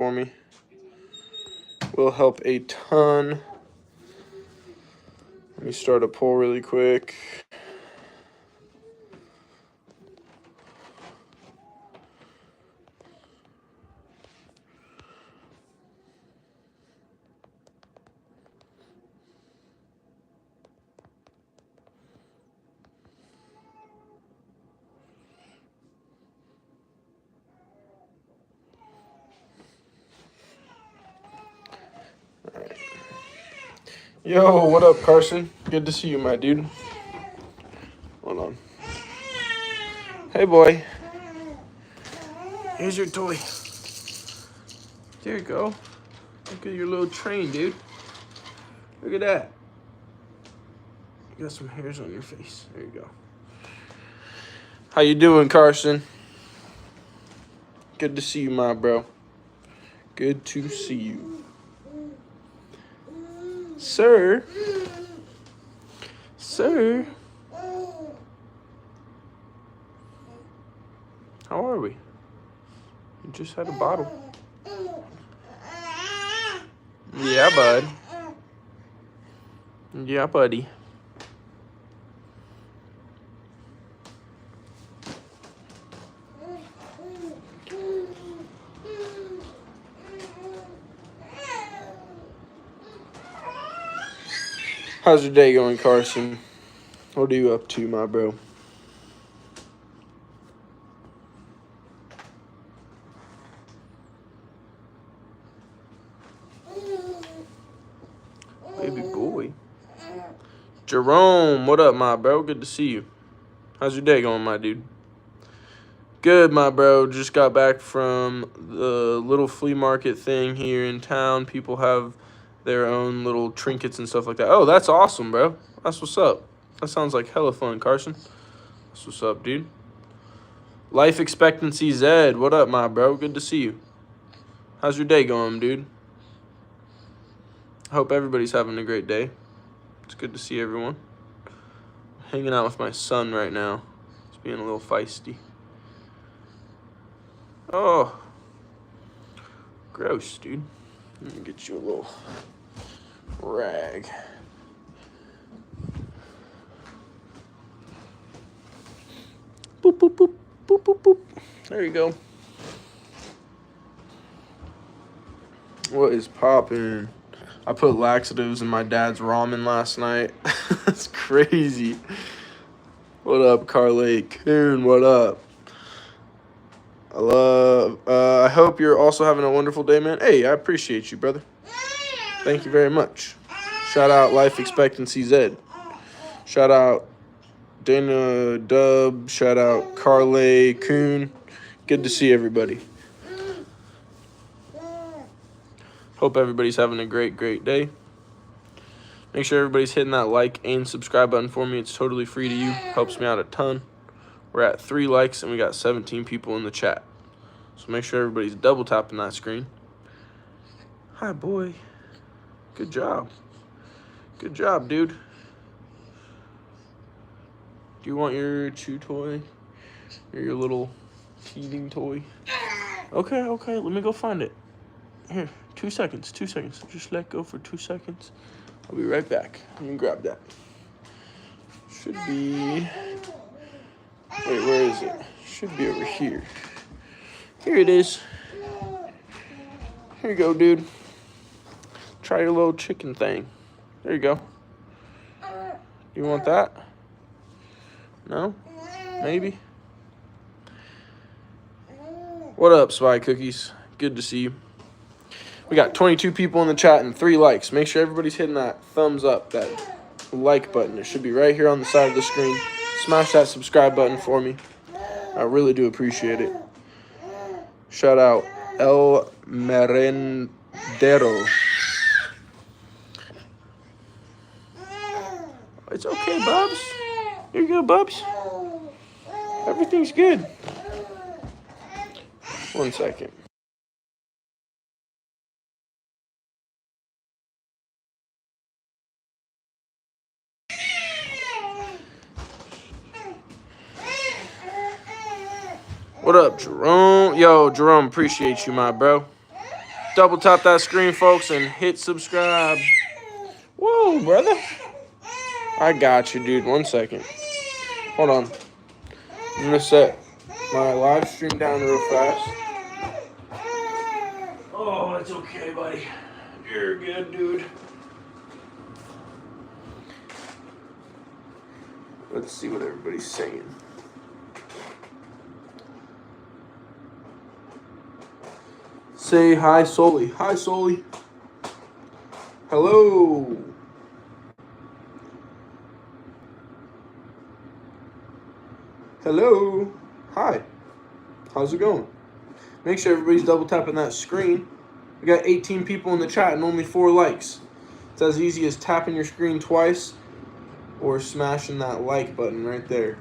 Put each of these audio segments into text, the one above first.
for me. Will help a ton. Let me start a poll really quick. Yo, what up, Carson? Good to see you, my dude. Hold on. Hey, boy. Here's your toy. There you go. Look at your little train, dude. Look at that. You got some hairs on your face. There you go. How you doing, Carson? Good to see you, my bro. Good to see you. Sir. Sir. How are we? You just had a bottle. Yeah, bud. Yeah, buddy. How's your day going, Carson? What are you up to, my bro? Baby boy. Jerome, what up, my bro? Good to see you. How's your day going, my dude? Good, my bro. Just got back from the little flea market thing here in town. People have their own little trinkets and stuff like that. Oh, that's awesome, bro. That's what's up. That sounds like hella fun, Carson. That's what's up, dude. Life Expectancy Zed, what up, my bro? Good to see you. How's your day going, dude? I hope everybody's having a great day. It's good to see everyone. Hanging out with my son right now. He's being a little feisty. Oh. Gross, dude. Let me get you a little rag. Boop, boop, boop, boop, boop, boop. There you go. What is poppin'? I put laxatives in my dad's ramen last night. That's crazy. What up, Carly? Coon, what up? I hope you're also having a wonderful day, man. Hey, I appreciate you, brother. Thank you very much. Shout out Life Expectancy Zed. Shout out Dana Dub. Shout out Carly, Coon. Good to see everybody. Hope everybody's having a great day. Make sure everybody's hitting that like and subscribe button for me. It's totally free to you. Helps me out a ton. We're at 3 likes and we got 17 people in the chat. So make sure everybody's double tapping that screen. Hi, boy. Good job. Good job, dude. Do you want your chew toy? Or your little teething toy? Okay. Let me go find it. Here, 2 seconds. Just let go for 2 seconds. I'll be right back. Let me grab that. Should be... Wait, where is it? Should be over here. Here it is. Here you go, dude. Try your little chicken thing. There you go. You want that? No? Maybe? What up, Spy Cookies? Good to see you. We got 22 people in the chat and 3 likes. Make sure everybody's hitting that thumbs up, that like button. It should be right here on the side of the screen. Smash that subscribe button for me. I really do appreciate it. Shout out El Merendero. It's okay, Bubs. Here you go, Bubs. Everything's good. 1 second. What up, Jerome? Yo, Jerome, appreciate you, my bro. double tap that screen, folks, and hit subscribe. Whoa, brother. I got you, dude. 1 second. Hold on. I'm going to set my live stream down real fast. Oh, it's okay, buddy. You're good, dude. Let's see what everybody's saying. Say hi, Soli. Hi, Soli. Hello. Hello. Hi. How's it going? Make sure everybody's double tapping that screen. We got 18 people in the chat and only 4 likes. It's as easy as tapping your screen twice or smashing that like button right there.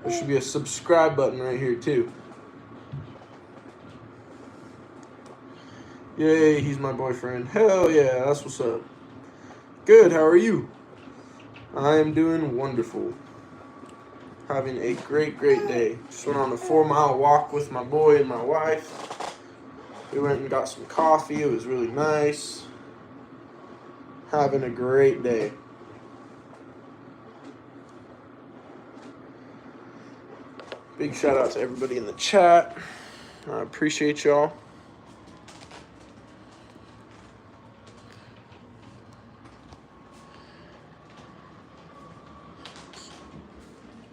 There should be a subscribe button right here too. Yay, he's my boyfriend. Hell yeah, that's what's up. Good, how are you? I am doing wonderful. Having a great day. Just went on a 4-mile walk with my boy and my wife. We went and got some coffee. It was really nice. Having a great day. Big shout out to everybody in the chat. I appreciate y'all.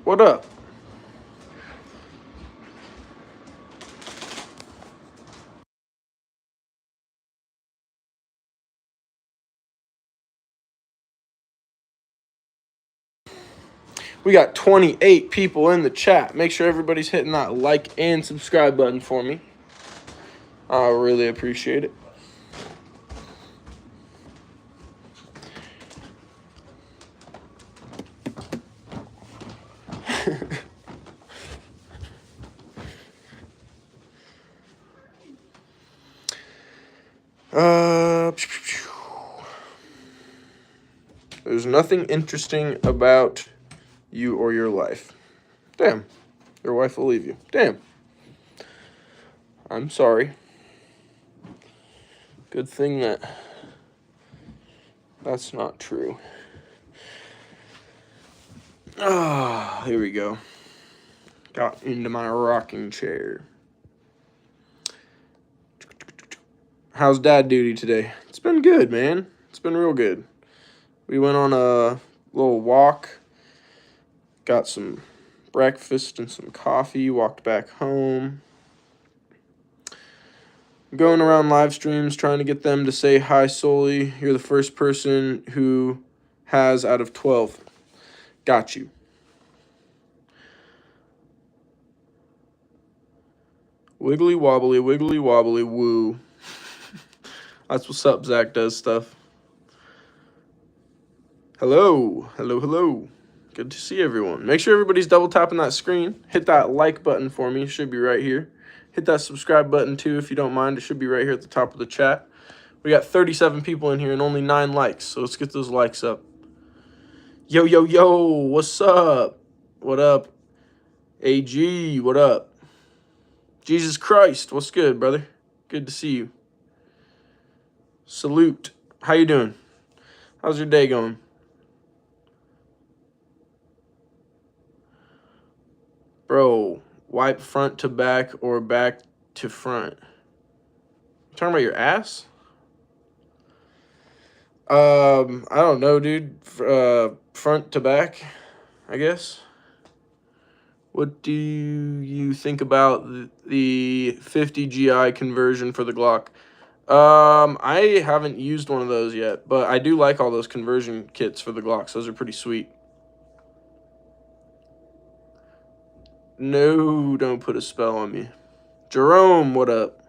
What up? We got 28 people in the chat. Make sure everybody's hitting that like and subscribe button for me. I really appreciate it. There's nothing interesting about you or your life. Damn. Your wife will leave you. Damn. I'm sorry. Good thing that's not true. Here we go. Got into my rocking chair. How's dad duty today? It's been good, man. It's been real good. We went on a little walk. Got some breakfast and some coffee. Walked back home. Going around live streams, trying to get them to say hi, Soli. You're the first person who has out of 12. Got you. Wiggly wobbly, woo. That's what's up, Zach does stuff. Hello. Good to see everyone. Make sure everybody's double tapping that screen. Hit that like button for me. It should be right here. Hit that subscribe button too if you don't mind. It should be right here at the top of the chat. We got 37 people in here and only 9 likes, so let's get those likes up. Yo, what's up? What up? AG, what up? Jesus Christ, what's good, brother? Good to see you. Salute. How you doing? How's your day going? Bro, wipe front to back or back to front. You talking about your ass? I don't know, dude. Front to back, I guess. What do you think about the 50 GI conversion for the Glock? I haven't used one of those yet, but I do like all those conversion kits for the Glocks. Those are pretty sweet. No, don't put a spell on me. Jerome, what up?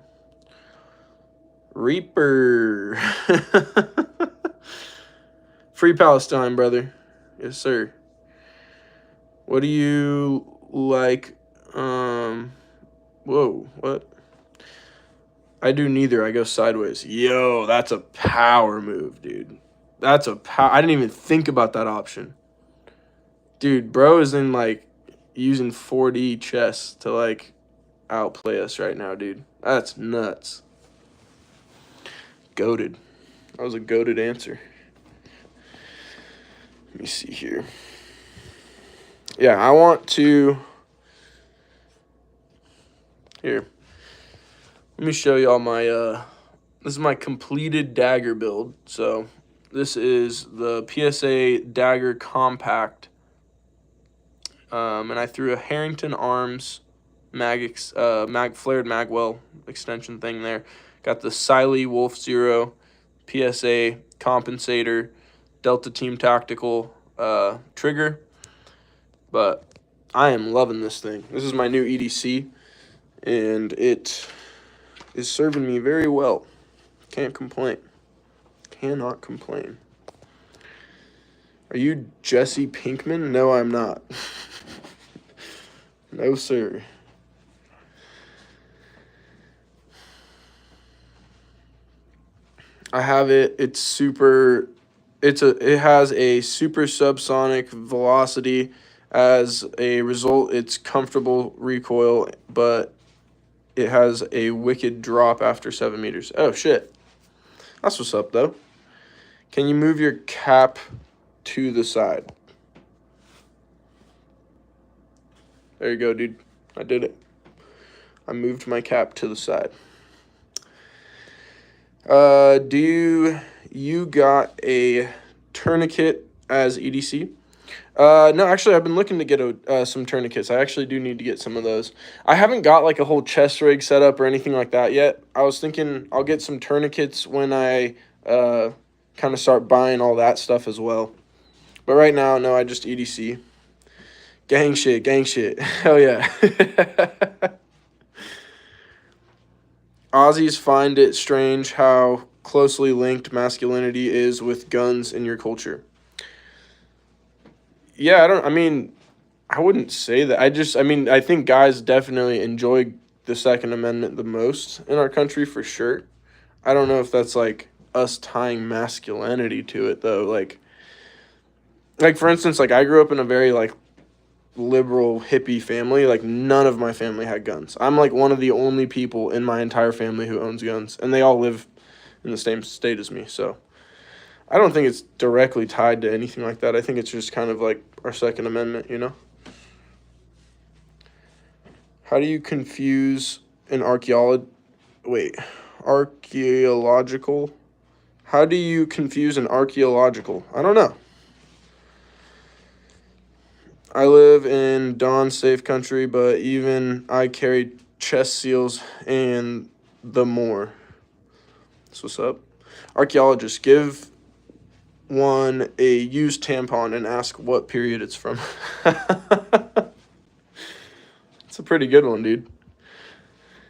Reaper. Free Palestine, brother. Yes, sir. What do you like? Whoa, what? I do neither. I go sideways. Yo, that's a power move, dude. That's a power. I didn't even think about that option. Dude, bro is in, like, using 4D chess to, like, outplay us right now, dude. That's nuts. goated. That was a goated answer. Let me see here. Yeah, I want to... Here. Let me show y'all my... This is my completed dagger build. So, this is the PSA Dagger Compact. And I threw a Harrington Arms flared magwell extension thing there. Got the Siley Wolf Zero PSA compensator, Delta Team Tactical trigger. But I am loving this thing. This is my new EDC, and it is serving me very well. Can't complain. Cannot complain. Are you Jesse Pinkman? No, I'm not. No, sir. I have it. It has a super subsonic velocity. As a result, it's comfortable recoil, but it has a wicked drop after 7 meters. Oh, shit. That's what's up, though. Can you move your cap to the side? There you go, dude. I did it. I moved my cap to the side. Do you got a tourniquet as EDC? No, actually, I've been looking to get some tourniquets. I actually do need to get some of those. I haven't got like a whole chest rig set up or anything like that yet. I was thinking I'll get some tourniquets when I kind of start buying all that stuff as well. But right now, no, I just EDC. Gang shit, gang shit. Hell yeah. Aussies find it strange how closely linked masculinity is with guns in your culture. Yeah, I wouldn't say that. I think guys definitely enjoy the Second Amendment the most in our country for sure. I don't know if that's like us tying masculinity to it though. Like for instance, like I grew up in a very like liberal hippie family. Like none of my family had guns. I'm like one of the only people in my entire family who owns guns, and they all live in the same state as me. So I don't think it's directly tied to anything like that. I think it's just kind of like our Second Amendment, you know? How do you confuse an archaeological? How do you confuse an archaeological? I don't know. I live in Dawn's safe country, but even I carry chest seals and the more. That's what's up. Archaeologists, give one a used tampon and ask what period it's from. It's a pretty good one, dude.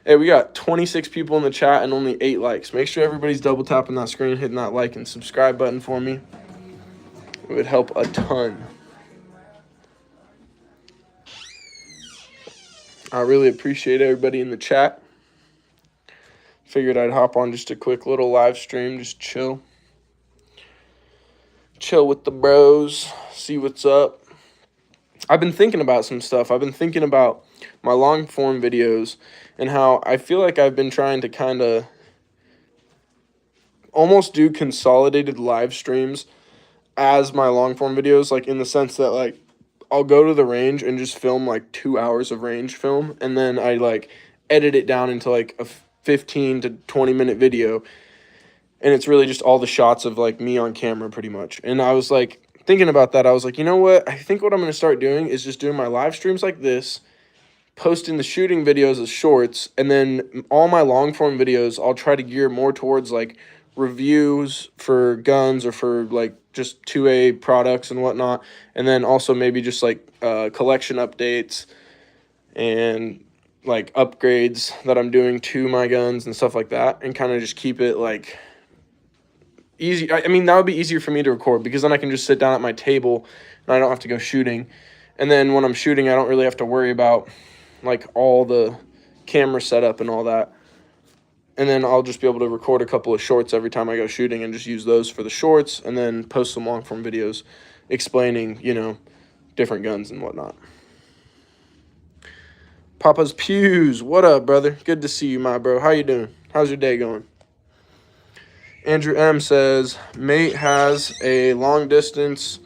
Hey, we got 26 people in the chat and only 8 likes. Make sure everybody's double tapping that screen, hitting that like and subscribe button for me. It would help a ton. I really appreciate everybody in the chat. Figured I'd hop on just a quick little live stream, just chill. Chill with the bros, see what's up. I've been thinking about some stuff. I've been thinking about my long form videos and how I feel like I've been trying to kind of almost do consolidated live streams as my long form videos, like in the sense that like I'll go to the range and just film like 2 hours of range film, and then I like edit it down into like a 15 to 20 minute video, and it's really just all the shots of like me on camera pretty much. And I was like thinking about that. I was like, you know what? I think what I'm going to start doing is just doing my live streams like this, posting the shooting videos as shorts, and then all my long form videos I'll try to gear more towards like reviews for guns or for like just 2A products and whatnot, and then also maybe just like collection updates and like upgrades that I'm doing to my guns and stuff like that, and kind of just keep it like easy. I mean, that would be easier for me to record because then I can just sit down at my table and I don't have to go shooting. And then when I'm shooting, I don't really have to worry about like all the camera setup and all that. And then I'll just be able to record a couple of shorts every time I go shooting and just use those for the shorts, and then post some long form videos explaining, you know, different guns and whatnot. Papa's Pews, what up, brother? Good to see you, my bro. How you doing? How's your day going? Andrew M says, mate has a long-distance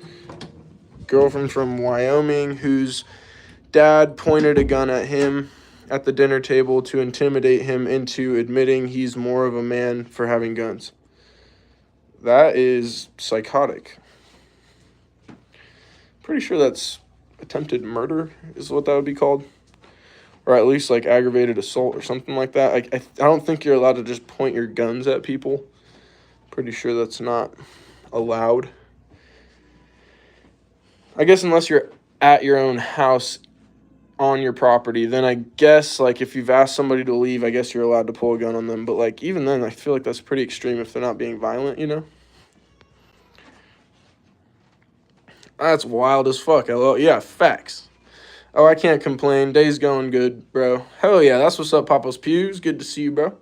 girlfriend from Wyoming whose dad pointed a gun at him at the dinner table to intimidate him into admitting he's more of a man for having guns. That is psychotic. Pretty sure that's attempted murder is what that would be called. Or at least like aggravated assault or something like that. I don't think you're allowed to just point your guns at people. Pretty sure that's not allowed. I guess unless you're at your own house on your property, then I guess like if you've asked somebody to leave, I guess you're allowed to pull a gun on them. But like even then, I feel like that's pretty extreme if they're not being violent, you know? That's wild as fuck. Yeah, facts. Oh, I can't complain. Day's going good, bro. Hell yeah, that's what's up, Papa's Pews. Good to see you, bro.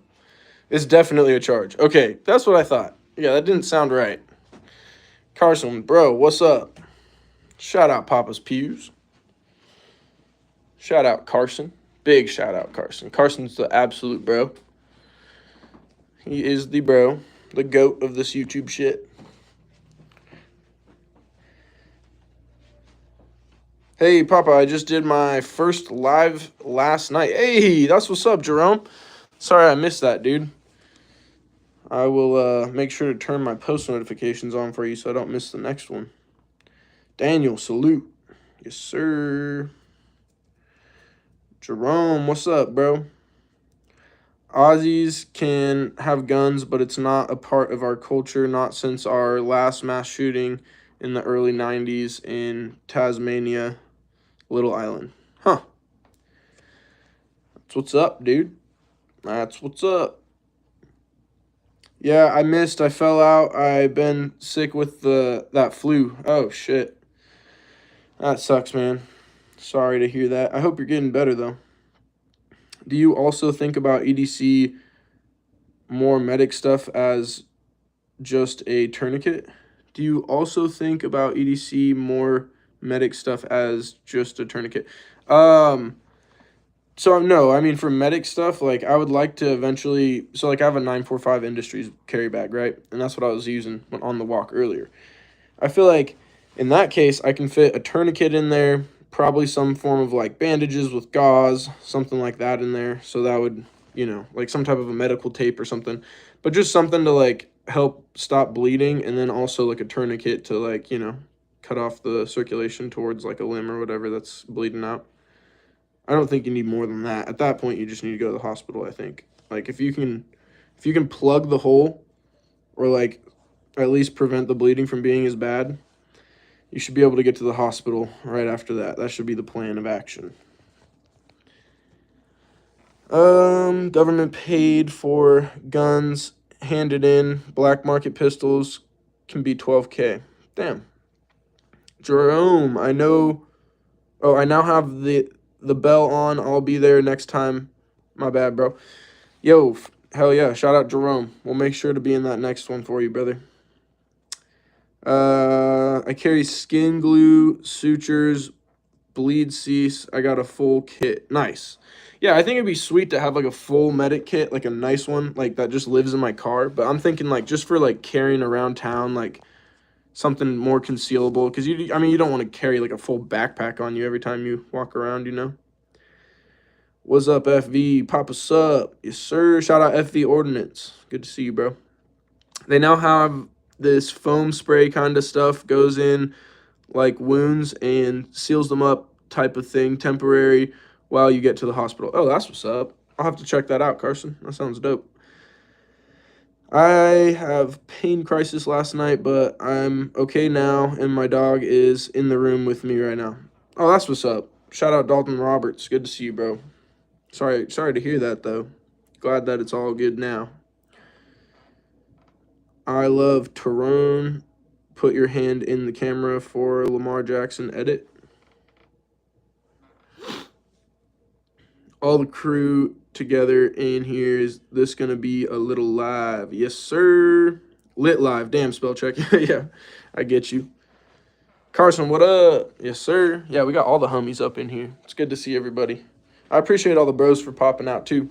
It's definitely a charge. Okay, that's what I thought. Yeah, that didn't sound right. Carson, bro, what's up? Shout out Papa's Pews. Shout out Carson. Big shout out Carson. Carson's the absolute bro. He is the bro. The goat of this YouTube shit. Hey, Papa, I just did my first live last night. Hey, that's what's up, Jerome. Sorry I missed that, dude. I will make sure to turn my post notifications on for you so I don't miss the next one. Daniel, salute. Yes, sir. Jerome, what's up, bro? Aussies can have guns, but it's not a part of our culture, not since our last mass shooting in the early 90s in Tasmania, Little Island. Huh. That's what's up, dude. That's what's up. Yeah, I missed. I fell out. I've been sick with that flu. Oh, shit. That sucks, man. Sorry to hear that. I hope you're getting better, though. Do you also think about EDC more medic stuff as just a tourniquet? Do you also think about EDC more medic stuff as just a tourniquet? So no, I mean for medic stuff, like I would like to eventually, so like I have a 945 Industries carry bag, right? And that's what I was using on the walk earlier. I feel like in that case, I can fit a tourniquet in there, probably some form of like bandages with gauze, something like that in there. So that would, you know, like some type of a medical tape or something, but just something to like help stop bleeding. And then also like a tourniquet to like, you know, cut off the circulation towards like a limb or whatever that's bleeding out. I don't think you need more than that. At that point, you just need to go to the hospital, I think. Like if you can plug the hole or like at least prevent the bleeding from being as bad, you should be able to get to the hospital right after that. That should be the plan of action. Government paid for guns handed in. Black market pistols can be $12K. Damn. Jerome, I know. Oh, I now have the bell on. I'll be there next time. My bad, bro. Yo, hell yeah. Shout out Jerome. We'll make sure to be in that next one for you, brother. I carry skin glue, sutures, bleed cease. I got a full kit. Nice. Yeah, I think it'd be sweet to have like a full medic kit, like a nice one, like that just lives in my car. But I'm thinking like just for like carrying around town, like something more concealable. Because you don't want to carry like a full backpack on you every time you walk around, you know. What's up, FV? Papa sup? Yes, sir. Shout out FV Ordnance. Good to see you, bro. They now have this foam spray kind of stuff, goes in like wounds and seals them up type of thing, temporary, while you get to the hospital. Oh, that's what's up. I'll have to check that out, Carson. That sounds dope. I have pain crisis last night, but I'm okay now, and my dog is in the room with me right now. Oh, that's what's up. Shout out Dalton Roberts. Good to see you, bro. Sorry to hear that, though. Glad that it's all good now. I love Tyrone. Put your hand in the camera for Lamar Jackson edit. All the crew together in here. Is this going to be a little live? Yes, sir. Lit live. Damn, spell check. Yeah, I get you. Carson, what up? Yes, sir. Yeah, we got all the homies up in here. It's good to see everybody. I appreciate all the bros for popping out, too.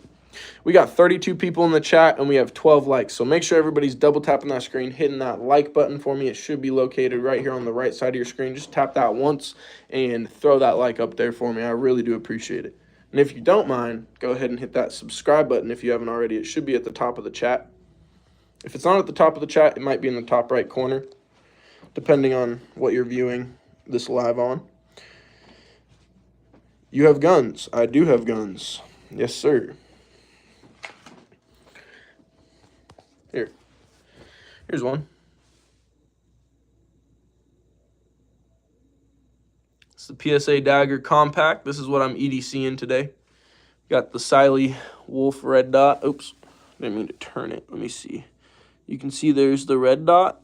We got 32 people in the chat, and we have 12 likes. So make sure everybody's double tapping that screen, hitting that like button for me. It should be located right here on the right side of your screen. Just tap that once and throw that like up there for me. I really do appreciate it. And if you don't mind, go ahead and hit that subscribe button if you haven't already. It should be at the top of the chat. If it's not at the top of the chat, it might be in the top right corner, depending on what you're viewing this live on. You have guns. I do have guns. Yes, sir. Here's one. It's the PSA Dagger Compact. This is what I'm EDCing today. Got the Siley Wolf red dot. Oops, didn't mean to turn it. Let me see. You can see there's the red dot.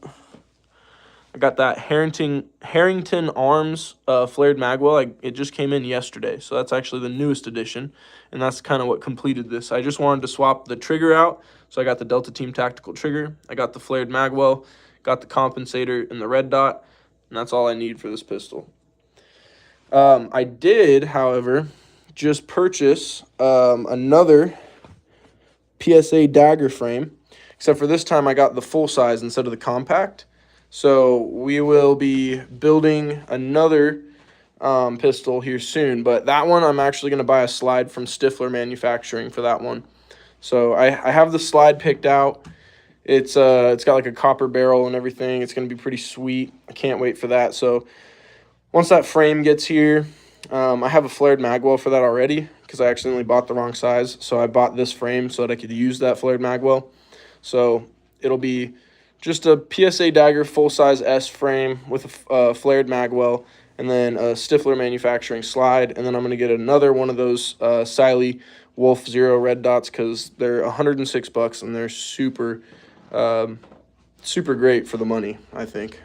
I got that Harrington Arms flared magwell. It just came in yesterday, so that's actually the newest edition, and that's kind of what completed this. I just wanted to swap the trigger out, so I got the Delta Team Tactical trigger. I got the flared magwell, got the compensator, and the red dot, and that's all I need for this pistol. I did, however, just purchase another PSA dagger frame, except for this time I got the full size instead of the compact. So we will be building another pistol here soon, but that one I'm actually going to buy a slide from Stifler Manufacturing for that one. So I have the slide picked out. It's got like a copper barrel and everything. It's going to be pretty sweet. I can't wait for that. So once that frame gets here, I have a flared magwell for that already because I accidentally bought the wrong size. So I bought this frame so that I could use that flared magwell. So it'll be just a PSA Dagger full-size S frame with a flared magwell, and then a Stifler Manufacturing slide, and then I'm going to get another one of those Siley Wolf Zero red dots because they're $106 and they're super, super great for the money, I think.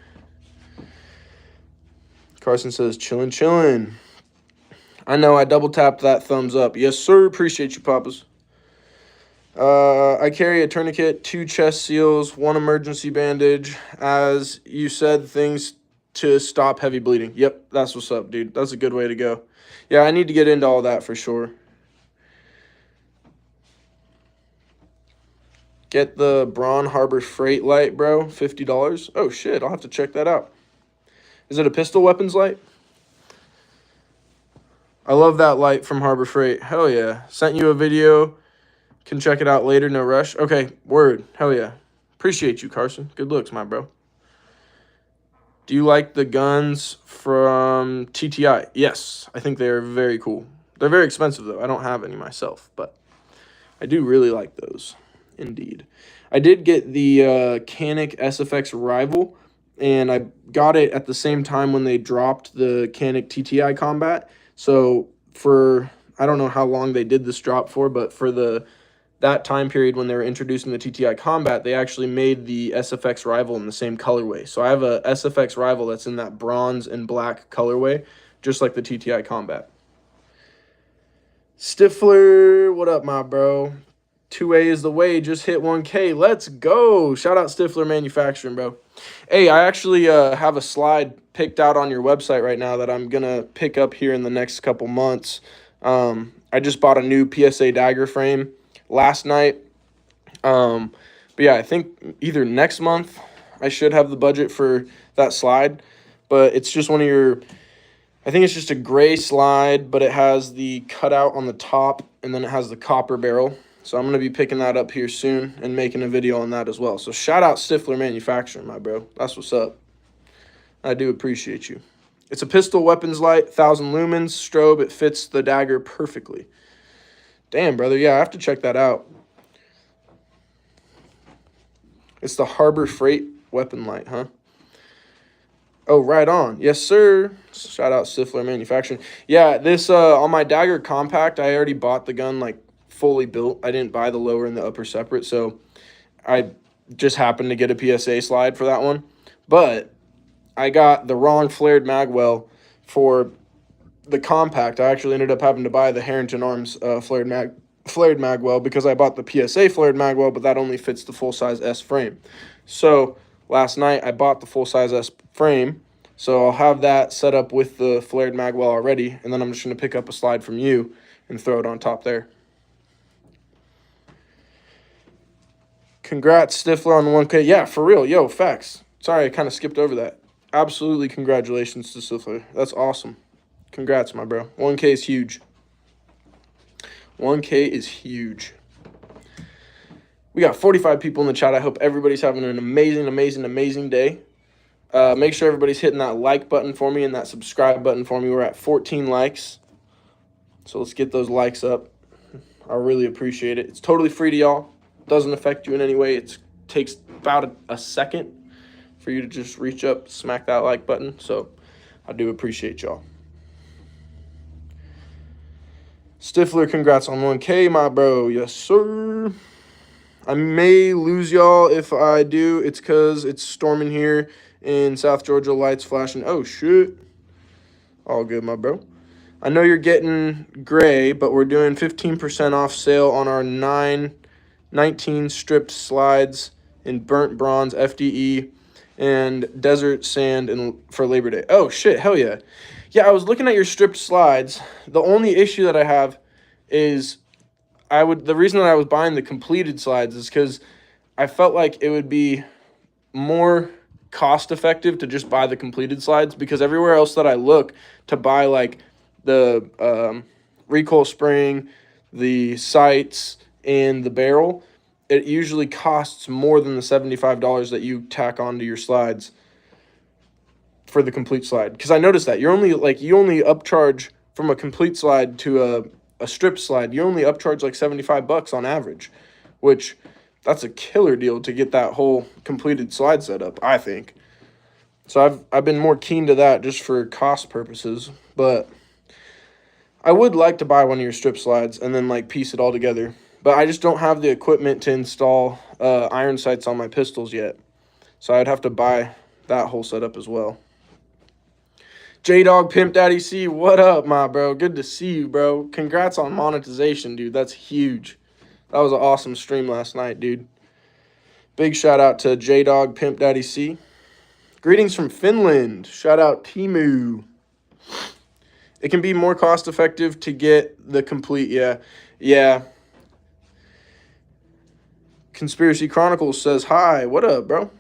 Carson says, chillin'. I know I double-tapped that thumbs up. Yes, sir. Appreciate you, Papas. I carry a tourniquet, 2 chest seals, 1 emergency bandage. As you said, things to stop heavy bleeding. Yep, that's what's up, dude. That's a good way to go. Yeah, I need to get into all that for sure. Get the Braun Harbor Freight light, bro. $50. Oh, shit. I'll have to check that out. Is it a pistol weapons light? I love that light from Harbor Freight. Hell yeah. Sent you a video. Can check it out later, no rush. Okay, word. Hell yeah. Appreciate you, Carson. Good looks, my bro. Do you like the guns from TTI? Yes, I think they're very cool. They're very expensive, though. I don't have any myself, but I do really like those, indeed. I did get the Canik SFX Rival, and I got it at the same time when they dropped the Canik TTI Combat. So for, I don't know how long they did this drop for, but for that time period when they were introducing the TTI Combat, they actually made the SFX Rival in the same colorway. So I have a SFX Rival that's in that bronze and black colorway, just like the TTI Combat. Stifler, what up, my bro? 2A is the way. Just hit 1K. Let's go. Shout out Stifler Manufacturing, bro. Hey, I actually have a slide picked out on your website right now that I'm going to pick up here in the next couple months. I just bought a new PSA Dagger frame last night. But yeah, I think either next month I should have the budget for that slide. But it's just one of your, I think it's just a gray slide, but it has the cutout on the top, and then it has the copper barrel. So I'm going to be picking that up here soon and making a video on that as well. So shout out Stifler Manufacturing, my bro. That's what's up. I do appreciate you. It's a pistol weapons light, 1,000 lumens, strobe. It fits the dagger perfectly. Damn, brother. Yeah, I have to check that out. It's the Harbor Freight weapon light, huh? Oh, right on. Yes, sir. Shout out Stifler Manufacturing. Yeah, this on my Dagger Compact, I already bought the gun like fully built. I didn't buy the lower and the upper separate, so I just happened to get a PSA slide for that one. But I got the wrong flared magwell for the compact. I actually ended up having to buy the Harrington Arms flared magwell because I bought the PSA flared magwell, but that only fits the full-size S frame. So last night I bought the full-size S frame, so I'll have that set up with the flared magwell already, and then I'm just going to pick up a slide from you and throw it on top there. Congrats, Stifler, on the 1K. Yeah, for real. Yo, facts. Sorry, I kind of skipped over that. Absolutely congratulations to Stifler. That's awesome. Congrats, my bro. 1K is huge. 1K is huge. We got 45 people in the chat. I hope everybody's having an amazing day. Make sure everybody's hitting that like button for me and that subscribe button for me. We're at 14 likes. So let's get those likes up. I really appreciate it. It's totally free to y'all. Doesn't affect you in any way. It takes about a second for you to just reach up, smack that like button. So I do appreciate y'all. Stifler, congrats on 1K, my bro. Yes, sir. I may lose y'all. If I do, it's because it's storming here in South Georgia. Lights flashing. Oh, shit. All good, my bro. I know you're getting gray, but we're doing 15% off sale on our 19 stripped slides in burnt bronze, FDE, and desert sand for Labor Day. Oh, shit. Hell yeah. Yeah, I was looking at your stripped slides. The only issue that I have is the reason that I was buying the completed slides is because I felt like it would be more cost effective to just buy the completed slides, because everywhere else that I look to buy, like the recoil spring, the sights, and the barrel, it usually costs more than the $75 that you tack onto your slides for the complete slide. Because I noticed that you only upcharge from a complete slide to a stripped slide, you only upcharge like $75 on average, which that's a killer deal to get that whole completed slide set up, I think. So I've been more keen to that just for cost purposes, but I would like to buy one of your strip slides and then like piece it all together. But I just don't have the equipment to install iron sights on my pistols yet. So I'd have to buy that whole setup as well. J-Dog Pimp Daddy C, what up, my bro? Good to see you, bro. Congrats on monetization, dude. That's huge. That was an awesome stream last night, dude. Big shout out to J-Dog Pimp Daddy C. Greetings from Finland. Shout out Timu. It can be more cost effective to get the complete, yeah. Conspiracy Chronicles says, hi, what up, bro?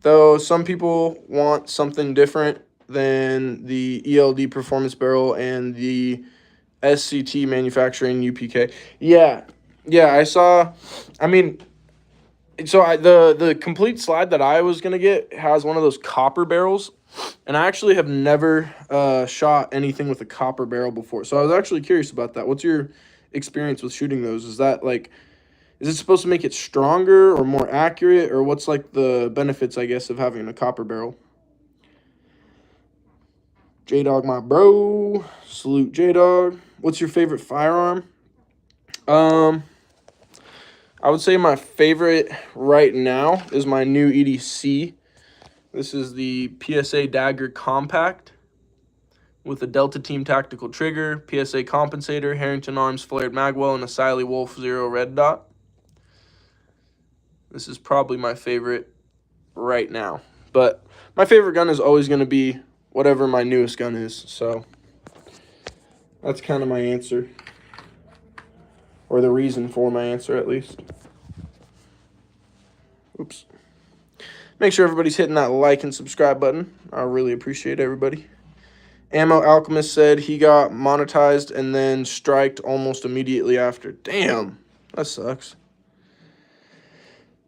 Though some people want something different than the ELD performance barrel and the SCT manufacturing UPK. Yeah, I saw, I mean, so the complete slide that I was going to get has one of those copper barrels, and I actually have never shot anything with a copper barrel before. So I was actually curious about that. What's your experience with shooting those? Is that like, is it supposed to make it stronger or more accurate, or what's like the benefits, I guess, of having a copper barrel? J-Dog, my bro. Salute, J-Dog. What's your favorite firearm? I would say my favorite right now is my new EDC. This is the PSA Dagger Compact with a Delta Team tactical trigger, PSA compensator, Harrington Arms flared magwell, and a Siley Wolf 0 red dot. This is probably my favorite right now. But my favorite gun is always going to be whatever my newest gun is. So that's kind of my answer. Or the reason for my answer, at least. Oops. Make sure everybody's hitting that like and subscribe button. I really appreciate everybody. Ammo Alchemist said he got monetized and then striked almost immediately after. Damn, that sucks.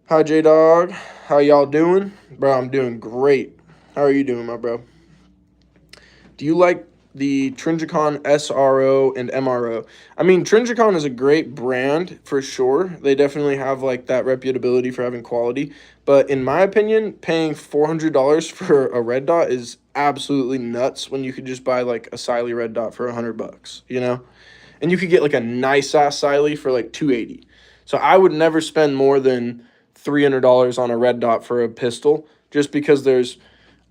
Hi, J-Dog. How y'all doing? Bro, I'm doing great. How are you doing, my bro? Do you like the Trinjicon SRO and MRO? I mean, Trinjicon is a great brand for sure. They definitely have like that reputability for having quality. But in my opinion, paying $400 for a red dot is absolutely nuts when you could just buy like a Siley red dot for $100, you know? And you could get like a nice ass Siley for like $280. So I would never spend more than $300 on a red dot for a pistol, just because there's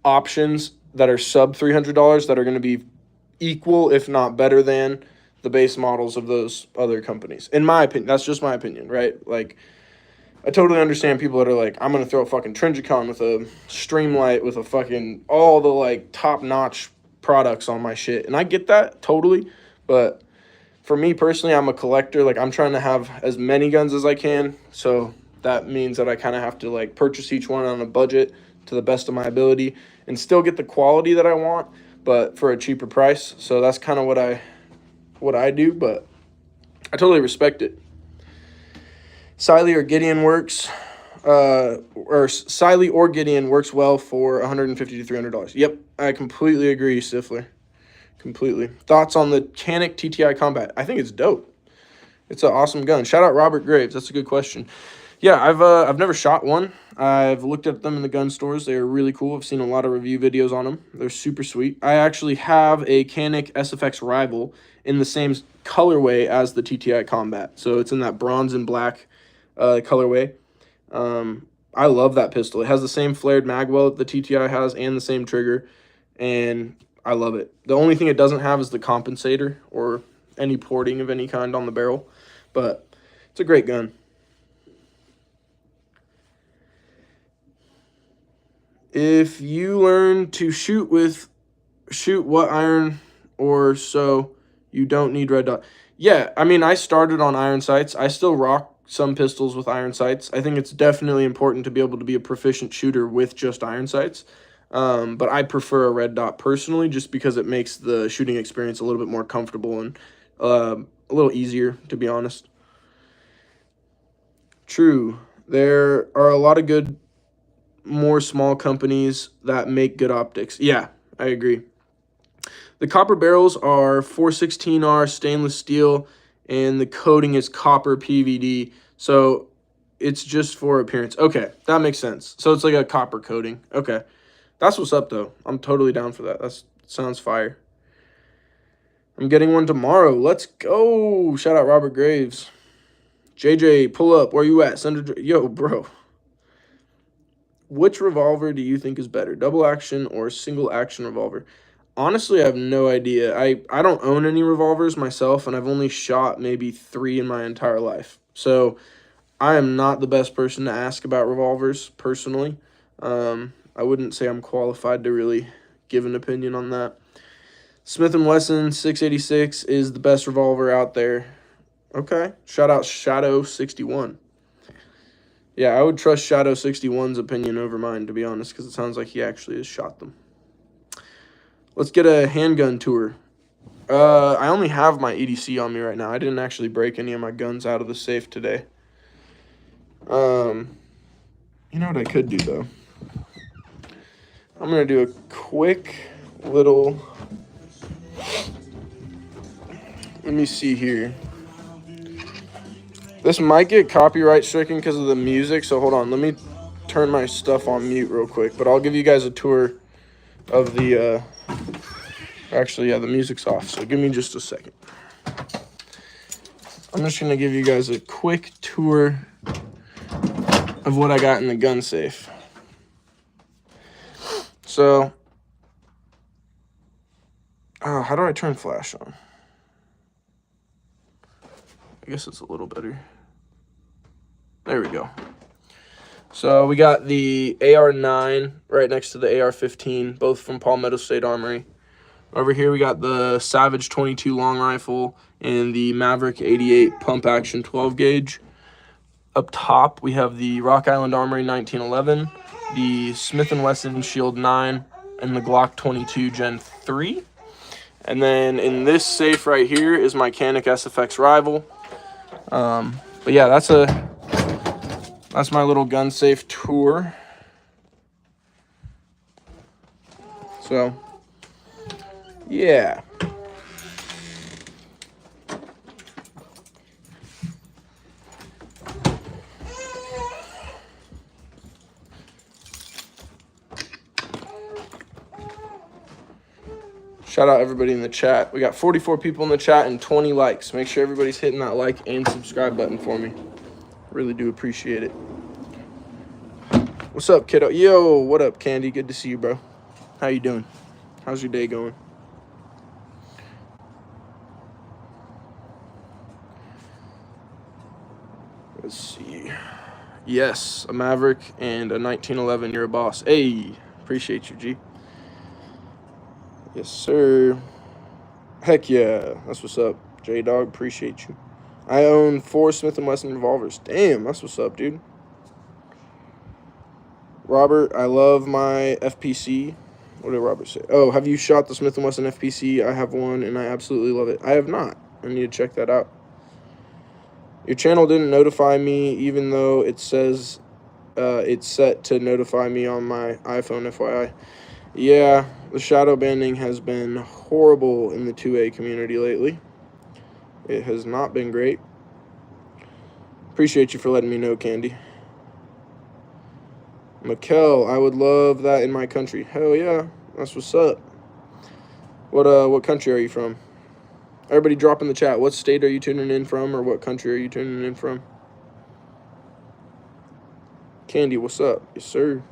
options that are sub $300 that are going to be equal, if not better than, the base models of those other companies. In my opinion, that's just my opinion, right? Like, I totally understand people that are like, I'm going to throw a fucking Trinjicon with a Streamlight with a fucking, all the like top-notch products on my shit. And I get that, totally. But for me personally, I'm a collector. Like, I'm trying to have as many guns as I can. So that means that I kind of have to, like, purchase each one on a budget to the best of my ability and still get the quality that I want, but for a cheaper price. So that's kind of what I do, but I totally respect it. Siley or Gideon works, or Siley or Gideon works well for $150 to $300. Yep, I completely agree, Stifler. Completely. Thoughts on the Canik TTI Combat? I think it's dope. It's an awesome gun. Shout out Robert Graves. That's a good question. Yeah, I've never shot one. I've looked at them in the gun stores. They are really cool. I've seen a lot of review videos on them. They're super sweet. I actually have a Canik SFX Rival in the same colorway as the TTI Combat. So it's in that bronze and black colorway. I love that pistol. It has the same flared magwell that the TTI has and the same trigger, and I love it. The only thing it doesn't have is the compensator or any porting of any kind on the barrel, but it's a great gun. If you learn to shoot what iron or so, you don't need red dot. Yeah, I mean, I started on iron sights. I still rock some pistols with iron sights. I think it's definitely important to be able to be a proficient shooter with just iron sights. But I prefer a red dot personally, just because it makes the shooting experience a little bit more comfortable and a little easier, to be honest. True. There are a lot of good, more small companies that make good optics. Yeah, I agree. The copper barrels are 416R stainless steel, and the coating is copper PVD, so it's just for appearance. Okay, that makes sense. So it's like a copper coating. Okay, that's what's up, though. I'm totally down for that. That sounds fire. I'm getting one tomorrow. Let's go. Shout out Robert Graves. JJ, pull up. Where you at? Send a... Yo, bro. Which revolver do you think is better, double action or single action revolver? Honestly, I have no idea. I don't own any revolvers myself, and I've only shot maybe 3 in my entire life. So I am not the best person to ask about revolvers, personally. I wouldn't say I'm qualified to really give an opinion on that. Smith & Wesson 686 is the best revolver out there. Okay. Shout out Shadow 61. Yeah, I would trust Shadow 61's opinion over mine, to be honest, because it sounds like he actually has shot them. Let's get a handgun tour. I only have my EDC on me right now. I didn't actually break any of my guns out of the safe today. You know what I could do, though? I'm going to do a quick little... Let me see here. This might get copyright stricken because of the music, so hold on. Let me turn my stuff on mute real quick, but I'll give you guys a tour of the... Actually, yeah, the music's off, so give me just a second. I'm just going to give you guys a quick tour of what I got in the gun safe. So, how do I turn flash on? I guess it's a little better. There we go. So we got the AR-9 right next to the AR-15, both from Palmetto State Armory. Over here we got the Savage 22 long rifle and the Maverick 88 pump action 12 gauge. Up top we have the Rock Island Armory 1911, the Smith & Wesson Shield 9, and the Glock 22 Gen 3. And then in this safe right here is my Canik SFX Rival. But yeah, that's my little gun safe tour. So, yeah. Shout out everybody in the chat. We got 44 people in the chat and 20 likes. Make sure everybody's hitting that like and subscribe button for me. Really do appreciate it. What's up, kiddo? Yo, what up, Candy? Good to see you, bro. How you doing? How's your day going? Let's see. Yes, a Maverick and a 1911. You're a boss. Hey, appreciate you, G. Yes, sir. Heck yeah. That's what's up. J-Dog, appreciate you. I own 4 Smith & Wesson revolvers. Damn, that's what's up, dude. Robert, I love my FPC. What did Robert say? Oh, have you shot the Smith & Wesson FPC? I have one, and I absolutely love it. I have not. I need to check that out. Your channel didn't notify me, even though it says it's set to notify me on my iPhone, FYI. Yeah, the shadow banning has been horrible in the 2A community lately. It has not been great. Appreciate you for letting me know, Candy. Mikkel, I would love that in my country. Hell yeah, that's what's up. What country are you from? Everybody drop in the chat. What state are you tuning in from, or what country are you tuning in from? Candy, what's up? Yes, sir.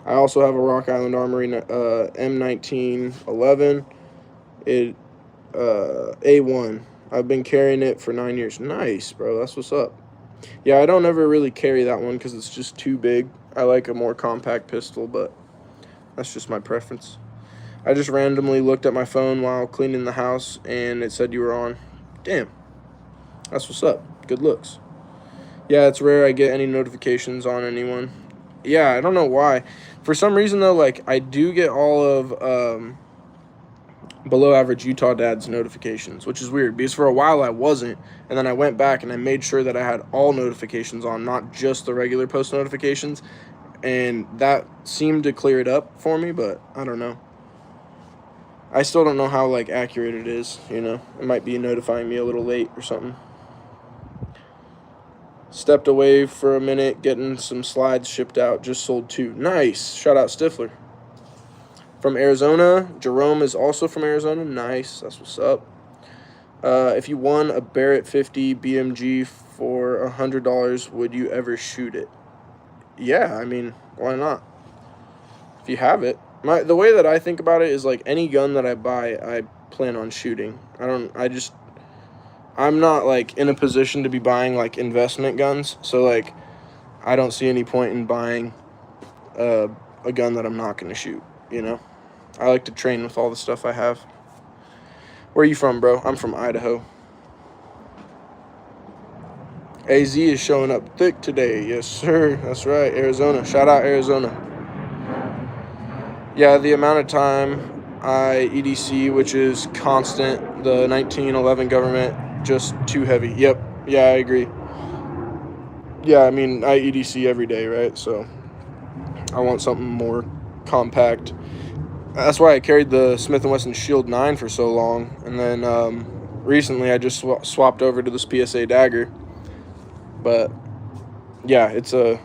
I also have a Rock Island Armory M1911. It A1. I've been carrying it for 9 years. Nice, bro. That's what's up. Yeah, I don't ever really carry that one because it's just too big. I like a more compact pistol, but that's just my preference. I just randomly looked at my phone while cleaning the house, and it said you were on. Damn. That's what's up. Good looks. Yeah, it's rare I get any notifications on anyone. Yeah, I don't know why. For some reason, though, like, I do get all of below average Utah dads notifications, which is weird because for a while I wasn't, and then I went back and I made sure that I had all notifications on, not just the regular post notifications, and that seemed to clear it up for me, but I don't know. I still don't know how, like, accurate it is, you know. It might be notifying me a little late or something. Stepped away for a minute, getting some slides shipped out. Just sold 2. Nice. Shout out Stifler. From Arizona. Jerome is also from Arizona. Nice. That's what's up. If you won a Barrett 50 BMG for $100, would you ever shoot it? Yeah, I mean, why not? If you have it. The way that I think about it is, like, any gun that I buy, I plan on shooting. I'm not, like, in a position to be buying, like, investment guns. So, like, I don't see any point in buying a gun that I'm not going to shoot, you know? I like to train with all the stuff I have. Where are you from, bro? I'm from Idaho. AZ is showing up thick today. Yes, sir. That's right. Arizona. Shout out Arizona. Yeah, the amount of time I EDC, which is constant, the 1911 government, just too heavy. Yep. Yeah, I agree. Yeah, I mean, I EDC every day, right? So I want something more compact. That's why I carried the Smith & Wesson Shield 9 for so long. And then recently I just swapped over to this PSA Dagger. But yeah, it's a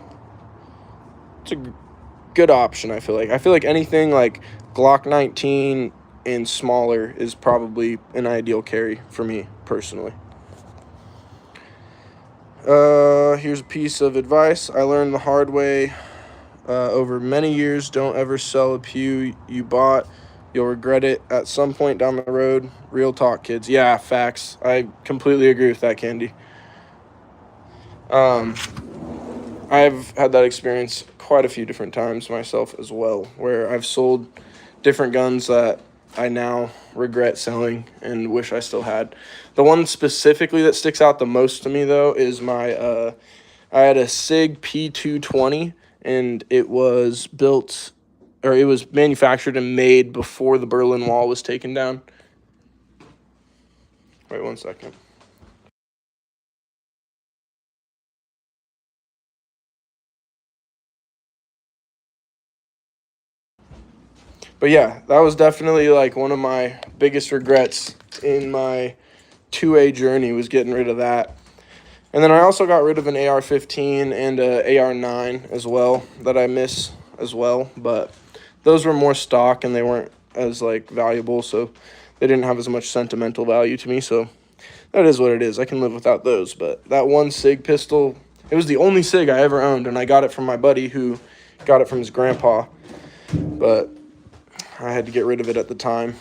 good option, I feel like. I feel like anything like Glock 19 and smaller is probably an ideal carry for me personally. Here's a piece of advice I learned the hard way over many years. Don't ever sell a pew you bought. You'll regret it at some point down the road. Real talk, kids. Yeah, facts. I completely agree with that, Candy. I've had that experience quite a few different times myself as well, where I've sold different guns that I now regret selling and wish I still had. The one specifically that sticks out the most to me, though, is my I had a SIG P220, and it was built, or it was manufactured and made before the Berlin Wall was taken down. Wait 1 second. But yeah, that was definitely like one of my biggest regrets in my 2A journey was getting rid of that. And then I also got rid of an AR-15 and a AR-9 as well that I miss as well. But those were more stock and they weren't as like valuable, so they didn't have as much sentimental value to me. So that is what it is. I can live without those. But that one SIG pistol, it was the only SIG I ever owned, and I got it from my buddy who got it from his grandpa. But I had to get rid of it at the time,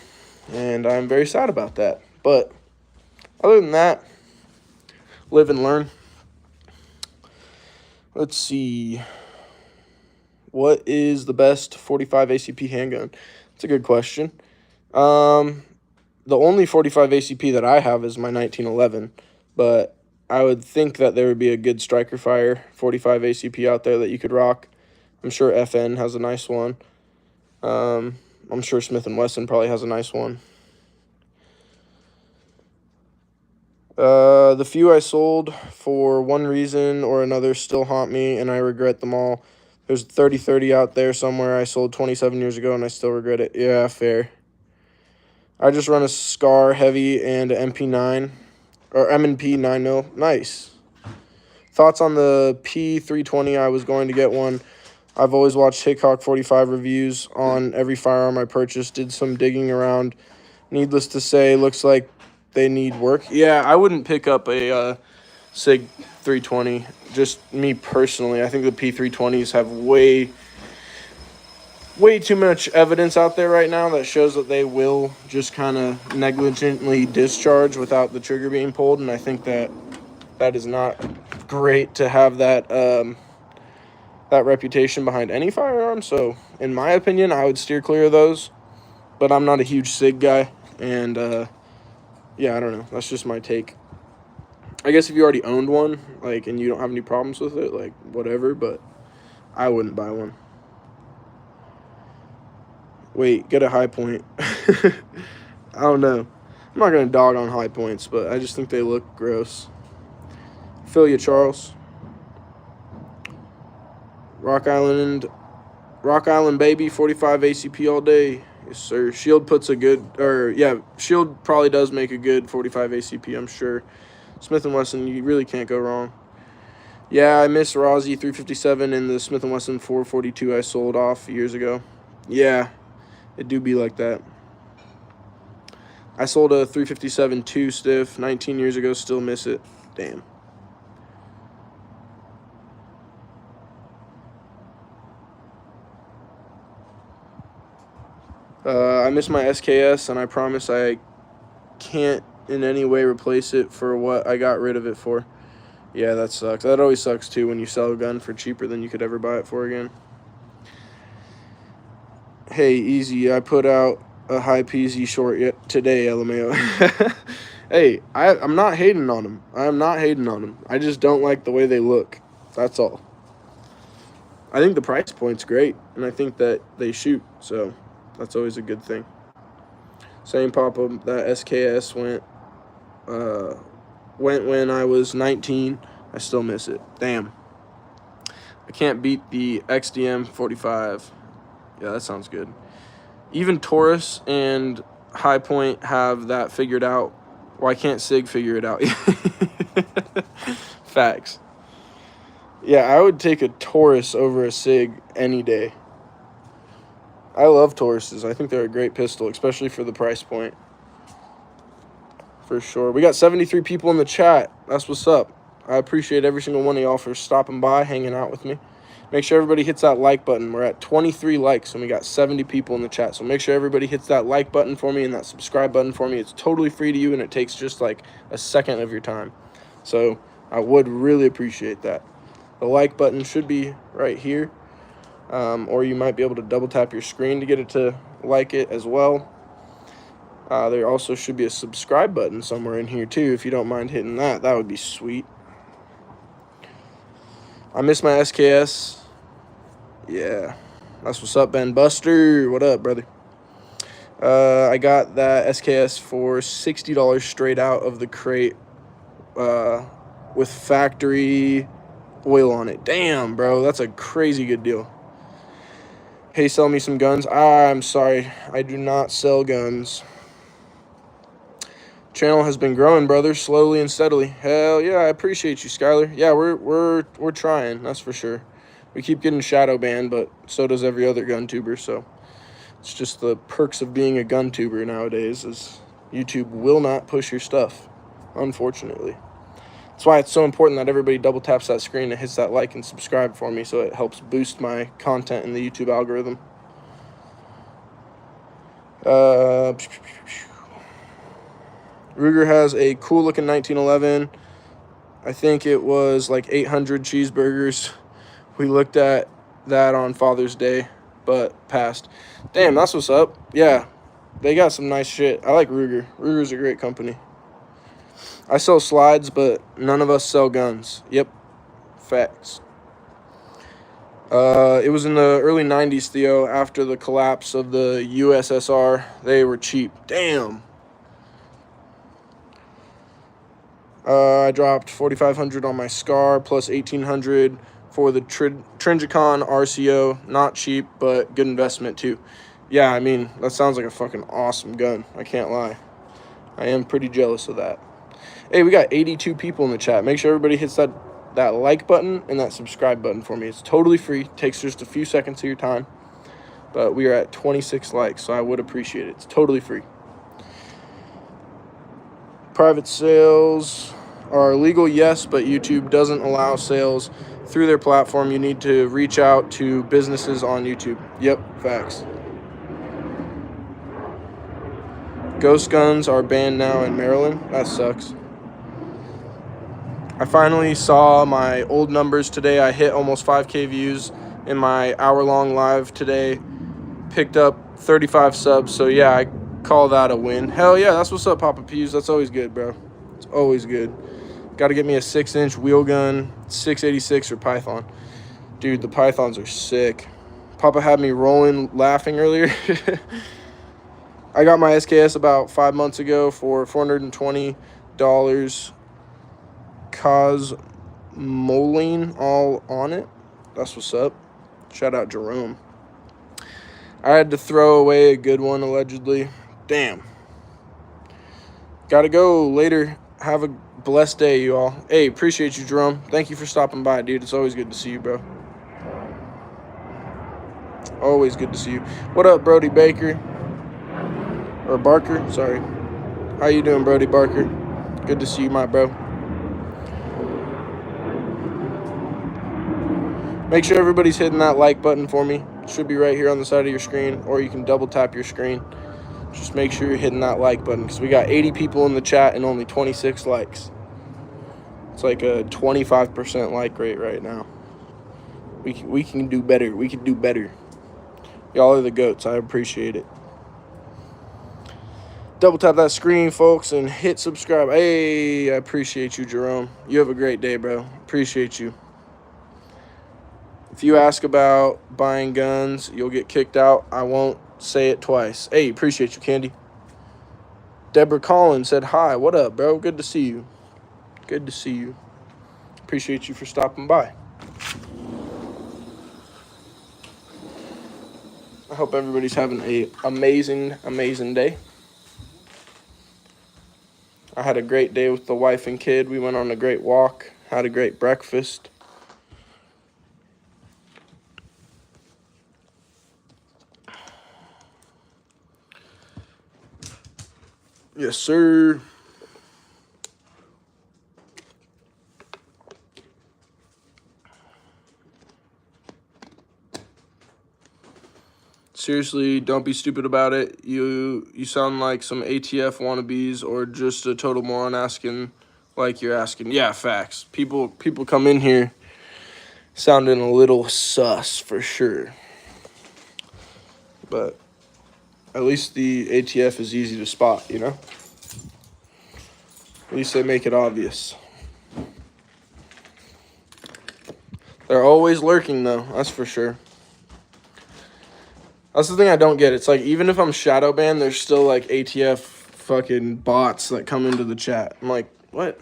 and I'm very sad about that. But other than that, live and learn. Let's see. What is the best 45 ACP handgun? That's a good question. The the only 45 ACP that I have is my 1911, but I would think that there would be a good striker fire 45 ACP out there that you could rock. I'm sure FN has a nice one. I'm sure Smith & Wesson probably has a nice one. The few I sold for one reason or another still haunt me, and I regret them all. There's 30-30 out there somewhere I sold 27 years ago, and I still regret it. Yeah, fair. I just run a SCAR heavy and an MP9, or M&P 9mm. Nice. Thoughts on the P320? I was going to get one. I've always watched Hickok 45 reviews on every firearm I purchased. Did some digging around. Needless to say, looks like they need work. Yeah, I wouldn't pick up a SIG 320. Just me personally. I think the P320s have way too much evidence out there right now that shows that they will just kind of negligently discharge without the trigger being pulled, and I think that is not great to have that that reputation behind any firearm. So, in my opinion, I would steer clear of those, but I'm not a huge SIG guy, and yeah, I don't know. That's just my take. I guess if you already owned one, like, and you don't have any problems with it, like, whatever, but I wouldn't buy one. Wait, get a high point. I don't know. I'm not going to dog on high points, but I just think they look gross. Feel you, Charles. Rock Island baby, 45 ACP all day. Yes, sir. Shield puts a good, or yeah, Shield probably does make a good 45 ACP, I'm sure. Smith & Wesson, you really can't go wrong. Yeah, I miss Rozzy 357 and the Smith & Wesson 442 I sold off years ago. Yeah, it do be like that. I sold a 357 2 stiff 19 years ago, still miss it. Damn. I miss my SKS, and I promise I can't in any way replace it for what I got rid of it for. Yeah, that sucks. That always sucks, too, when you sell a gun for cheaper than you could ever buy it for again. Hey, easy. I put out a high PZ short yet today, LMAO. Hey, I'm not hating on them. I'm not hating on them. I just don't like the way they look. That's all. I think the price point's great, and I think that they shoot, so that's always a good thing. Same Papa, that SKS went when I was 19. I still miss it. Damn. I can't beat the XDM 45. Yeah, that sounds good. Even Taurus and High Point have that figured out. Why can't SIG figure it out? Facts. Yeah, I would take a Taurus over a SIG any day. I love Tauruses. I think they're a great pistol, especially for the price point. For sure. We got 73 people in the chat. That's what's up. I appreciate every single one of y'all for stopping by, hanging out with me. Make sure everybody hits that like button. We're at 23 likes, and we got 70 people in the chat. So make sure everybody hits that like button for me and that subscribe button for me. It's totally free to you, and it takes just like a second of your time. So I would really appreciate that. The like button should be right here, or you might be able to double tap your screen to get it to like it as well. There also should be a subscribe button somewhere in here too. If you don't mind hitting that, that would be sweet. I miss my SKS. Yeah, that's what's up, Ben Buster. What up, brother? I got that SKS for $60 straight out of the crate with factory oil on it. Damn, bro, that's a crazy good deal. Hey, sell me some guns. I'm sorry, I do not sell guns. Channel has been growing, brother, slowly and steadily. Hell yeah, I appreciate you, Skylar. Yeah, we're trying, that's for sure. We keep getting shadow banned, but so does every other gun tuber, so it's just the perks of being a gun tuber nowadays is YouTube will not push your stuff, unfortunately. That's why it's so important that everybody double taps that screen and hits that like and subscribe for me so it helps boost my content in the YouTube algorithm. Ruger has a cool looking 1911. I think it was like 800 cheeseburgers. We looked at that on Father's Day, but passed. Damn, that's what's up. Yeah. They got some nice shit. I like Ruger. Ruger's a great company. I sell slides, but none of us sell guns. Yep, facts. It was in the early 90s, Theo, after the collapse of the USSR. They were cheap. Damn. I dropped 4,500 on my SCAR plus 1,800 for the Trinjicon RCO. Not cheap, but good investment too. Yeah, I mean, that sounds like a fucking awesome gun. I can't lie. I am pretty jealous of that. Hey, we got 82 people in the chat. Make sure everybody hits that like button and that subscribe button for me. It's totally free. Takes just a few seconds of your time. But we are at 26 likes, so I would appreciate it. It's totally free. Private sales are legal, yes, but YouTube doesn't allow sales through their platform. You need to reach out to businesses on YouTube. Yep, facts. Ghost guns are banned now in Maryland. That sucks. I finally saw my old numbers today. I hit almost 5K views in my hour-long live today. Picked up 35 subs, so yeah, I call that a win. Hell yeah, that's what's up, Papa Pews. That's always good, bro. It's always good. Got to get me a 6-inch wheel gun, 686 or Python. Dude, the Pythons are sick. Papa had me rolling, laughing earlier. I got my SKS about 5 months ago for $420. Cosmoline all on it. That's what's up. Shout out Jerome. I had to throw away a good one, allegedly. Damn. Gotta go later. Have a blessed day, you all. Hey, appreciate you, Jerome. Thank you for stopping by, dude. It's always good to see you, bro. Always good to see you. What up, Brody Baker? Or Barker, sorry. How you doing, Brody Barker? Good to see you, my bro. Make sure everybody's hitting that like button for me. It should be right here on the side of your screen, or you can double tap your screen. Just make sure you're hitting that like button, because we got 80 people in the chat and only 26 likes. It's like a 25% like rate right now. We can do better. We can do better. Y'all are the goats. I appreciate it. Double tap that screen, folks, and hit subscribe. Hey, I appreciate you, Jerome. You have a great day, bro. Appreciate you. If you ask about buying guns, you'll get kicked out. I won't say it twice. Hey, appreciate you, Candy. Deborah Collins said, hi, what up, bro? Good to see you. Good to see you. Appreciate you for stopping by. I hope everybody's having an amazing day. I had a great day with the wife and kid. We went on a great walk, had a great breakfast. Yes, sir. Seriously, don't be stupid about it. You sound like some ATF wannabes or just a total moron asking like you're asking. Yeah, facts. People come in here sounding a little sus for sure. But at least the ATF is easy to spot, you know? At least they make it obvious. They're always lurking, though. That's for sure. That's the thing I don't get. It's like, even if I'm shadow banned, there's still, like, ATF fucking bots that come into the chat. I'm like, what?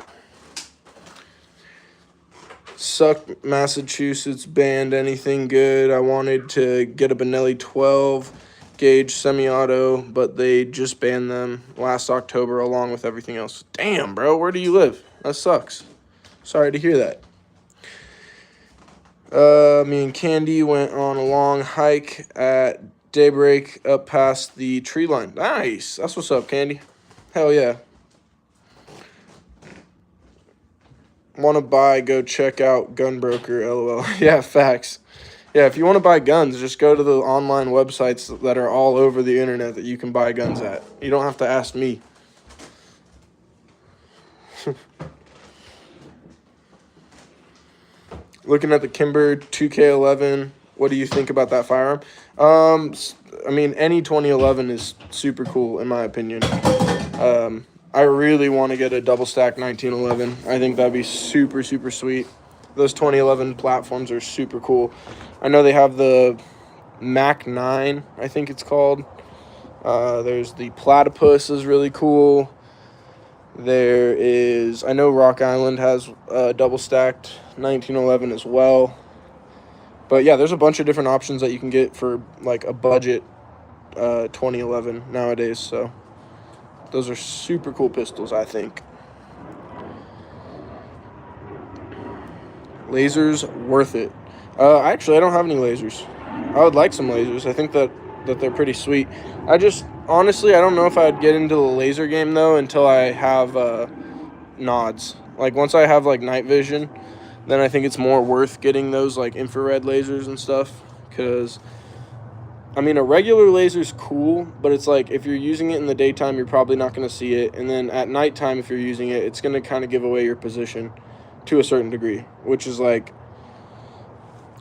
Suck Massachusetts banned anything good. I wanted to get a Benelli 12 gauge semi-auto, but they just banned them last October along with everything else. Damn, bro. Where do you live? That sucks. Sorry to hear that. Me and Candy went on a long hike at daybreak up past the tree line. Nice. That's what's up, Candy. Hell yeah. Want to buy, go check out Gunbroker, LOL. Yeah, facts. Yeah, if you want to buy guns, just go to the online websites that are all over the internet that you can buy guns at. You don't have to ask me. Looking at the Kimber 2K11 What do you think about that firearm? I mean, any 2011 is super cool in my opinion. I really want to get a double stack 1911. I think that'd be super, super sweet. Those 2011 platforms are super cool. I know they have the Mac 9, I think it's called. There's the Platypus is really cool. There is, I know Rock Island has double stacked 1911 as well. But yeah, there's a bunch of different options that you can get for like a budget 2011 nowadays. So those are super cool pistols, I think. Lasers worth it. Actually, I don't have any lasers. I would like some lasers. I think that they're pretty sweet. Honestly, I don't know if I'd get into the laser game though until I have nods. Like once I have like night vision, then I think it's more worth getting those like infrared lasers and stuff. Because I mean, a regular laser's cool, but it's like if you're using it in the daytime, you're probably not going to see it, and then at nighttime, if you're using it, it's going to kind of give away your position to a certain degree, which is like,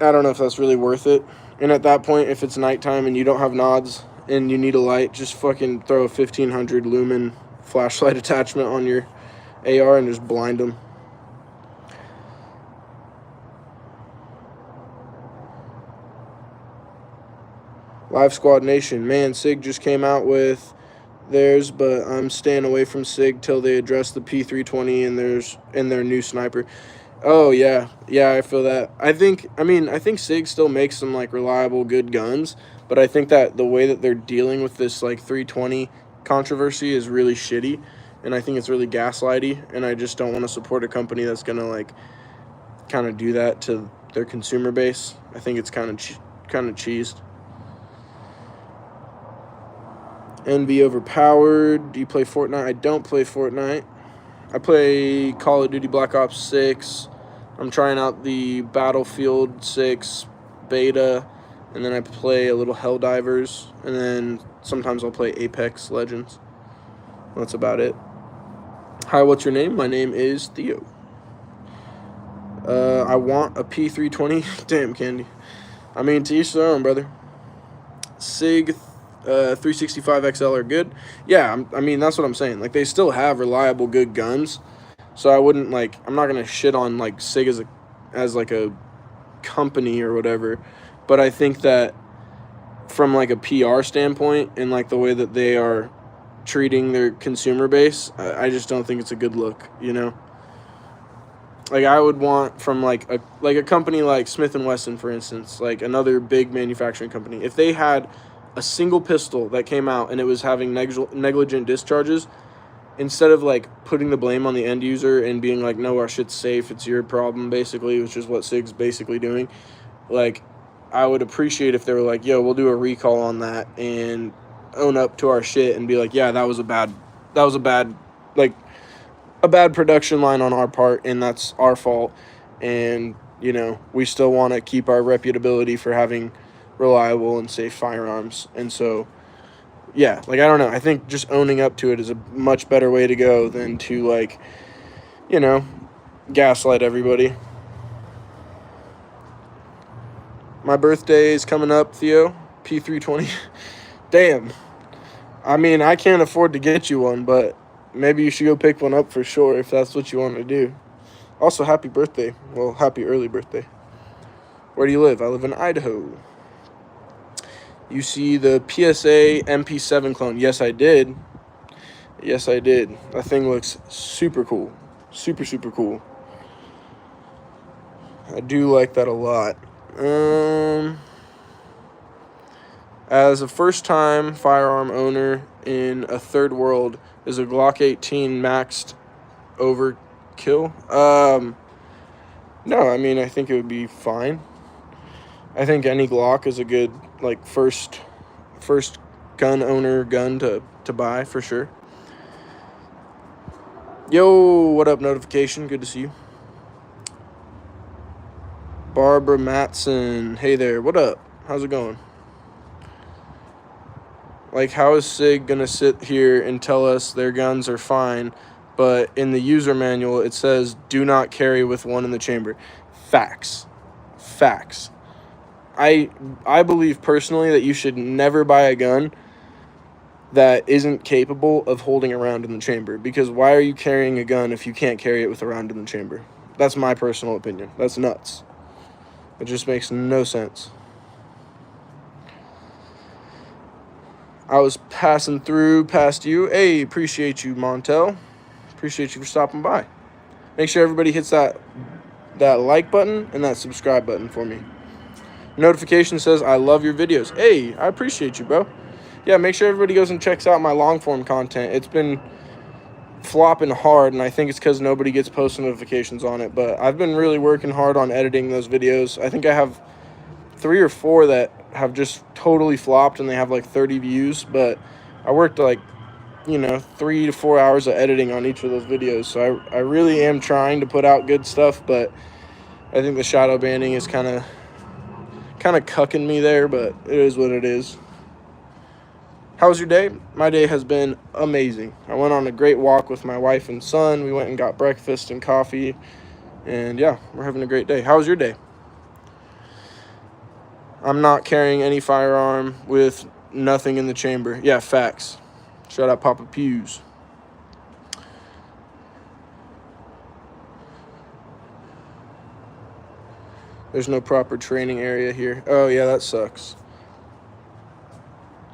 I don't know if that's really worth it. And at that point, if it's nighttime and you don't have nods and you need a light, just fucking throw a 1500 lumen flashlight attachment on your AR and just blind them. Live Squad Nation, man, SIG just came out with theirs, but I'm staying away from SIG till they address the P320 and their new sniper. Oh yeah, I feel that. I think SIG still makes some like reliable, good guns, but I think that the way that they're dealing with this like 320 controversy is really shitty, and I think it's really gaslighty, and I just don't want to support a company that's gonna like kind of do that to their consumer base. I think it's kind of cheesed. NV overpowered. Do you play Fortnite? I don't play Fortnite. I play Call of Duty Black Ops 6. I'm trying out the Battlefield 6 beta, and then I play a little Helldivers, and then sometimes I'll play Apex Legends. That's about it. Hi, what's your name? My name is Theo. I want a P320. Damn, Candy. I mean, to each their own, brother. SIG 365 XL are good. Yeah, I mean, that's what I'm saying. Like, they still have reliable, good guns. So I wouldn't, like, I'm not going to shit on, like, SIG as like a company or whatever. But I think that from, like, a PR standpoint and, like, the way that they are treating their consumer base, I just don't think it's a good look, you know? Like, I would want from, like a company like Smith & Wesson, for instance, like another big manufacturing company, if they had a single pistol that came out and it was having negligent discharges, instead of, like, putting the blame on the end user and being like, no, our shit's safe, it's your problem, basically, which is what SIG's basically doing, like, I would appreciate if they were like, yo, we'll do a recall on that and own up to our shit and be like, yeah, that was a bad, like, a bad production line on our part, and that's our fault, and, you know, we still want to keep our reputability for having reliable and safe firearms. And so, yeah, like, I don't know, I think just owning up to it is a much better way to go than to, like, you know, gaslight everybody. My birthday is coming up, Theo. P320. Damn. I mean, I can't afford to get you one, but maybe you should go pick one up for sure if that's what you want to do. Also, happy birthday. Well, happy early birthday. Where do you live? I live in Idaho. You see the PSA MP7 clone. Yes, I did. Yes, I did. That thing looks super cool. Super, super cool. I do like that a lot. As a first-time firearm owner in a third world, is a Glock 18 maxed overkill? No, I mean, I think it would be fine. I think any Glock is a good, like, first gun owner gun to buy, for sure. Yo, what up, notification? Good to see you. Barbara Matson. Hey there, what up? How's it going? Like, how is SIG going to sit here and tell us their guns are fine, but in the user manual it says, do not carry with one in the chamber? Facts. I believe personally that you should never buy a gun that isn't capable of holding a round in the chamber, because why are you carrying a gun if you can't carry it with a round in the chamber? That's my personal opinion. That's nuts. It just makes no sense. I was passing through past you. Hey, appreciate you, Montel. Appreciate you for stopping by. Make sure everybody hits that like button and that subscribe button for me. Notification says, I love your videos. Hey, I appreciate you, bro. Yeah, make sure everybody goes and checks out my long-form content. It's been flopping hard, and I think it's because nobody gets post notifications on it. But I've been really working hard on editing those videos. I think I have 3 or 4 that have just totally flopped, and they have like 30 views. But I worked like, 3 to 4 hours of editing on each of those videos. So I really am trying to put out good stuff, but I think the shadow banning is kind of cucking me there, but it is what it is. How was your day? My day has been amazing. I went on a great walk with my wife and son. We went and got breakfast and coffee. And yeah, we're having a great day. How was your day? I'm not carrying any firearm with nothing in the chamber. Yeah, facts. Shout out Papa Pews. There's no proper training area here. Oh, yeah, that sucks.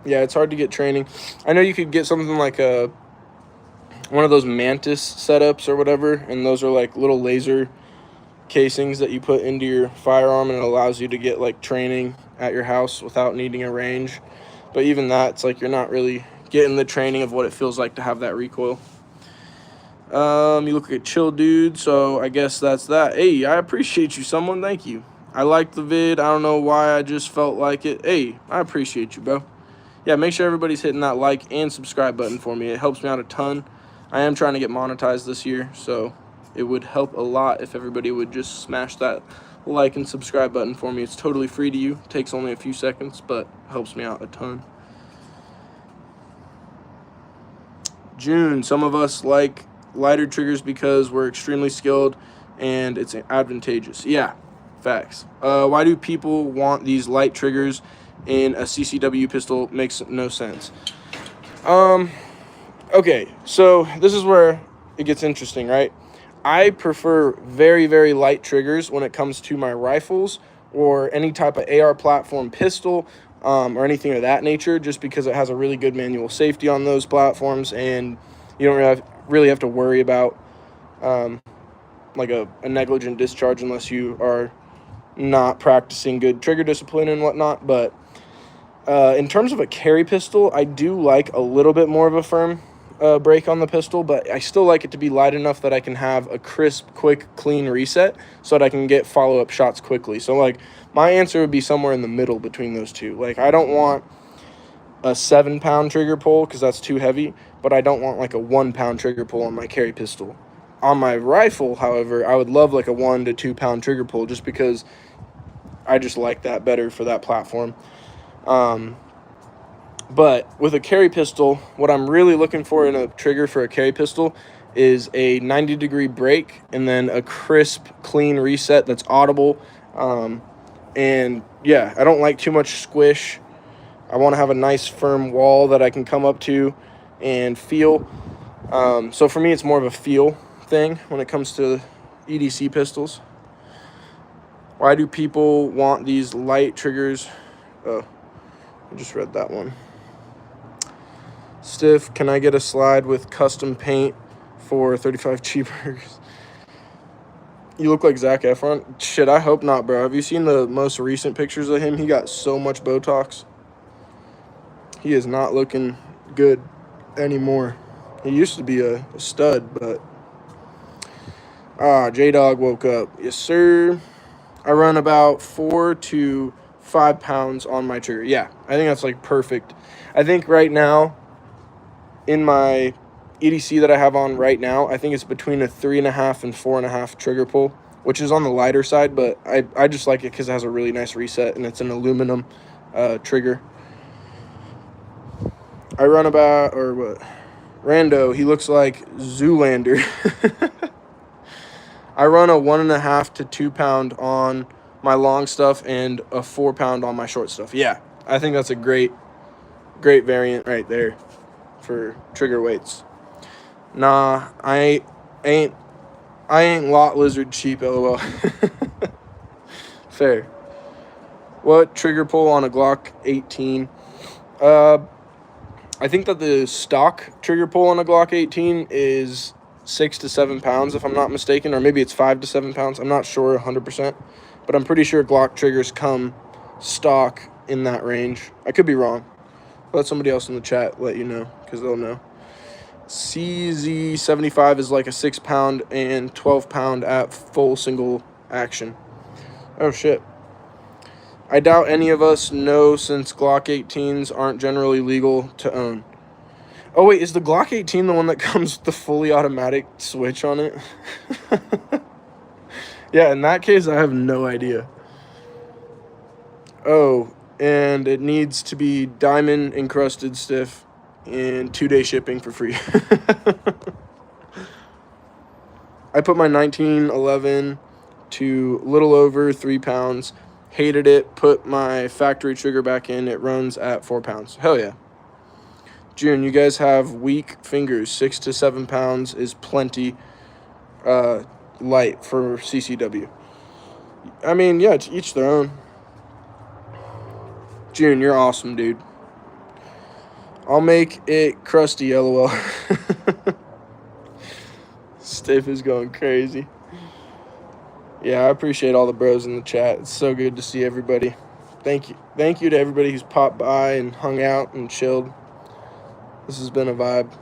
Yeah, it's hard to get training. I know you could get something like one of those Mantis setups or whatever, and those are like little laser casings that you put into your firearm, and it allows you to get like training at your house without needing a range. But even that, it's like you're not really getting the training of what it feels like to have that recoil. You look like a chill dude, so I guess that's that. Hey, I appreciate you, someone. Thank you. I liked the vid. I don't know why, I just felt like it. Hey, I appreciate you, bro. Yeah, make sure everybody's hitting that like and subscribe button for me. It helps me out a ton. I am trying to get monetized this year, so it would help a lot if everybody would just smash that like and subscribe button for me. It's totally free to you. It takes only a few seconds, but helps me out a ton. June, some of us like lighter triggers because we're extremely skilled and it's advantageous. Yeah, facts. Why do people want these light triggers in a CCW pistol? Makes no sense. Okay, so this is where it gets interesting, right? I prefer very, very light triggers when it comes to my rifles or any type of AR platform pistol, or anything of that nature, just because it has a really good manual safety on those platforms, and you don't really have to worry about like a negligent discharge unless you are not practicing good trigger discipline and whatnot. But in terms of a carry pistol, I do like a little bit more of a firm break on the pistol, but I still like it to be light enough that I can have a crisp, quick, clean reset so that I can get follow-up shots quickly. So, like, my answer would be somewhere in the middle between those two. Like, I don't want a 7-pound trigger pull because that's too heavy, but I don't want, like, a 1-pound trigger pull on my carry pistol. On my rifle, however, I would love, like, a 1 to 2-pound trigger pull just because I just like that better for that platform. But with a carry pistol, what I'm really looking for in a trigger for a carry pistol is a 90-degree break and then a crisp, clean reset that's audible. And yeah, I don't like too much squish. I want to have a nice firm wall that I can come up to and feel. So for me, it's more of a feel thing when it comes to EDC pistols. Why do people want these light triggers? Oh, I just read that one. Stiff, can I get a slide with custom paint for 35 cheeseburgers? You look like Zac Efron. Shit, I hope not, bro. Have you seen the most recent pictures of him? He got so much Botox. He is not looking good anymore. He used to be a stud, but... J-Dog woke up. Yes, sir. I run about 4 to 5 pounds on my trigger. Yeah, I think that's, like, perfect. I think right now, in my EDC that I have on right now, I think it's between a 3.5 and 4.5 trigger pull, which is on the lighter side, but I just like it because it has a really nice reset, and it's an aluminum trigger. I run about, or what? Rando, he looks like Zoolander. I run a 1.5 to 2 pound on my long stuff and a 4-pound on my short stuff. Yeah, I think that's a great variant right there for trigger weights. Nah, I ain't lot lizard cheap, lol. Fair. What trigger pull on a Glock 18? I think that the stock trigger pull on a Glock 18 is 6 to 7 pounds, if I'm not mistaken, or maybe it's 5 to 7 pounds. I'm not sure 100%, but I'm pretty sure Glock triggers come stock in that range. I could be wrong. Let somebody else in the chat let you know, because they'll know. CZ75 is like a 6-pound and 12-pound at full single action. Oh, shit. I doubt any of us know, since Glock 18s aren't generally legal to own. Oh, wait, is the Glock 18 the one that comes with the fully automatic switch on it? Yeah, in that case, I have no idea. Oh, and it needs to be diamond encrusted stiff and 2-day shipping for free. I put my 1911 to a little over 3 pounds. Hated it. Put my factory trigger back in. It runs at 4 pounds. Hell yeah. June, you guys have weak fingers. 6 to 7 pounds is plenty light for CCW. I mean, yeah, to each their own. June, you're awesome, dude. I'll make it crusty, lol. Stiff is going crazy. Yeah, I appreciate all the bros in the chat. It's so good to see everybody. Thank you to everybody who's popped by and hung out and chilled. This has been a vibe.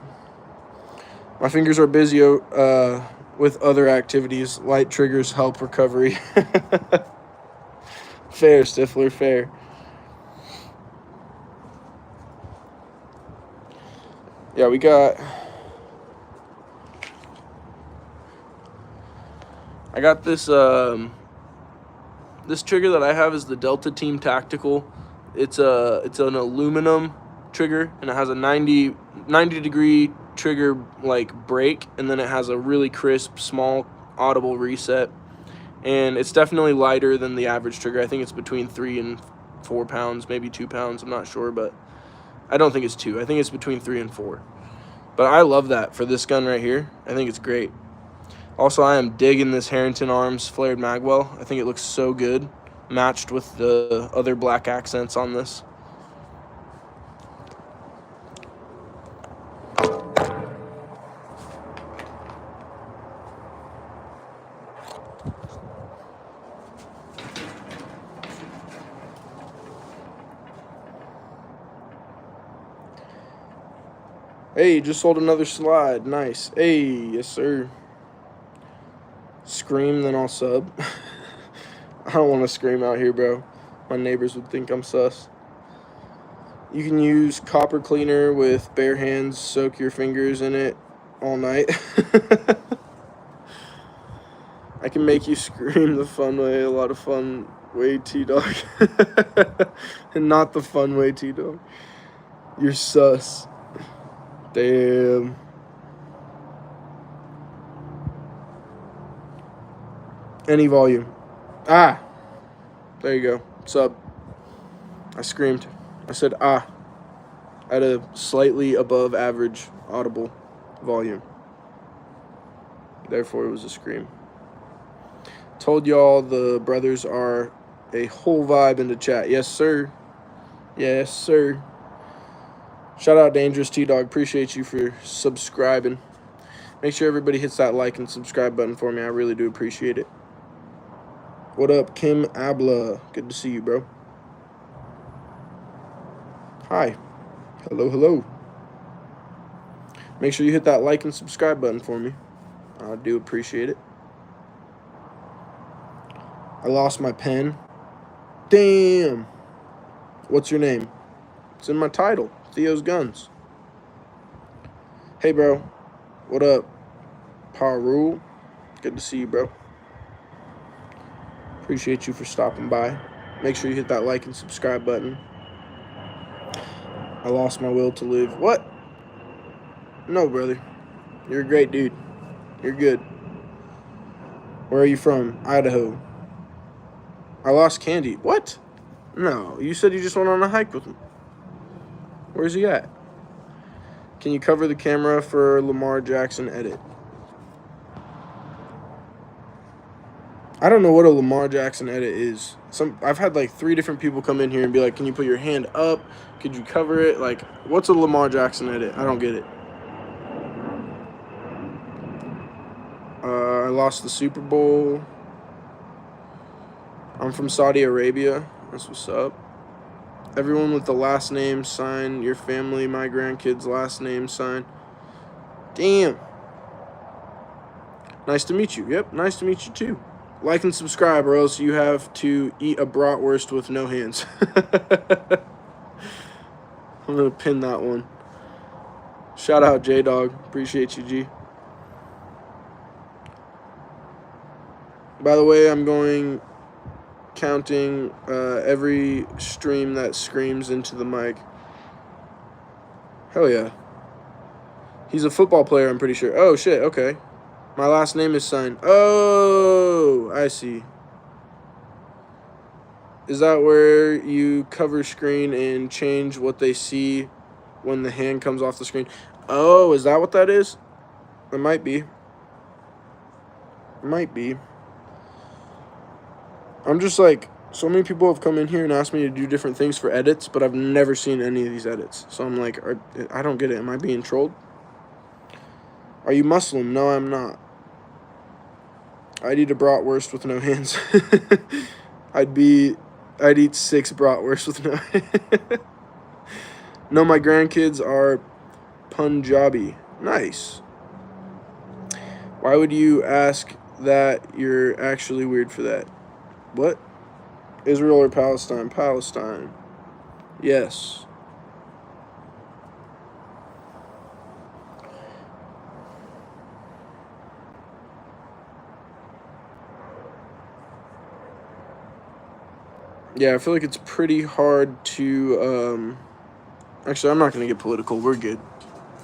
My fingers are busy with other activities. Light triggers help recovery. Fair, Stifler, fair. Yeah, we got... I got this this trigger that I have is the Delta Team Tactical. It's an aluminum trigger, and it has a 90 degree trigger like break, and then it has a really crisp, small, audible reset. And it's definitely lighter than the average trigger. I think it's between 3 and 4 pounds, maybe 2 pounds. I'm not sure, but I don't think it's 2. I think it's between 3 and 4. But I love that for this gun right here. I think it's great. Also, I am digging this Harrington Arms flared magwell. I think it looks so good, matched with the other black accents on this. Hey, just sold another slide. Nice. Hey, yes, sir. Scream, then I'll sub. I don't want to scream out here, bro. My neighbors would think I'm sus. You can use copper cleaner with bare hands. Soak your fingers in it all night. I can make you scream the fun way. A lot of fun way, T-Dog. And not the fun way, T-Dog. You're sus. Damn. Any volume. Ah. There you go. Sub. I screamed. I said ah. At a slightly above average audible volume. Therefore, it was a scream. Told y'all the brothers are a whole vibe in the chat. Yes, sir. Yes, sir. Shout out Dangerous T-Dog. Appreciate you for subscribing. Make sure everybody hits that like and subscribe button for me. I really do appreciate it. What up, Kim Abla? Good to see you, bro. Hi. Hello, hello. Make sure you hit that like and subscribe button for me. I do appreciate it. I lost my pen. Damn. What's your name? It's in my title. Theo's Guns. Hey, bro. What up? Power Rule. Good to see you, bro. Appreciate you for stopping by. Make sure you hit that like and subscribe button. I lost my will to live. What? No, brother. You're a great dude. You're good. Where are you from? Idaho. I lost Candy. What? No, you said you just went on a hike with him. Where's he at? Can you cover the camera for Lamar Jackson edit? I don't know what a Lamar Jackson edit is. I've had like 3 different people come in here and be like, can you put your hand up? Could you cover it? Like, what's a Lamar Jackson edit? I don't get it. I lost the Super Bowl. I'm from Saudi Arabia. That's what's up. Everyone with the last name sign. Your family, my grandkids' last name sign. Damn. Nice to meet you. Yep, nice to meet you too. Like and subscribe, or else you have to eat a bratwurst with no hands. I'm going to pin that one. Shout out J-Dog. Appreciate you, G. By the way, I'm counting every stream that screams into the mic. Hell yeah. He's a football player, I'm pretty sure. Oh, shit, okay. My last name is signed. Oh, I see. Is that where you cover screen and change what they see when the hand comes off the screen? Oh, is that what that is? It might be. Might be. I'm just like, so many people have come in here and asked me to do different things for edits, but I've never seen any of these edits. So I'm like, I don't get it. Am I being trolled? Are you Muslim? No, I'm not. I'd eat a bratwurst with no hands. I'd eat 6 bratwursts with no hands. No, my grandkids are Punjabi. Nice. Why would you ask that? You're actually weird for that. What? Israel or Palestine? Palestine. Yes. Yeah, I feel like it's pretty hard to, actually, I'm not going to get political. We're good.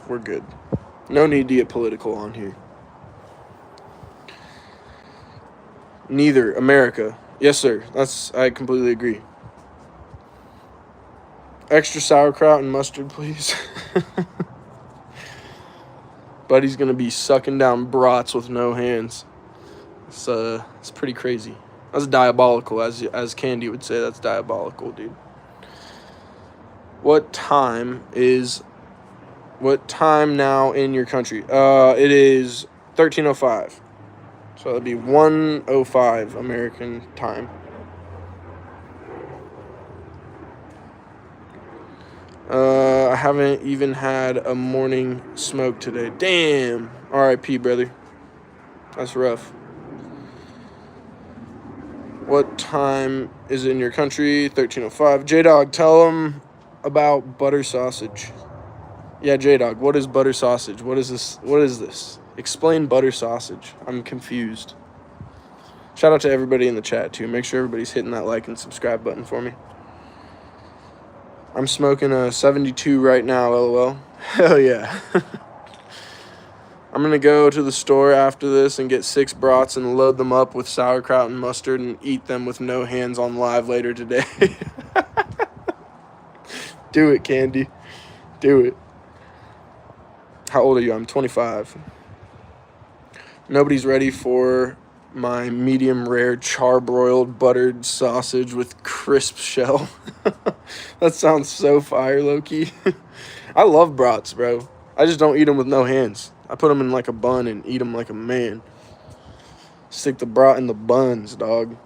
We're good. No need to get political on here. Neither. America. Yes, sir. I completely agree. Extra sauerkraut and mustard, please. Buddy's going to be sucking down brats with no hands. It's pretty crazy. That's diabolical, as Candy would say. That's diabolical, dude. What time now in your country? It is 13:05. So that'd be 1:05 American time. I haven't even had a morning smoke today. Damn. R.I.P., brother. That's rough. What time is it in your country? 13:05. J-Dog, tell them about butter sausage. Yeah, J-Dog, what is butter sausage? What is this? What is this? Explain butter sausage. I'm confused. Shout out to everybody in the chat, too. Make sure everybody's hitting that like and subscribe button for me. I'm smoking a 72 right now, LOL. Hell yeah. I'm going to go to the store after this and get 6 brats and load them up with sauerkraut and mustard and eat them with no hands on live later today. Do it, Candy. Do it. How old are you? I'm 25. Nobody's ready for my medium rare charbroiled buttered sausage with crisp shell. That sounds so fire, low-key. I love brats, bro. I just don't eat them with no hands. I put them in like a bun and eat them like a man. Stick the brat in the buns, dog.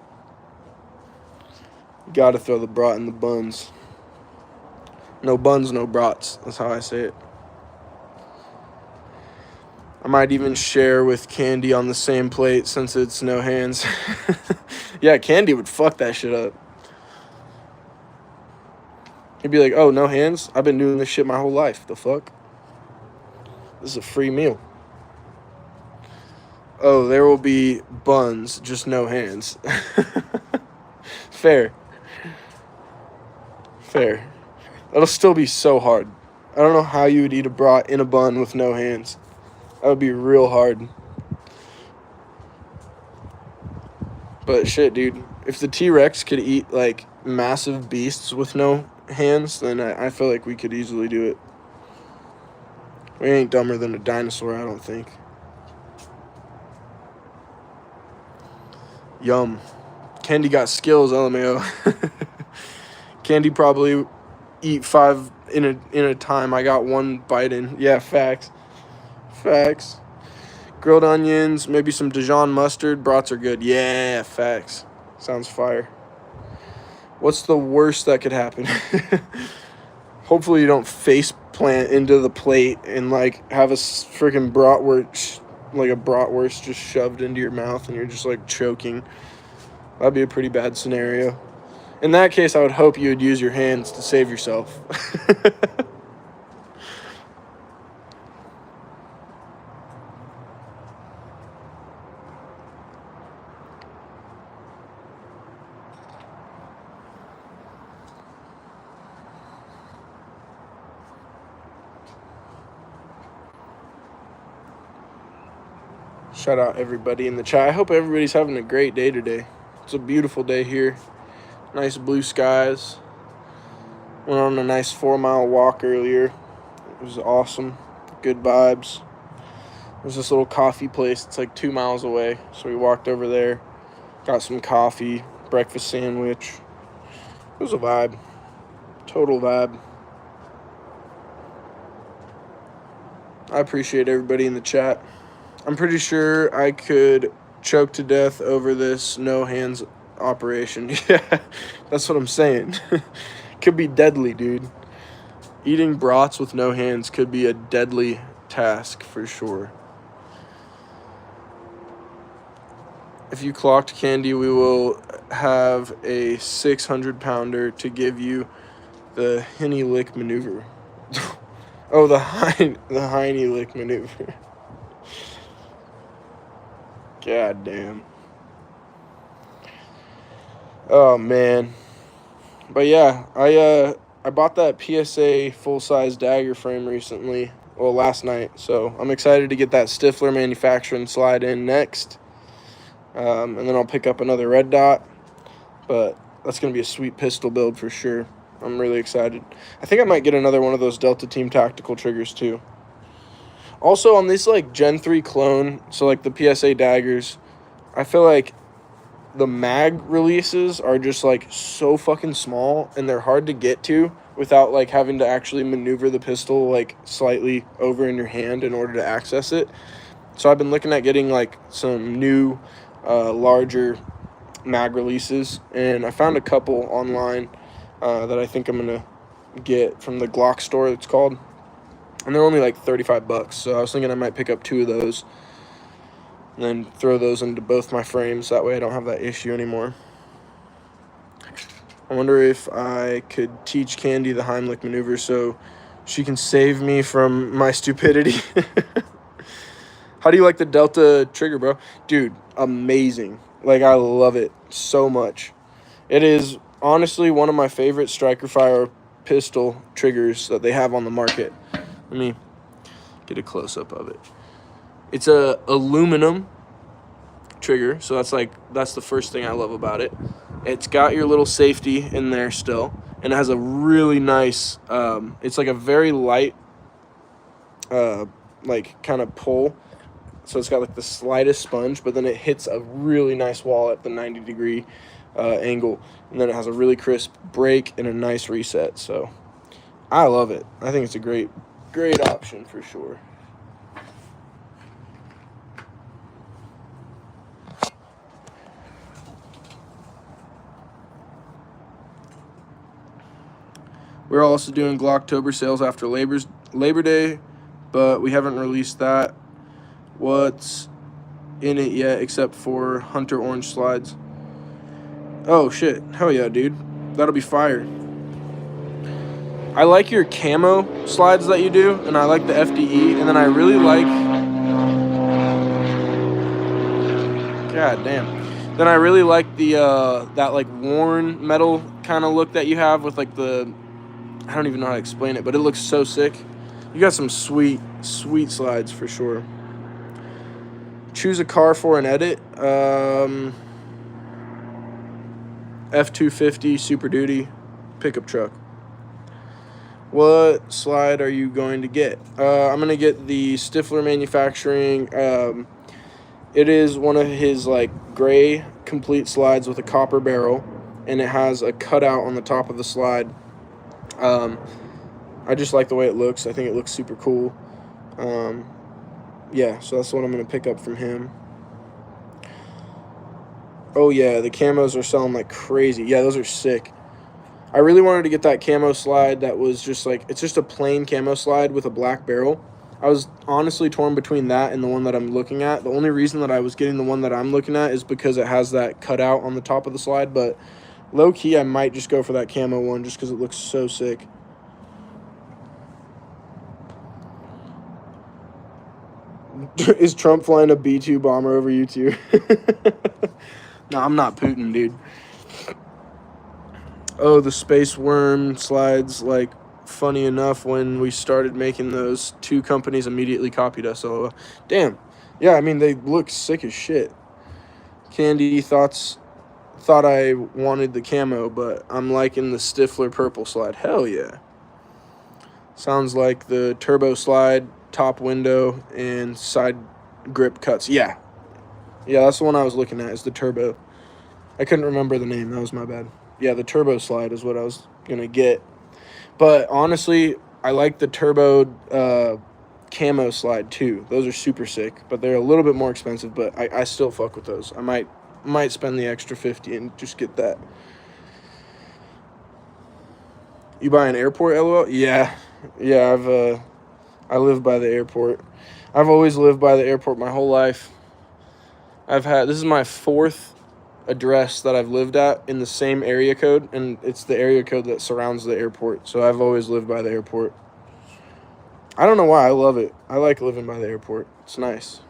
You gotta throw the brat in the buns. No buns, no brats. That's how I say it. I might even share with Candy on the same plate since it's no hands. Yeah, Candy would fuck that shit up. He'd be like, oh, no hands? I've been doing this shit my whole life. The fuck? This is a free meal. Oh, there will be buns, just no hands. Fair. Fair. That'll still be so hard. I don't know how you would eat a brat in a bun with no hands. That would be real hard. But shit, dude. if the T-Rex could eat, like, massive beasts with no hands, then I feel like we could easily do it. We ain't dumber than a dinosaur, I don't think. Yum. Candy got skills, LMAO. Candy probably eat 5 in a time. I got 1 bite in. Yeah, facts. Facts. Grilled onions, maybe some Dijon mustard. Brats are good. Yeah, facts. Sounds fire. What's the worst that could happen? Hopefully you don't face plant into the plate and, like, have a freaking bratwurst, like a bratwurst just shoved into your mouth and you're just, like, choking. That'd be a pretty bad scenario. In that case, I would hope you would use your hands to save yourself. Shout out everybody in the chat. I hope everybody's having a great day today. It's a beautiful day here. Nice blue skies. Went on a nice 4-mile walk earlier. It was awesome. Good vibes. There's this little coffee place. It's like 2 miles away. So we walked over there. Got some coffee. Breakfast sandwich. It was a vibe. Total vibe. I appreciate everybody in the chat. I'm pretty sure I could choke to death over this no hands operation. Yeah, that's what I'm saying. Could be deadly, dude. Eating brats with no hands could be a deadly task for sure. If you clocked Candy, we will have a 600-pounder to give you the Henny Lick maneuver. Oh, the Heiny Lick maneuver. God damn. Oh, man. But yeah, I bought that PSA full-size dagger frame recently. Well, last night. So I'm excited to get that Stifler manufacturing slide in next. And then I'll pick up another red dot. But that's going to be a sweet pistol build for sure. I'm really excited. I think I might get another one of those Delta Team tactical triggers too. Also, on this, like, Gen 3 clone, so, like, the PSA daggers, I feel like the mag releases are just, like, so fucking small, and they're hard to get to without, like, having to actually maneuver the pistol, like, slightly over in your hand in order to access it. So I've been looking at getting, like, some new, larger mag releases, and I found a couple online that I think I'm going to get from the Glock store, it's called. And they're only like $35, so I was thinking I might pick up 2 of those and then throw those into both my frames. That way I don't have that issue anymore. I wonder if I could teach Candy the Heimlich maneuver so she can save me from my stupidity. How do you like the Delta trigger, bro? Dude, amazing. Like, I love it so much. It is honestly one of my favorite striker fire pistol triggers that they have on the market. Let me get a close-up of it. It's a aluminum trigger, so that's the first thing I love about it. It's got your little safety in there still, and it has a really nice, it's like a very light, like, kind of pull. So it's got, like, the slightest sponge, but then it hits a really nice wall at the 90-degree angle, and then it has a really crisp break and a nice reset. So I love it. I think it's a great option for sure. We're also doing Glocktober sales after Labor Day, but we haven't released that. What's in it yet except for Hunter Orange slides? Oh shit, hell yeah, dude. That'll be fire. I like your camo slides that you do, and I like the FDE, and then I really like... God damn. Then I really like the, that, like, worn metal kind of look that you have with, like, the... I don't even know how to explain it, but it looks so sick. You got some sweet slides for sure. Choose a car for an edit. F-250 Super Duty pickup truck. What slide are you going to get? I'm going to get the Stifler Manufacturing. It is one of his like gray complete slides with a copper barrel, and it has a cutout on the top of the slide. I just like the way it looks. I think it looks super cool. Yeah, so that's what I'm going to pick up from him. Oh, yeah, the camos are selling like crazy. Yeah, those are sick. I really wanted to get that camo slide that was just like, it's just a plain camo slide with a black barrel. I was honestly torn between that and the one that I'm looking at. The only reason that I was getting the one that I'm looking at is because it has that cutout on the top of the slide. But low-key, I might just go for that camo one just because it looks so sick. Is Trump flying a B-2 bomber over you too? No, I'm not Putin, dude. Oh, the Space Worm slides, like, funny enough, when we started making those, 2 companies immediately copied us. So, damn. Yeah, I mean, they look sick as shit. Candy thought I wanted the camo, but I'm liking the Stifler purple slide. Hell yeah. Sounds like the turbo slide, top window, and side grip cuts. Yeah. Yeah, that's the one I was looking at, is the turbo. I couldn't remember the name. That was my bad. Yeah, the turbo slide is what I was going to get. But honestly, I like the turbo camo slide too. Those are super sick, but they're a little bit more expensive, but I still fuck with those. I might spend the extra $50 and just get that. You buy an airport, LOL? Yeah. Yeah, I live by the airport. I've always lived by the airport my whole life. This is my 4th address that I've lived at in the same area code, and it's the area code that surrounds the airport. So I've always lived by the airport. I don't know why. I love it. I like living by the airport. It's nice.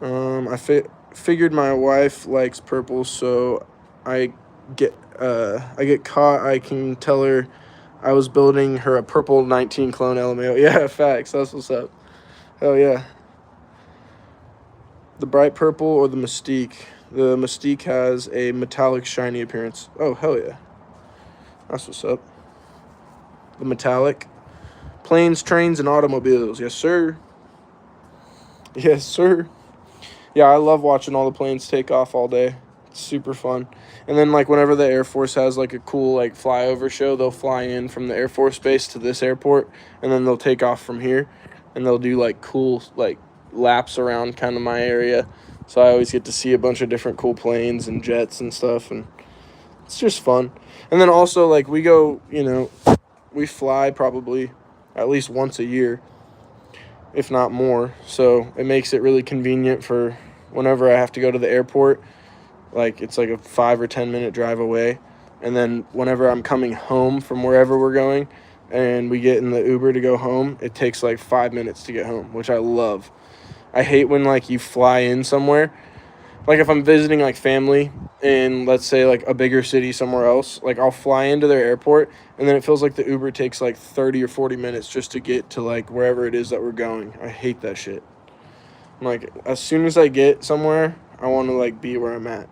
I figured my wife likes purple, so I get caught. I can tell her I was building her a purple 19 clone LMAO. Yeah, facts. That's what's up. Hell yeah. The bright purple or the Mystique? The Mystique has a metallic shiny appearance. Oh, hell yeah. That's what's up. The metallic. Planes, trains, and automobiles. Yes, sir. Yes, sir. Yeah, I love watching all the planes take off all day. It's super fun. And then, like, whenever the Air Force has, like, a cool, like, flyover show, they'll fly in from the Air Force Base to this airport, and then they'll take off from here, and they'll do, like, cool, like, laps around kind of my area. So I always get to see a bunch of different cool planes and jets and stuff, and it's just fun. And then also, like, we go, we fly probably at least once a year, if not more. So it makes it really convenient for whenever I have to go to the airport. Like, it's like a 5 or 10 minute drive away. And then whenever I'm coming home from wherever we're going and we get in the Uber to go home, it takes like 5 minutes to get home, which I love. I hate when, like, you fly in somewhere. Like, if I'm visiting, like, family in, let's say, like, a bigger city somewhere else, like, I'll fly into their airport, and then it feels like the Uber takes, like, 30 or 40 minutes just to get to, like, wherever it is that we're going. I hate that shit. I'm like, as soon as I get somewhere, I want to, like, be where I'm at.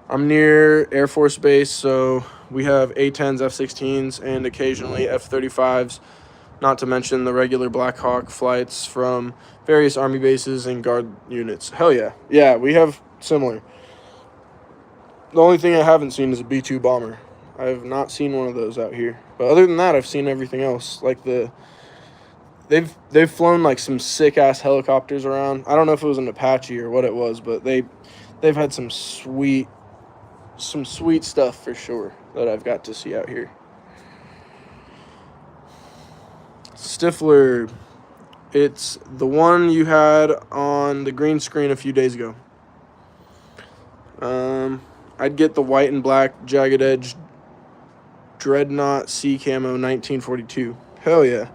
I'm near Air Force Base, so we have A-10s, F-16s, and occasionally F-35s. Not to mention the regular Black Hawk flights from various Army bases and Guard units. Hell yeah. Yeah, we have similar. The only thing I haven't seen is a B-2 bomber. I have not seen one of those out here. But other than that, I've seen everything else. Like, they've flown, like, some sick-ass helicopters around. I don't know if it was an Apache or what it was, but they've had some sweet stuff for sure that I've got to see out here. Stifler, it's the one you had on the green screen a few days ago. I'd get the white and black jagged edge Dreadnought C Camo 1942. Hell yeah.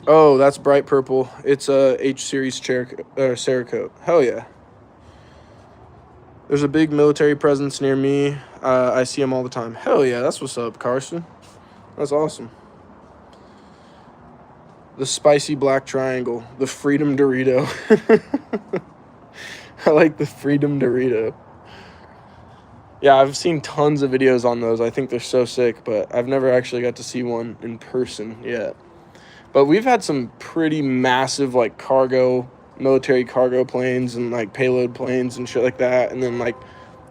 Oh, that's bright purple. It's a H series Cerakote. Hell yeah. There's a big military presence near me. I see them all the time. Hell yeah, that's what's up, Carson. That's awesome. The spicy black triangle. The Freedom Dorito. I like the Freedom Dorito. Yeah, I've seen tons of videos on those. I think they're so sick, but I've never actually got to see one in person yet. But we've had some pretty massive, like, military cargo planes and, like, payload planes and shit like that. And then, like,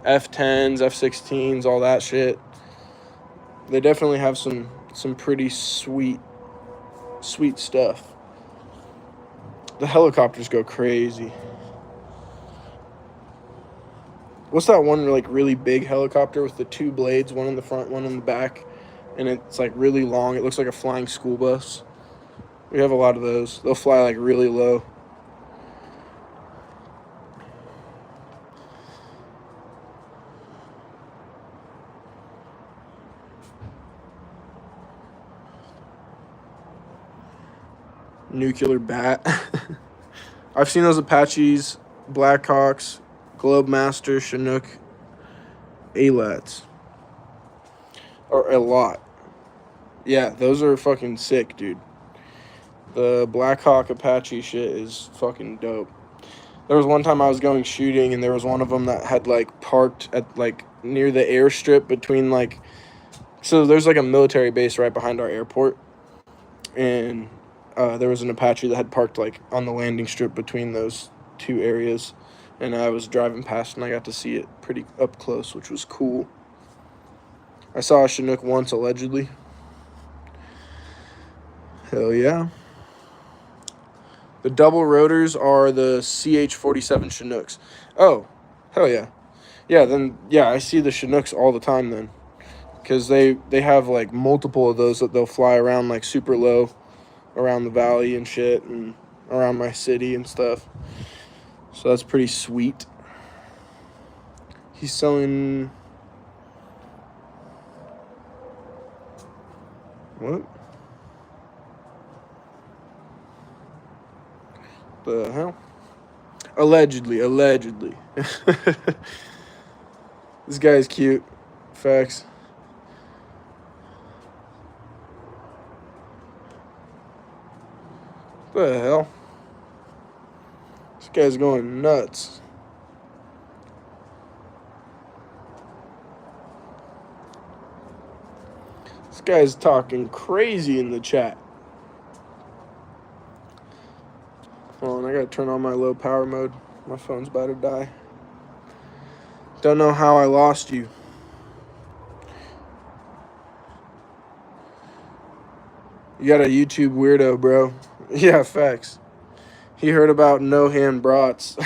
F-10s, F-16s, all that shit. They definitely have some pretty sweet stuff. The helicopters go crazy. What's that one, like, really big helicopter with the two blades, one in the front, one in the back, and it's, like, really long? It looks like a flying school bus. We have a lot of those. They'll fly, like, really low. Nuclear bat. I've seen those Apaches, Blackhawks, Globemaster, Chinook, ALATs. Or a lot. Yeah, those are fucking sick, dude. The Blackhawk Apache shit is fucking dope. There was one time I was going shooting, and there was one of them that had, like, parked at, like, near the airstrip between, like... So there's, like, a military base right behind our airport. And there was an Apache that had parked, like, on the landing strip between those two areas. And I was driving past, and I got to see it pretty up close, which was cool. I saw a Chinook once, allegedly. Hell yeah. The double rotors are the CH-47 Chinooks. Oh, hell yeah. Yeah, then, yeah, I see the Chinooks all the time then. Because they have, like, multiple of those that they'll fly around, like, super low around the valley and shit and around my city and stuff. So that's pretty sweet. He's selling... What? The hell? Allegedly. This guy's cute. Facts. What the hell? This guy's going nuts. This guy's talking crazy in the chat. Hold on, I gotta turn on my low power mode. My phone's about to die. Don't know how I lost you. You got a YouTube weirdo, bro. Yeah, facts. He heard about no-hand brats.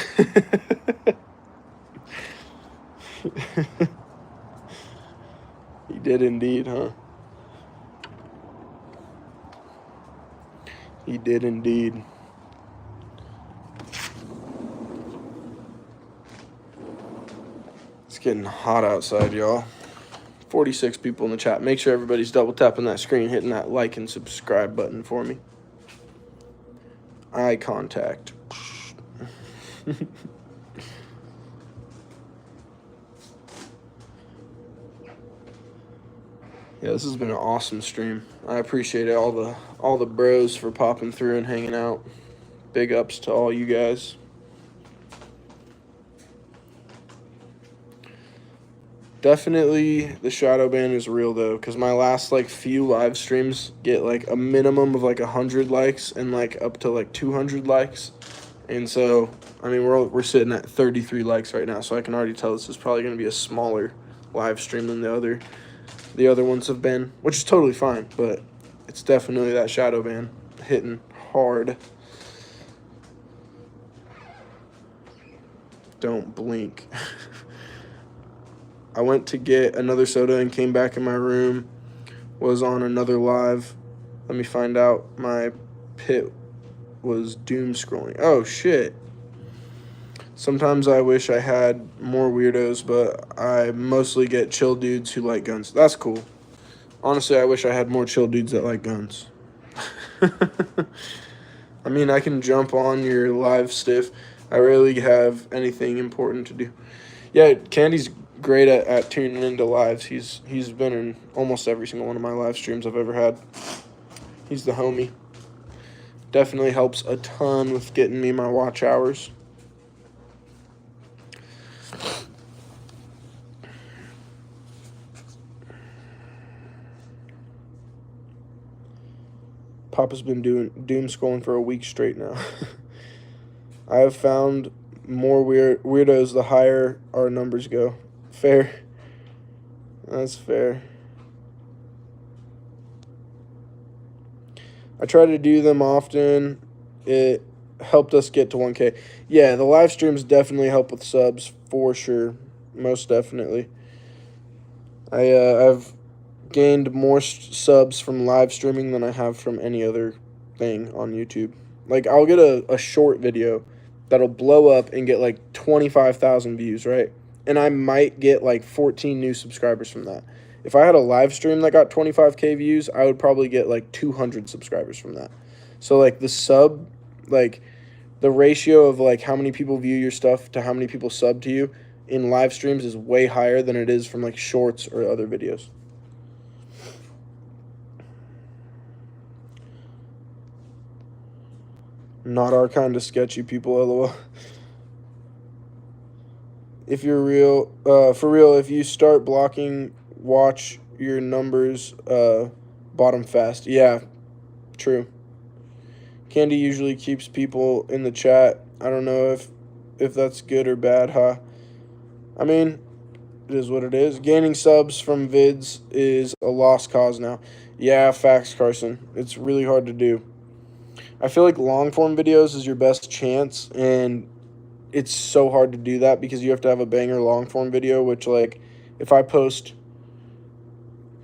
He did indeed, huh? He did indeed. It's getting hot outside, y'all. 46 people in the chat. Make sure everybody's double tapping that screen, hitting that like and subscribe button for me. Eye contact. Yeah, this has been an awesome stream. I appreciate it, all the bros for popping through and hanging out. Big ups to all you guys. Definitely the shadow ban is real though, because my last like few live streams get like a minimum of like 100 likes and like up to like 200 likes. And so, I mean, we're sitting at 33 likes right now, so I can already tell this is probably going to be a smaller live stream than the other ones have been, which is totally fine, but it's definitely that shadow ban hitting hard. Don't blink. I went to get another soda and came back in my room, was on another live. Let me find out. My pit was doom scrolling. Oh, shit. Sometimes I wish I had more weirdos, but I mostly get chill dudes who like guns. That's cool. Honestly, I wish I had more chill dudes that like guns. I mean, I can jump on your live stiff. I rarely have anything important to do. Yeah, Candy's great at tuning into lives. He's been in almost every single one of my live streams I've ever had. He's the homie. Definitely helps a ton with getting me my watch hours. Papa's been doing doom scrolling for a week straight now. I have found more weirdos the higher our numbers go. Fair. That's fair. I try to do them often. It helped us get to 1K. Yeah, the live streams definitely help with subs for sure. Most definitely. I've gained more subs from live streaming than I have from any other thing on YouTube. Like, I'll get a short video that'll blow up and get like 25,000 views, right? And I might get like 14 new subscribers from that. If I had a live stream that got 25K views, I would probably get like 200 subscribers from that. So like like the ratio of like how many people view your stuff to how many people sub to you in live streams is way higher than it is from like shorts or other videos. Not our kind of sketchy people, lol. If you're real, for real, if you start blocking, watch your numbers bottom fast. Yeah, true. Candy usually keeps people in the chat. I don't know if that's good or bad, huh? I mean, it is what it is. Gaining subs from vids is a lost cause now. Yeah, facts, Carson. It's really hard to do. I feel like long form videos is your best chance, and it's so hard to do that because you have to have a banger long form video, which like if I post,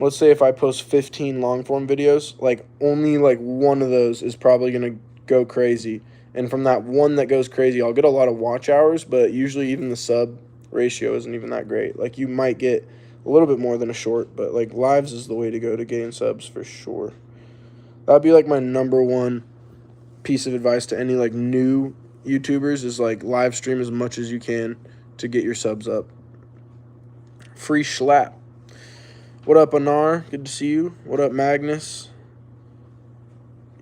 let's say if I post 15 long form videos, like only like one of those is probably going to go crazy. And from that one that goes crazy, I'll get a lot of watch hours, but usually even the sub ratio isn't even that great. Like you might get a little bit more than a short, but like lives is the way to go to gain subs for sure. That'd be like my number one piece of advice to any like new YouTubers is like live stream as much as you can to get your subs up. Free schlap. What up, Anar? Good to see you. What up, Magnus?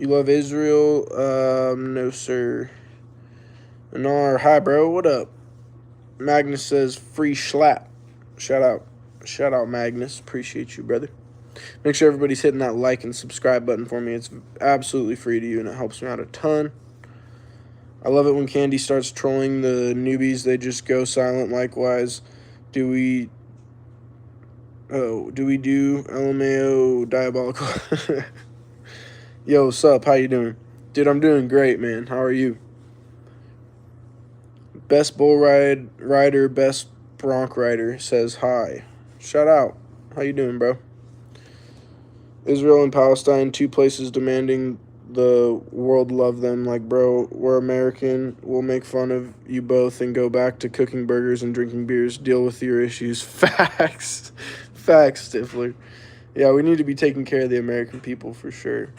You love Israel? No, sir. Anar, hi, bro. What up? Magnus says free schlap. Shout out, Magnus. Appreciate you, brother. Make sure everybody's hitting that like and subscribe button for me. It's absolutely free to you, and it helps me out a ton. I love it when Candy starts trolling the newbies. They just go silent. Likewise, do we do LMAO diabolical? Yo, what's up? How you doing? Dude, I'm doing great, man. How are you? Best bull rider, best bronc rider says hi. Shout out. How you doing, bro? Israel and Palestine, two places demanding the world love them. Like, bro, we're American. We'll make fun of you both and go back to cooking burgers and drinking beers. Deal with your issues. Facts. Facts, Stifler. Yeah, we need to be taking care of the American people for sure.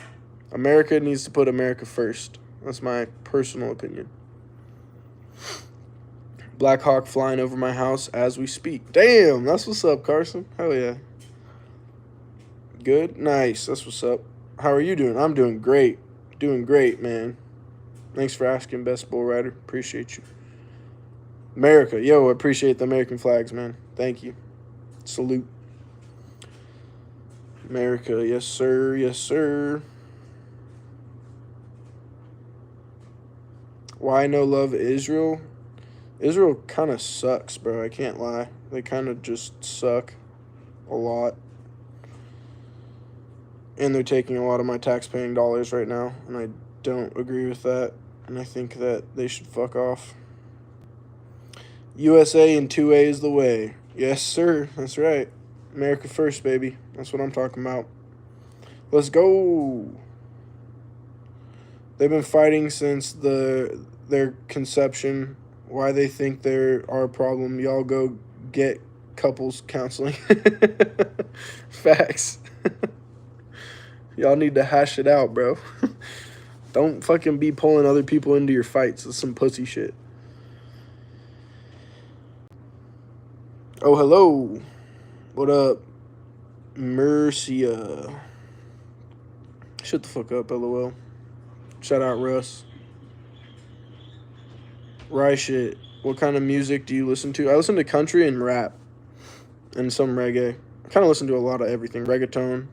America needs to put America first. That's my personal opinion. Black Hawk flying over my house as we speak. Damn, that's what's up, Carson. Hell yeah. Good? Nice. That's what's up. How are you doing? I'm doing great. Doing great, man. Thanks for asking, Best Bull Rider. Appreciate you. America. Yo, appreciate the American flags, man. Thank you. Salute. America. Yes, sir. Yes, sir. Why no love Israel? Israel kind of sucks, bro. I can't lie. They kind of just suck a lot. And they're taking a lot of my tax-paying dollars right now, and I don't agree with that, and I think that they should fuck off. USA in 2A is the way. Yes, sir. That's right. America first, baby. That's what I'm talking about. Let's go. They've been fighting since their conception. Why they think they're our problem. Y'all go get couples counseling. Facts. Y'all need to hash it out, bro. Don't fucking be pulling other people into your fights. It's some pussy shit. Oh, hello. What up? Mercia. Shut the fuck up, LOL. Shout out Russ. Rye shit. What kind of music do you listen to? I listen to country and rap and some reggae. I kind of listen to a lot of everything. Reggaeton.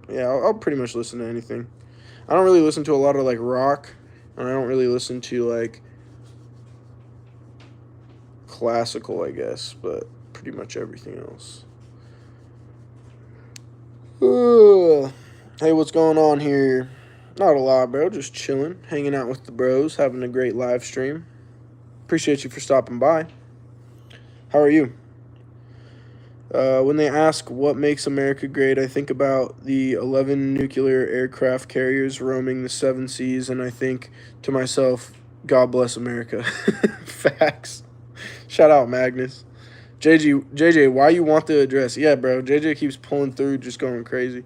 Yeah, I'll pretty much listen to anything. I don't really listen to a lot of, like, rock. And I don't really listen to, like, classical, I guess. But pretty much everything else. Hey, what's going on here? Not a lot, bro. Just chilling, hanging out with the bros, having a great live stream. Appreciate you for stopping by. How are you? When they ask what makes America great, I think about the 11 nuclear aircraft carriers roaming the 7 seas, and I think to myself, God bless America. Facts. Shout out Magnus. JJ, why you want the address? Yeah, bro. JJ keeps pulling through, just going crazy.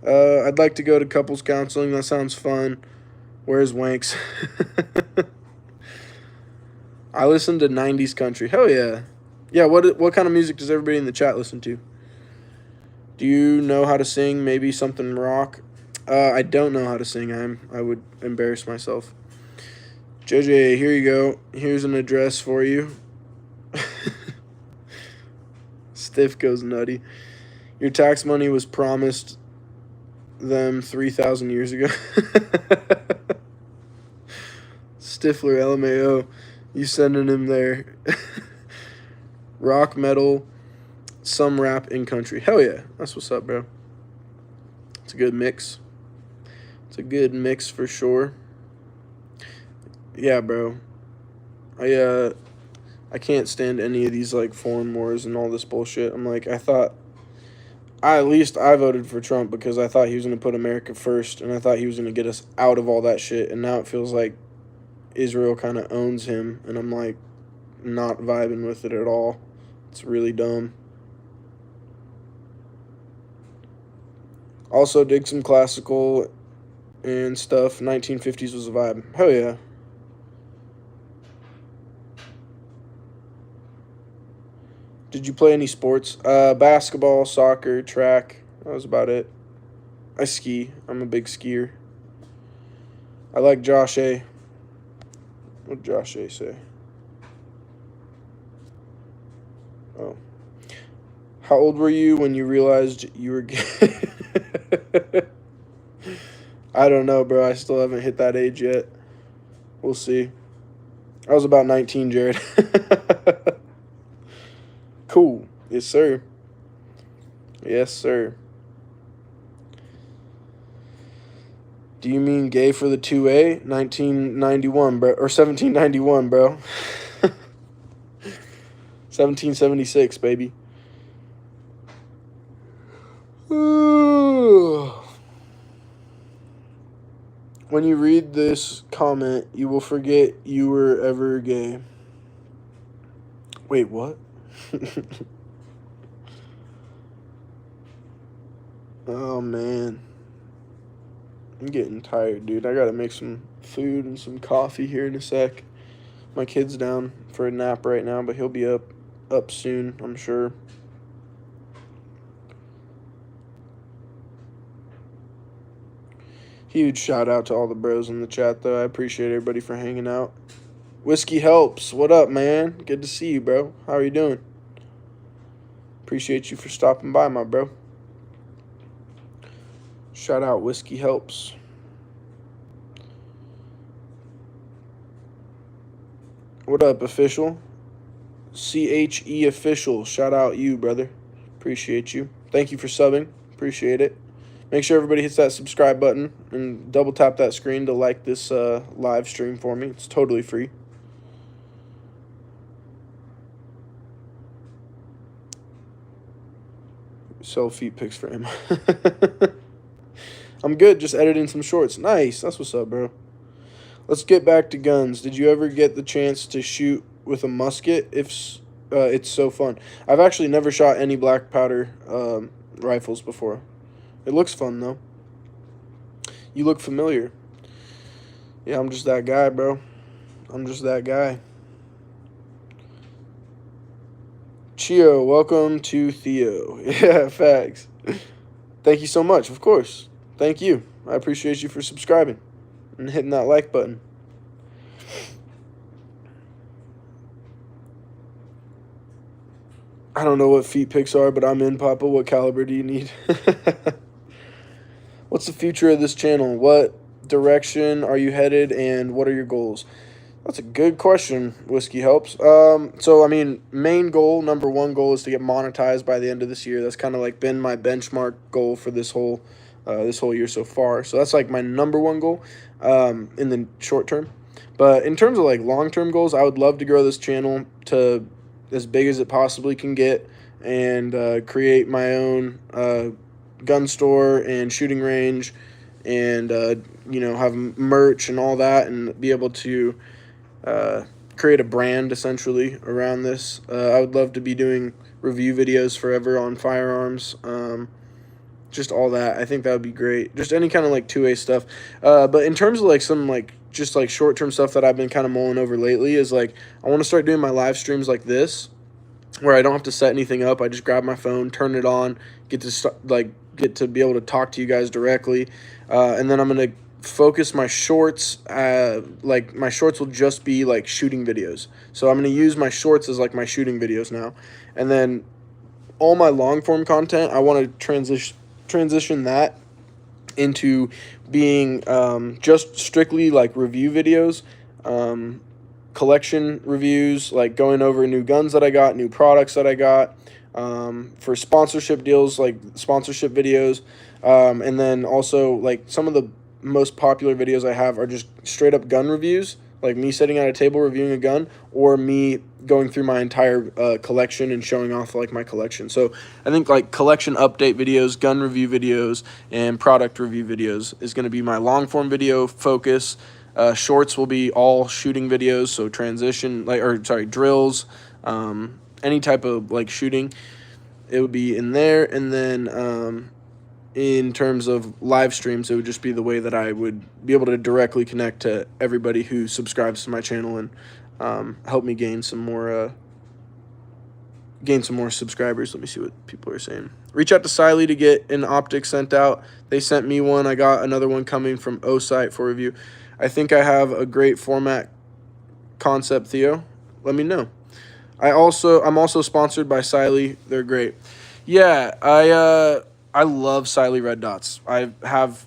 I'd like to go to couples counseling. That sounds fun. Where's Wanks? I listen to 90s country. Hell yeah. Yeah, what kind of music does everybody in the chat listen to? Do you know how to sing? Maybe something rock? I don't know how to sing. I would embarrass myself. JJ, here you go. Here's an address for you. Stiff goes nutty. Your tax money was promised them 3,000 years ago. Stifler, LMAO. You sending him there. Rock, metal, some rap, and country. Hell yeah. That's what's up, bro. It's a good mix. It's a good mix for sure. Yeah, bro. I can't stand any of these, like, foreign wars and all this bullshit. I'm like, at least I voted for Trump because I thought he was going to put America first, and I thought he was going to get us out of all that shit, and now it feels like Israel kind of owns him, and I'm, like, not vibing with it at all. It's really dumb. Also dig some classical and stuff. 1950s was a vibe. Hell yeah. Did you play any sports? Basketball, soccer, track. That was about it. I ski. I'm a big skier. I like Josh A. What did Josh A say? Oh. How old were you when you realized you were gay? I don't know, bro. I still haven't hit that age yet. We'll see. I was about 19, Jared. Cool. Yes, sir. Yes, sir. Do you mean gay for the 2A? 1991, bro. Or 1791, bro. 1776, baby. When you read this comment, you will forget you were ever gay. Wait, what? Oh, man. I'm getting tired, dude. I gotta make some food and some coffee here in a sec. My kid's down for a nap right now, but he'll be up soon, I'm sure. Huge shout out to all the bros in the chat, though. I appreciate everybody for hanging out. Whiskey Helps. What up, man? Good to see you, bro. How are you doing? Appreciate you for stopping by, my bro. Shout out Whiskey Helps. What up, official? CHE official. Shout out you, brother. Appreciate you. Thank you for subbing. Appreciate it. Make sure everybody hits that subscribe button and double tap that screen to like this live stream for me. It's totally free. Sell feet pics for him. I'm good, just editing some shorts. Nice, that's what's up, bro. Let's get back to guns. Did you ever get the chance to shoot with a musket? It's so fun. I've actually never shot any black powder rifles before. It looks fun, though. You look familiar. Yeah, I'm just that guy, bro. I'm just that guy. Chio, welcome to Theo. Yeah, facts. Thank you so much, of course. Thank you. I appreciate you for subscribing. and hitting that like button. I don't know what feet picks are, but I'm in, Papa. What caliber do you need? What's the future of this channel? What direction are you headed, and what are your goals? That's a good question, Whiskey Helps. So, I mean, main goal, number one goal is to get monetized by the end of this year. That's kind of like been my benchmark goal for this whole year so far. So that's like my number one goal in the short term. But in terms of like long-term goals, I would love to grow this channel to as big as it possibly can get and create my own gun store and shooting range and, have merch and all that and be able to create a brand essentially around this. I would love to be doing review videos forever on firearms. Just all that. I think that would be great. Just any kind of like 2A stuff. But in terms of like some like just like short-term stuff that I've been kind of mulling over lately is like I want to start doing my live streams like this where I don't have to set anything up. I just grab my phone, turn it on, get to be able to talk to you guys directly. And then I'm going to focus my shorts. Like my shorts will just be like shooting videos. So I'm going to use my shorts as like my shooting videos now. And then all my long form content, I want to transition that into being just strictly like review videos, collection reviews, like going over new guns that I got, new products that I got, for sponsorship deals, like sponsorship videos, and then also like some of the most popular videos I have are just straight up gun reviews, like me sitting at a table reviewing a gun, or me going through my entire collection and showing off like my collection. So I think like collection update videos, gun review videos, and product review videos is going to be my long form video focus. Shorts will be all shooting videos, so drills, any type of like shooting, it would be in there. And then in terms of live streams, it would just be the way that I would be able to directly connect to everybody who subscribes to my channel and help me gain some more subscribers. Let me see what people are saying. Reach out to Siley to get an optic sent out. They sent me one. I got another one coming from O-Site for review. I think I have a great format concept, Theo. Let me know. I'm also sponsored by Siley. They're great. Yeah, I love Siley red dots. I have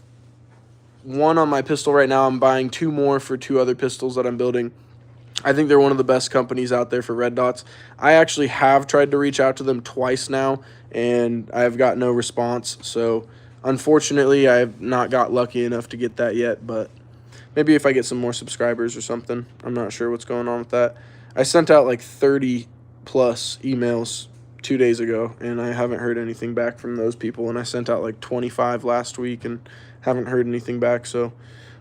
one on my pistol right now. I'm buying 2 more for 2 other pistols that I'm building. I think they're one of the best companies out there for red dots. I actually have tried to reach out to them twice now, and I've got no response. So, unfortunately, I have not got lucky enough to get that yet, but maybe if I get some more subscribers or something. I'm not sure what's going on with that. I sent out like 30 plus emails 2 days ago, and I haven't heard anything back from those people, and I sent out like 25 last week and haven't heard anything back. So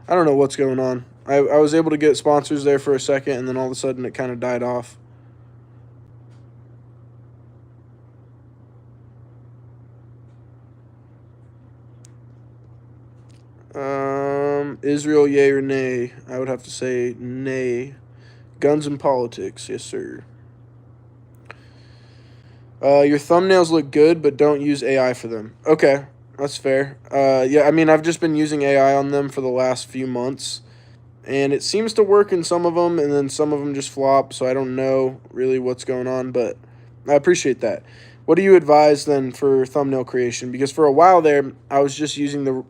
I don't know what's going on. I was able to get sponsors there for a second, and then all of a sudden it kind of died off. Israel, yay or nay? I would have to say nay. Guns and politics, yes sir. Your thumbnails look good, but don't use AI for them. Okay, that's fair. Yeah, I mean, I've just been using AI on them for the last few months, and it seems to work in some of them, and then some of them just flop, so I don't know really what's going on, but I appreciate that. What do you advise, then, for thumbnail creation? Because for a while there, I was just using the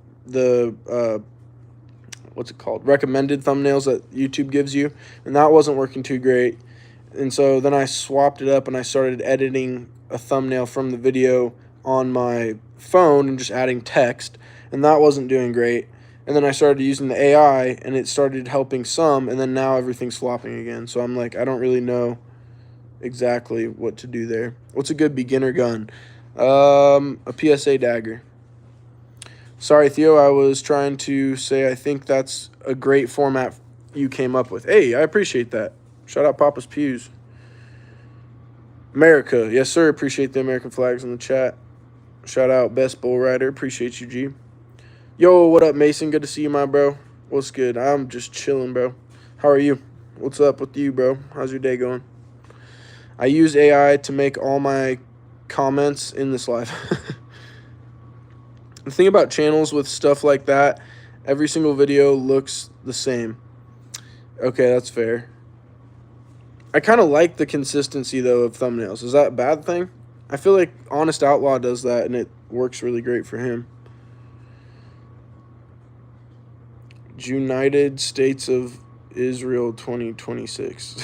what's it called? Recommended thumbnails that YouTube gives you, and that wasn't working too great. And so then I swapped it up and I started editing a thumbnail from the video on my phone and just adding text, and that wasn't doing great. And then I started using the AI, and it started helping some, and then now everything's flopping again. So I'm like, I don't really know exactly what to do there. What's a good beginner gun? A PSA dagger. Sorry, Theo, I was trying to say I think that's a great format you came up with. Hey, I appreciate that. Shout out Papa's Pews. America. Yes, sir. Appreciate the American flags in the chat. Shout out Best Bull Rider. Appreciate you, G. Yo, what up, Mason? Good to see you, my bro. What's good? I'm just chilling, bro. How are you? What's up with you, bro? How's your day going? I use AI to make all my comments in this live. The thing about channels with stuff like that, Every single video looks the same. Okay, that's fair. I kind of like the consistency, though, of thumbnails. Is that a bad thing? I feel like Honest Outlaw does that, and it works really great for him. United States of Israel 2026.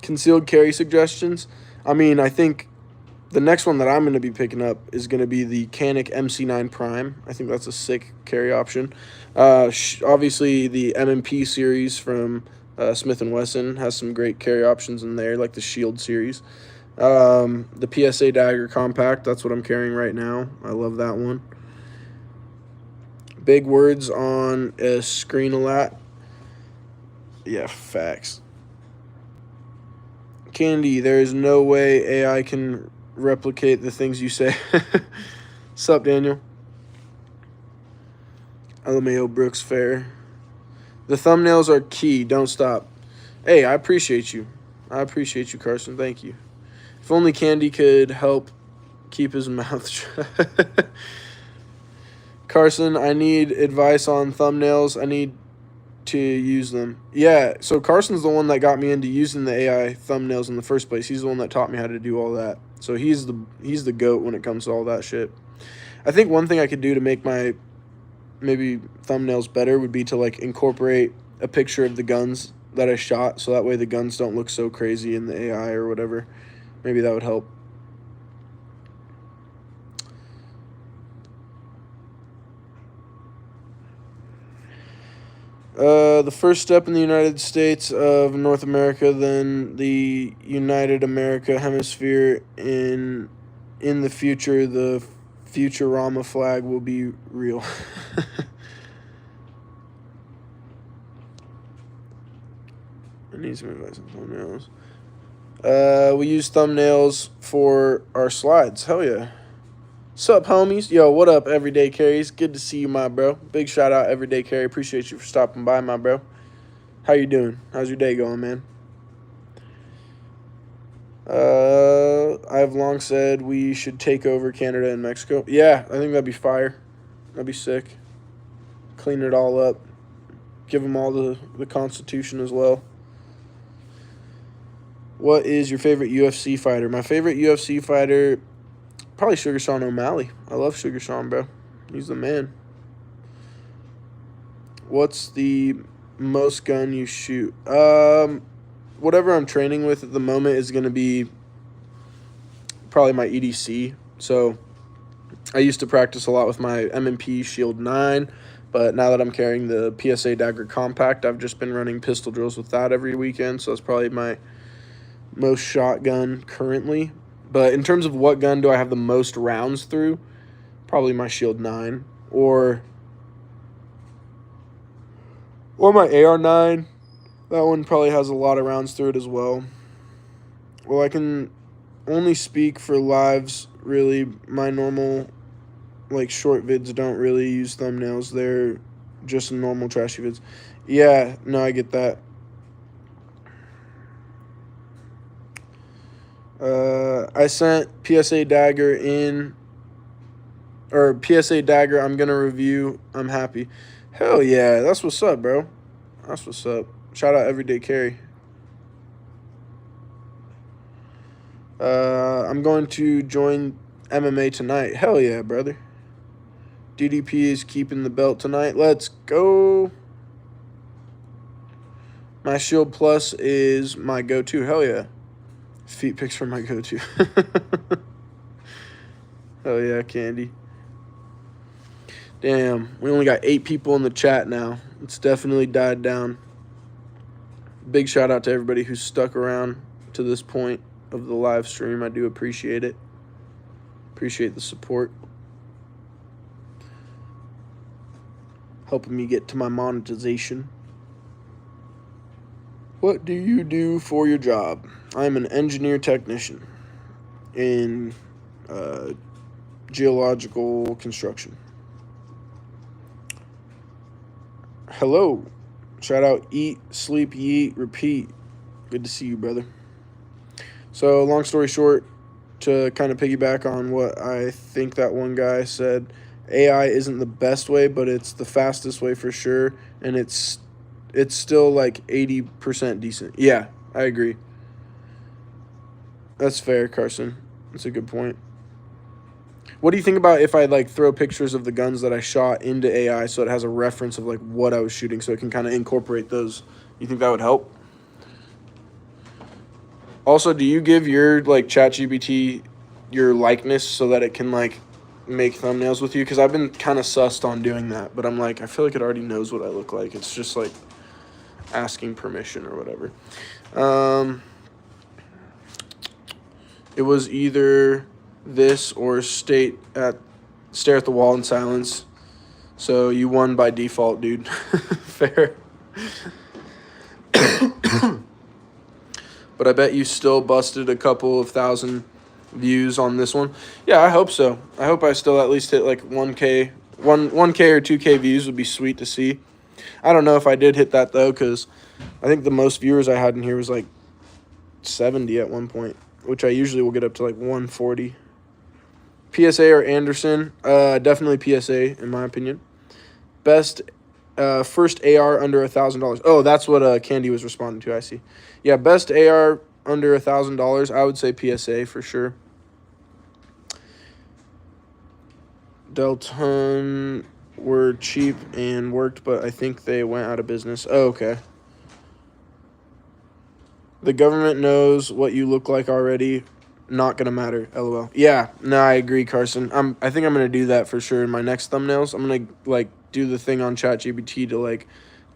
Concealed carry suggestions. I mean, I think the next one that I'm going to be picking up is going to be the Canik MC9 Prime. I think that's a sick carry option. Obviously, the M&P series from Smith & Wesson has some great carry options in there, like the Shield series. The PSA Dagger Compact, that's what I'm carrying right now. I love that one. Big words on a screen a lot. Yeah, facts. Candy, there is no way AI can replicate the things you say. Sup, Daniel? LMAO Brooks Fair. The thumbnails are key. Don't stop. Hey, I appreciate you. I appreciate you, Carson. Thank you. If only Candy could help keep his mouth shut. Carson, I need advice on thumbnails. I need to use them. Yeah, so Carson's the one that got me into using the AI thumbnails in the first place. He's the one that taught me how to do all that. So he's the GOAT when it comes to all that shit. I think one thing I could do to make my maybe thumbnails better would be to like incorporate a picture of the guns that I shot, so that way the guns don't look so crazy in the AI or whatever. Maybe that would help. The first step in the United States of North America, then the United America Hemisphere. In the future, the Futurama flag will be real. I need some advice on thumbnails. We use thumbnails for our slides. Hell yeah. Sup, homies? Yo, what up, Everyday Carries? Good to see you, my bro. Big shout out, Everyday Carry. Appreciate you for stopping by, my bro. How you doing? How's your day going, man? I've long said we should take over Canada and Mexico. Yeah, I think that'd be fire. That'd be sick. Clean it all up. Give them all the Constitution as well. What is your favorite UFC fighter? My favorite UFC fighter, probably Sugar Sean O'Malley. I love Sugar Sean, bro. He's the man. What's the most gun you shoot? Whatever I'm training with at the moment is going to be probably my EDC. So I used to practice a lot with my M&P Shield 9, but now that I'm carrying the PSA Dagger Compact, I've just been running pistol drills with that every weekend. So that's probably my most shotgun currently. But in terms of what gun do I have the most rounds through, probably my Shield 9 or my AR9. That one probably has a lot of rounds through it as well. Well, I can only speak for lives, really. My normal, like, short vids don't really use thumbnails. They're just normal trashy vids. Yeah, no, I get that. I sent PSA Dagger in, or PSA Dagger I'm going to review. I'm happy. Hell yeah, that's what's up, bro. That's what's up. Shout out Everyday Carry. I'm going to join MMA tonight. Hell yeah, brother. DDP is keeping the belt tonight. Let's go. My Shield Plus is my go-to. Hell yeah. Feet pics for my go-to. Hell yeah, Candy. Damn, we only got 8 people in the chat now. It's definitely died down. Big shout out to everybody who's stuck around to this point of the live stream. I do appreciate it. Appreciate the support. Helping me get to my monetization. What do you do for your job? I'm an engineer technician in geological construction. Hello. Shout out Eat, Sleep, Yeet, Repeat. Good to see you, brother. So, long story short, to kind of piggyback on what I think that one guy said, AI isn't the best way, but it's the fastest way for sure, and it's still like 80% decent. Yeah, I agree. That's fair, Carson. That's a good point. What do you think about if I like throw pictures of the guns that I shot into AI so it has a reference of like what I was shooting so it can kind of incorporate those? You think that would help? Also, do you give your like ChatGPT your likeness so that it can like make thumbnails with you? Because I've been kind of sussed on doing that, but I'm like, I feel like it already knows what I look like. It's just like asking permission or whatever. It was either this or stare at the wall in silence. So you won by default, dude. Fair. But I bet you still busted a couple of thousand views on this one. Yeah, I hope so. I hope I still at least hit like 1K. 1K or 2K views would be sweet to see. I don't know if I did hit that though, because I think the most viewers I had in here was like 70 at one point, which I usually will get up to like 140. PSA or Anderson? Definitely PSA in my opinion. Best first AR under $1,000. Oh, that's what Candy was responding to. I see. Yeah, best AR under $1,000. I would say PSA for sure. Delton were cheap and worked, but I think they went out of business. Oh, okay. The government knows what you look like already. Not gonna matter. LOL. Yeah, no, I agree, Carson. I think I'm gonna do that for sure in my next thumbnails. I'm gonna like do the thing on ChatGPT to like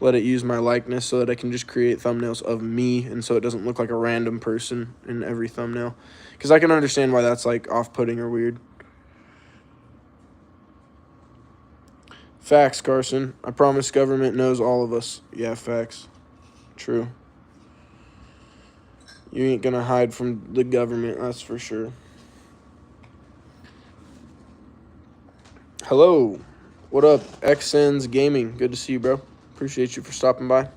let it use my likeness so that I can just create thumbnails of me, and so it doesn't look like a random person in every thumbnail. Because I can understand why that's like off-putting or weird. Facts, Carson. I promise government knows all of us. Yeah, facts. True. You ain't gonna hide from the government, that's for sure. Hello. What up, XN's Gaming? Good to see you, bro. Appreciate you for stopping by.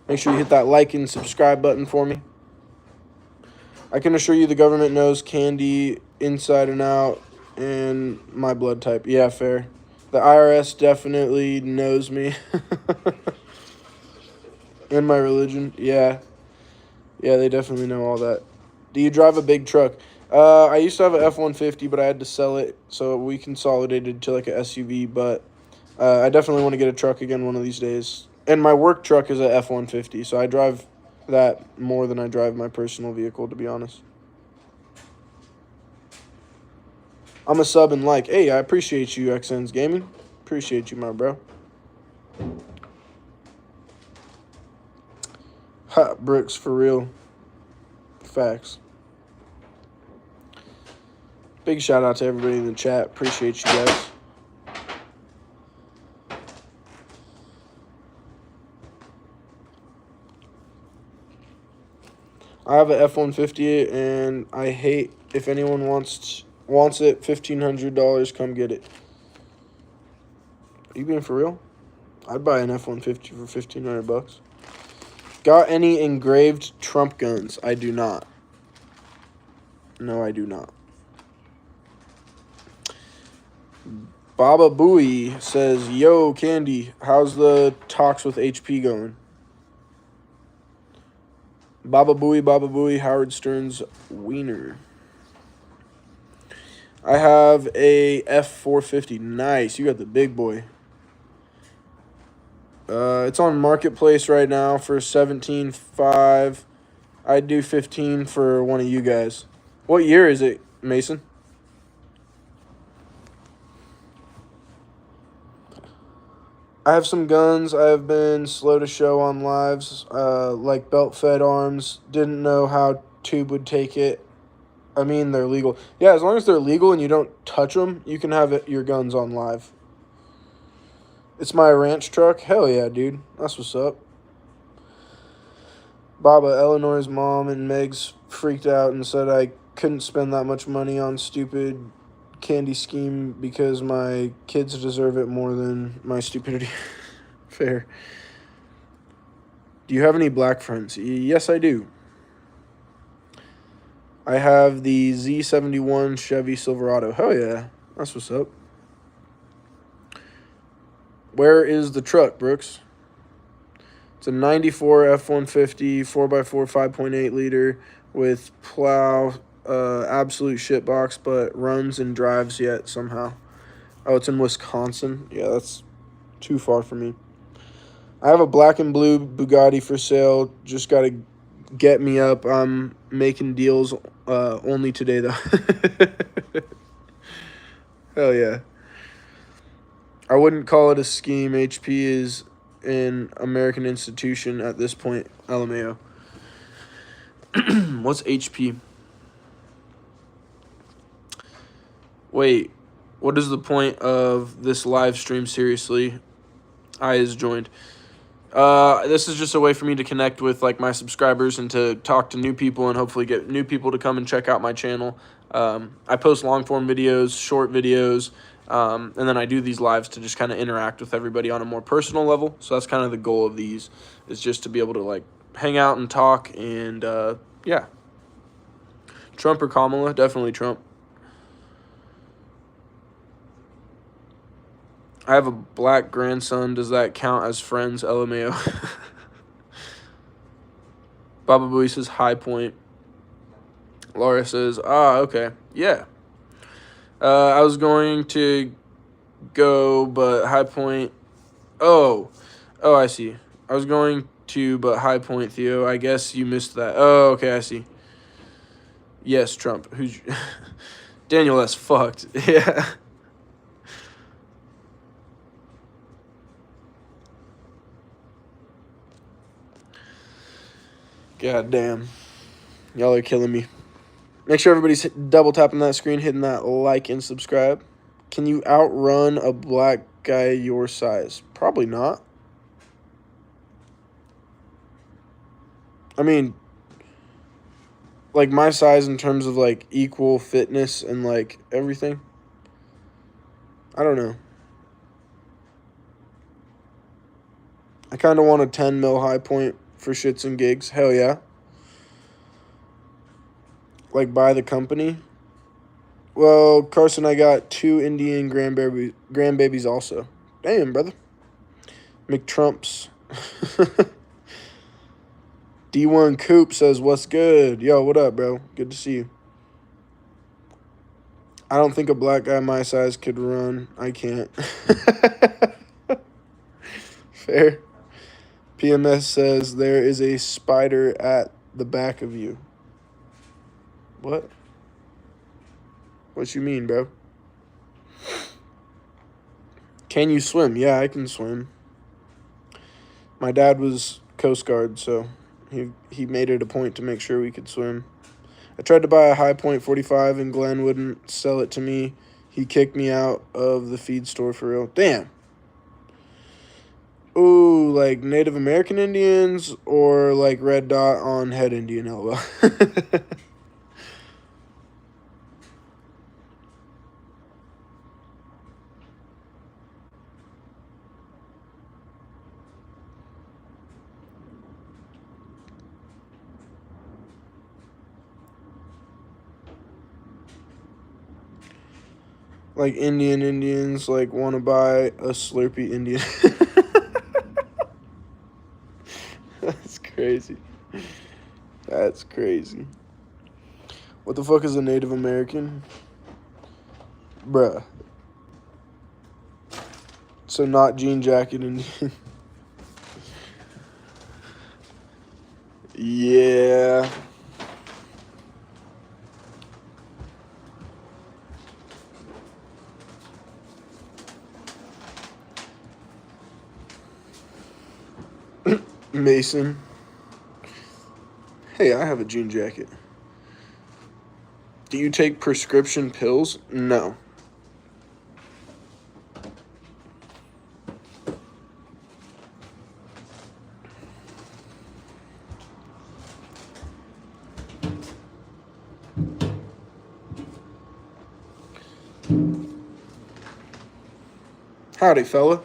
Make sure you hit that like and subscribe button for me. I can assure you the government knows Candy inside and out and my blood type. Yeah, fair. The IRS definitely knows me. And my religion. Yeah. Yeah, they definitely know all that. Do you drive a big truck? I used to have an F-150, but I had to sell it, so we consolidated to like a SUV, but I definitely want to get a truck again one of these days. And my work truck is a F-150, so I drive that more than I drive my personal vehicle, to be honest. I'm a sub and like. Hey, I appreciate you, XN's Gaming. Appreciate you, my bro. Hot bricks for real. Facts. Big shout out to everybody in the chat. Appreciate you guys. I have an F-150 and I hate if anyone wants it. $1,500, come get it. Are you being for real? I'd buy an F-150 for $1,500. Got any engraved Trump guns? I do not. No, I do not. Baba Booey says, yo, Candy, how's the talks with HP going? Baba Booey, Howard Stern's wiener. I have a F450. Nice, you got the big boy. It's on Marketplace right now for $17,500. I'd do $15,000 for one of you guys. What year is it, Mason? I have some guns I have been slow to show on lives, like belt-fed arms. Didn't know how Tube would take it. I mean, they're legal. Yeah, as long as they're legal and you don't touch them, you can have your guns on live. It's my ranch truck. Hell yeah, dude. That's what's up. Baba, Eleanor's mom and Meg's freaked out and said I couldn't spend that much money on stupid candy scheme because my kids deserve it more than my stupidity. Fair. Do you have any black friends? Yes, I do. I have the Z71 Chevy Silverado. Hell yeah. That's what's up. Where is the truck, Brooks? It's a 94 F-150, 4x4, 5.8 liter with plow, absolute shit box, but runs and drives yet somehow. Oh, it's in Wisconsin. Yeah, that's too far for me. I have a black and blue Bugatti for sale. Just got to get me up. I'm making deals only today, though. Hell yeah. I wouldn't call it a scheme. HP is an American institution at this point, LMAO. What's HP? Wait, what is the point of this live stream? Seriously, I is joined. This is just a way for me to connect with like my subscribers and to talk to new people and hopefully get new people to come and check out my channel. I post long form videos, short videos, and then I do these lives to just kind of interact with everybody on a more personal level. So that's kind of the goal of these, is just to be able to like hang out and talk and yeah. Trump or Kamala? Definitely Trump. I have a black grandson. Does that count as friends? LMAO. Baba Booey says High Point. Laura says, okay. Yeah. I was going to go, but High Point. Oh, I see. I was going to, but High Point, Theo. I guess you missed that. Oh, okay, I see. Yes, Trump. Who's Daniel S. fucked. Yeah. God damn. Y'all are killing me. Make sure everybody's double tapping that screen, hitting that like and subscribe. Can you outrun a black guy your size? Probably not. I mean, like my size in terms of like equal fitness and like everything. I don't know. I kind of want a 10 mil High Point for shits and gigs. Hell yeah. Like by the company. Well, Carson, I got 2 Indian grandbabies also. Damn, brother. McTrumps. D1 Coop says, what's good? Yo, what up, bro? Good to see you. I don't think a black guy my size could run. I can't. Fair. PMS says, there is a spider at the back of you. What? What you mean, bro? Can you swim? Yeah, I can swim. My dad was Coast Guard, so he made it a point to make sure we could swim. I tried to buy a High Point 45 and Glenn wouldn't sell it to me. He kicked me out of the feed store for real. Damn. Ooh, like Native American Indians or like red dot on head Indian, LOL. Like Indians like want to buy a Slurpee Indian. That's crazy. That's crazy. What the fuck is a Native American? Bruh. So not jean jacket Indian. Yeah. Mason. Hey, I have a jean jacket. Do you take prescription pills? No. Howdy, fella.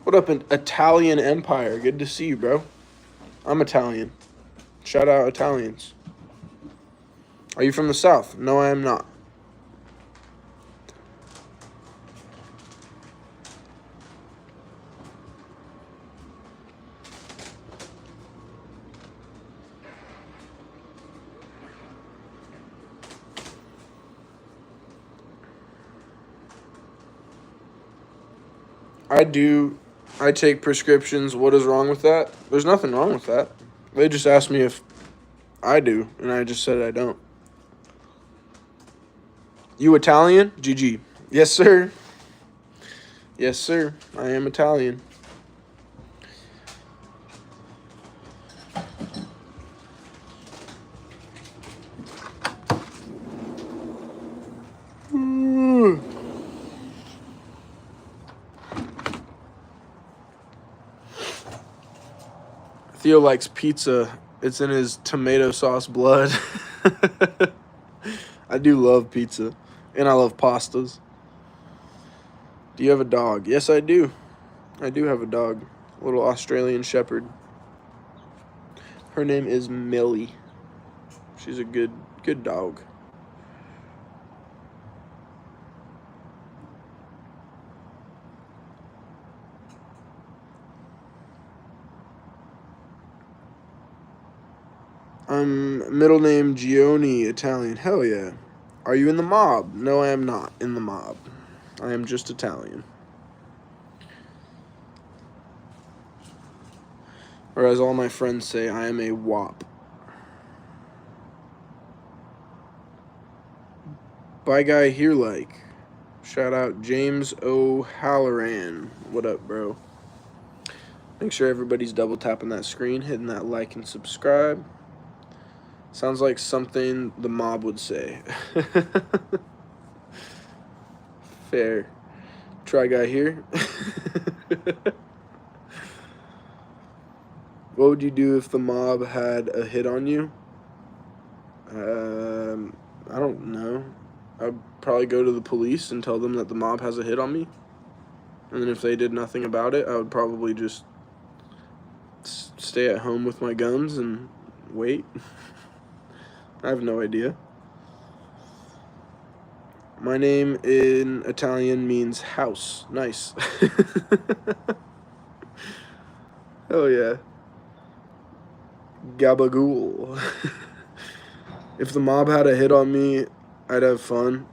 What up, an Italian Empire? Good to see you, bro. I'm Italian. Shout out Italians. Are you from the South? No, I am not. I take prescriptions. What is wrong with that? There's nothing wrong with that. They just asked me if I do, and I just said I don't. You Italian? GG. Yes, sir. Yes, sir. I am Italian. Theo likes pizza. It's in his tomato sauce blood. I do love pizza. And I love pastas. Do you have a dog? Yes, I do. I do have a dog. A little Australian Shepherd. Her name is Millie. She's a good dog. Middle name Gioni, Italian. Hell yeah. Are you in the mob? No, I am not in the mob. I am just Italian. Or as all my friends say, I am a wop. Bye guy here like. Shout out James O'Halloran. What up, bro? Make sure everybody's double tapping that screen, hitting that like and subscribe. Sounds like something the mob would say. Fair. Try guy here. What would you do if the mob had a hit on you? I don't know. I'd probably go to the police and tell them that the mob has a hit on me. And then if they did nothing about it, I would probably just stay at home with my guns and wait. I have no idea. My name in Italian means house. Nice. Oh yeah. Gabagool. If the mob had a hit on me, I'd have fun.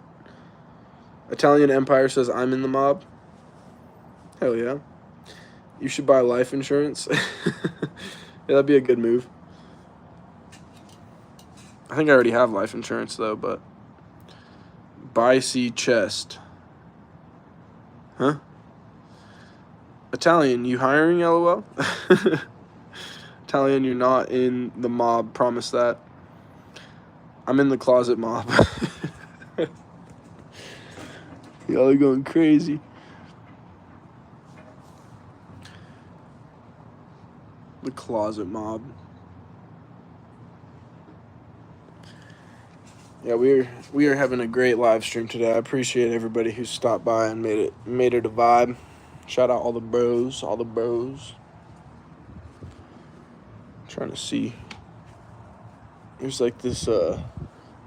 Italian Empire says I'm in the mob. Hell yeah. You should buy life insurance. Yeah, that'd be a good move. I think I already have life insurance, though, but... Bicy chest. Huh? Italian, you hiring, LOL? Italian, you're not in the mob, promise that. I'm in the closet mob. Y'all are going crazy. The closet mob. Yeah, we are having a great live stream today. I appreciate everybody who stopped by and made it a vibe. Shout out all the bros. Trying to see. There's like this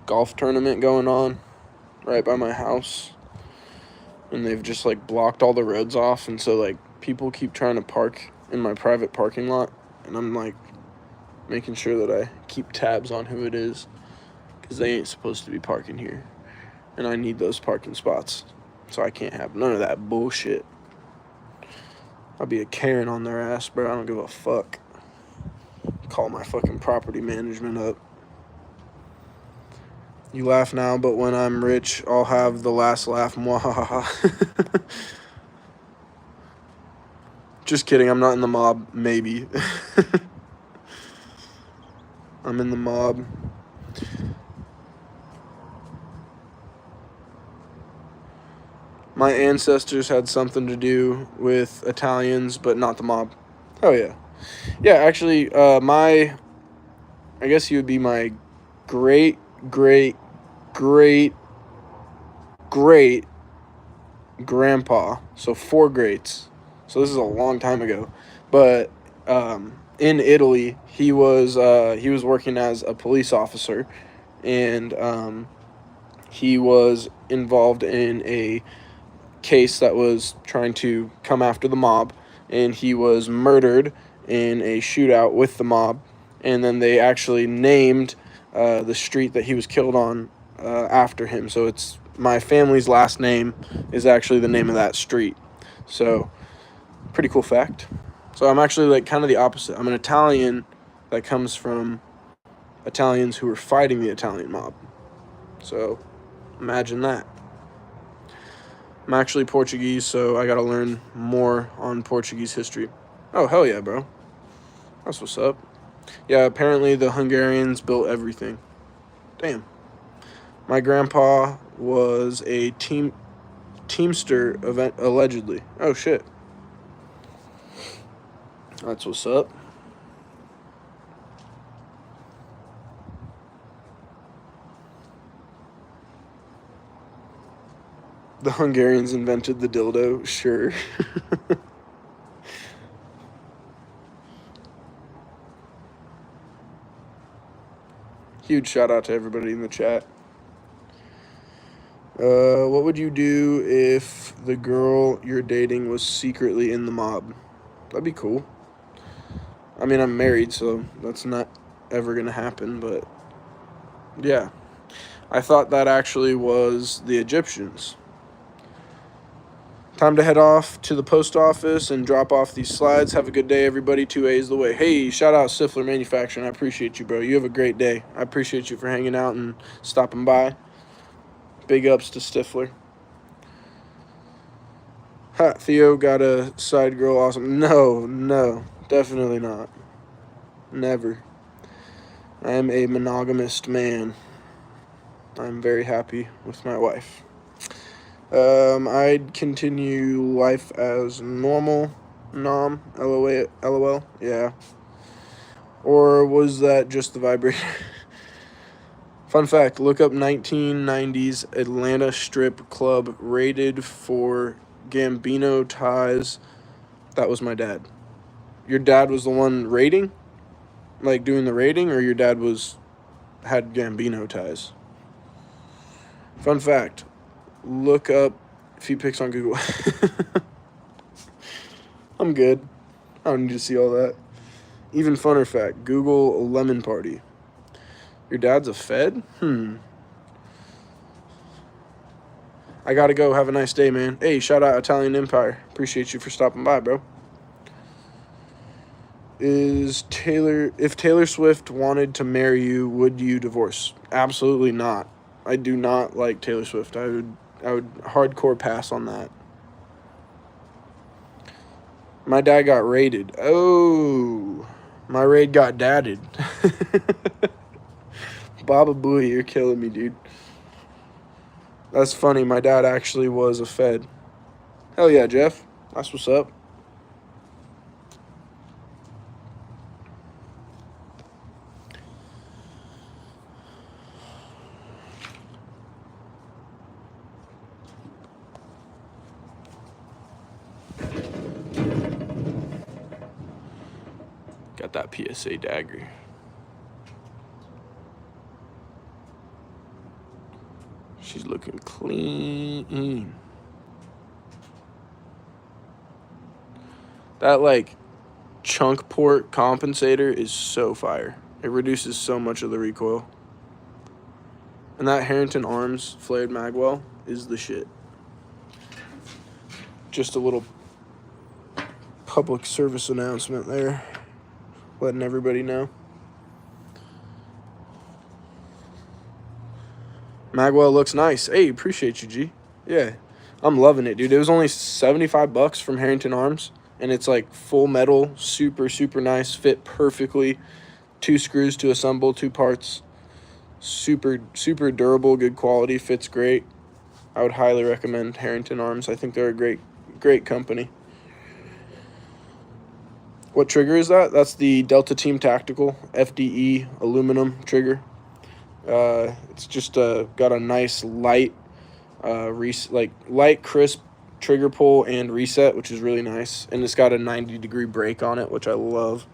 golf tournament going on right by my house. And they've just like blocked all the roads off, and so like people keep trying to park in my private parking lot, and I'm like making sure that I keep tabs on who it is, because they ain't supposed to be parking here, and I need those parking spots, so I can't have none of that bullshit. I'll be a Karen on their ass, bro. I don't give a fuck. Call my fucking property management up. You laugh now, but when I'm rich, I'll have the last laugh. Mwahaha. Just kidding. I'm not in the mob. Maybe. I'm in the mob. My ancestors had something to do with Italians, but not the mob. Oh, yeah. Yeah, actually, I guess he would be my great grandpa. So 4 greats. So this is a long time ago. But in Italy, he was working as a police officer, and he was involved in a case that was trying to come after the mob, and he was murdered in a shootout with the mob, and then they actually named the street that he was killed on after him. So it's my family's last name is actually the name of that street. So Pretty cool fact. So I'm actually like kind of the opposite. I'm an Italian that comes from Italians who were fighting the Italian mob. So imagine that. I'm actually Portuguese, so I gotta learn more on Portuguese history. Oh, hell yeah, bro. That's what's up. Yeah, apparently the Hungarians built everything. Damn. My grandpa was a teamster event, allegedly. Oh, shit. That's what's up. The Hungarians invented the dildo, sure. Huge shout out to everybody in the chat. What would you do if the girl you're dating was secretly in the mob? That'd be cool. I mean, I'm married, so that's not ever gonna happen, but yeah. I thought that actually was the Egyptians. Time to head off to the post office and drop off these slides. Have a good day, everybody. 2A's the way. Hey, shout out Sifler Manufacturing. I appreciate you, bro. You have a great day. I appreciate you for hanging out and stopping by. Big ups to Stifler. Ha, Theo got a side girl. Awesome. No, definitely not. Never. I am a monogamist man. I'm very happy with my wife. I'd continue life as normal. Nom. LOL. Yeah. Or was that just the vibration? Fun fact, look up 1990s Atlanta strip club rated for Gambino ties. That was my dad. Your dad was the one rating? Like doing the rating, or your dad had Gambino ties? Fun fact, look up if he picks on Google. I'm good. I don't need to see all that. Even funner fact, Google lemon party. Your dad's a Fed? I gotta go. Have a nice day, man. Hey, shout out Italian Empire. Appreciate you for stopping by, bro. If Taylor Swift wanted to marry you, would you divorce? Absolutely not. I do not like Taylor Swift. I would hardcore pass on that. My dad got raided. Oh, my raid got dadded. Baba Booey, you're killing me, dude. That's funny. My dad actually was a Fed. Hell yeah, Jeff. That's what's up. Got that PSA dagger. She's looking clean. That, like, chunk port compensator is so fire. It reduces so much of the recoil. And that Harrington Arms flared magwell is the shit. Just a little public service announcement there. Letting everybody know. Magwell looks nice. Hey, appreciate you, G. Yeah, I'm loving it, dude. It was only $75 from Harrington Arms, and it's like full metal, super, super nice, fit perfectly. 2 screws to assemble, 2 parts. Super, super durable, good quality, fits great. I would highly recommend Harrington Arms. I think they're a great company. What trigger is that? That's the Delta Team Tactical FDE aluminum trigger. It's just got a nice light, light crisp trigger pull and reset, which is really nice. And it's got a 90-degree break on it, which I love.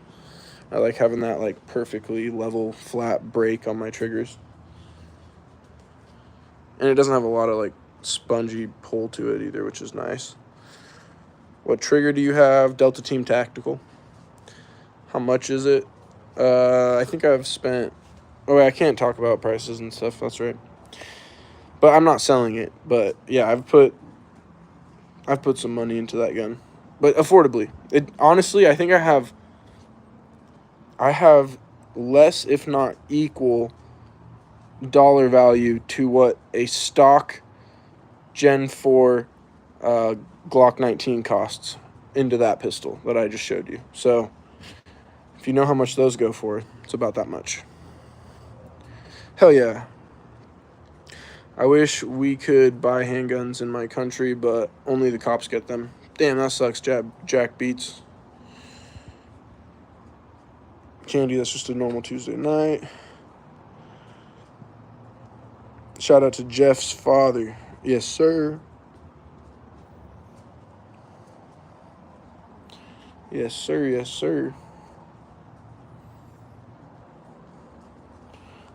I like having that like perfectly level, flat break on my triggers. And it doesn't have a lot of like spongy pull to it either, which is nice. What trigger do you have? Delta Team Tactical. How much is it? I think I've spent... Oh, I can't talk about prices and stuff. That's right. But I'm not selling it. But yeah, I've put some money into that gun. but affordably. Honestly, I think I have less, if not equal, dollar value to what a stock Gen 4 Glock 19 costs into that pistol that I just showed you. So if you know how much those go for, it's about that much. Hell yeah. I wish we could buy handguns in my country, but only the cops get them. Damn, that sucks, Jack Beats. Candy, that's just a normal Tuesday night. Shout out to Jeff's father. Yes, sir. Yes, sir. Yes, sir.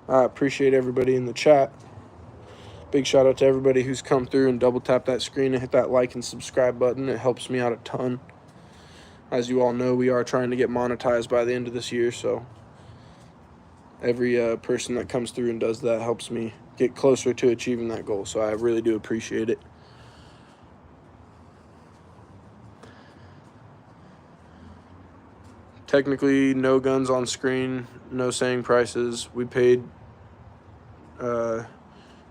I appreciate everybody in the chat. Big shout out to everybody who's come through and double tap that screen and hit that like and subscribe button. It helps me out a ton. As you all know, we are trying to get monetized by the end of this year, so every person that comes through and does that helps me get closer to achieving that goal, so I really do appreciate it. Technically, no guns on screen, no saying prices. We paid,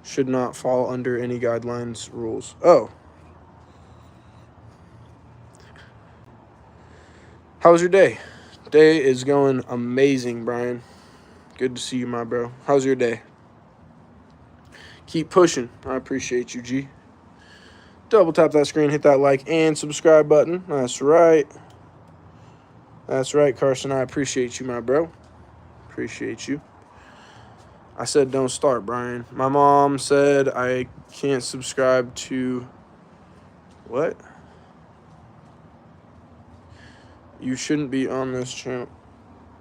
should not fall under any guidelines rules. Oh. How was your day? Day is going amazing, Brian. Good to see you, my bro. How's your day? Keep pushing. I appreciate you, G. Double tap that screen, hit that like and subscribe button. That's right. That's right, Carson. I appreciate you, my bro. Appreciate you. I said don't start, Brian. My mom said I can't subscribe to... What? You shouldn't be on this channel.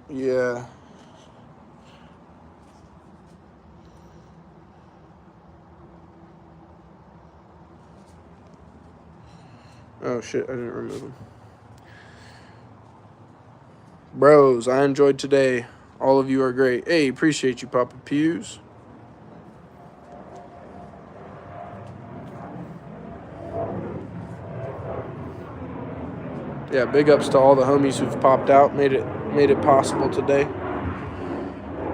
Yeah. Oh, shit. I didn't remove him. Bros, I enjoyed today. All of you are great. Hey, appreciate you, Papa Pews. Yeah, big ups to all the homies who've popped out, made it possible today.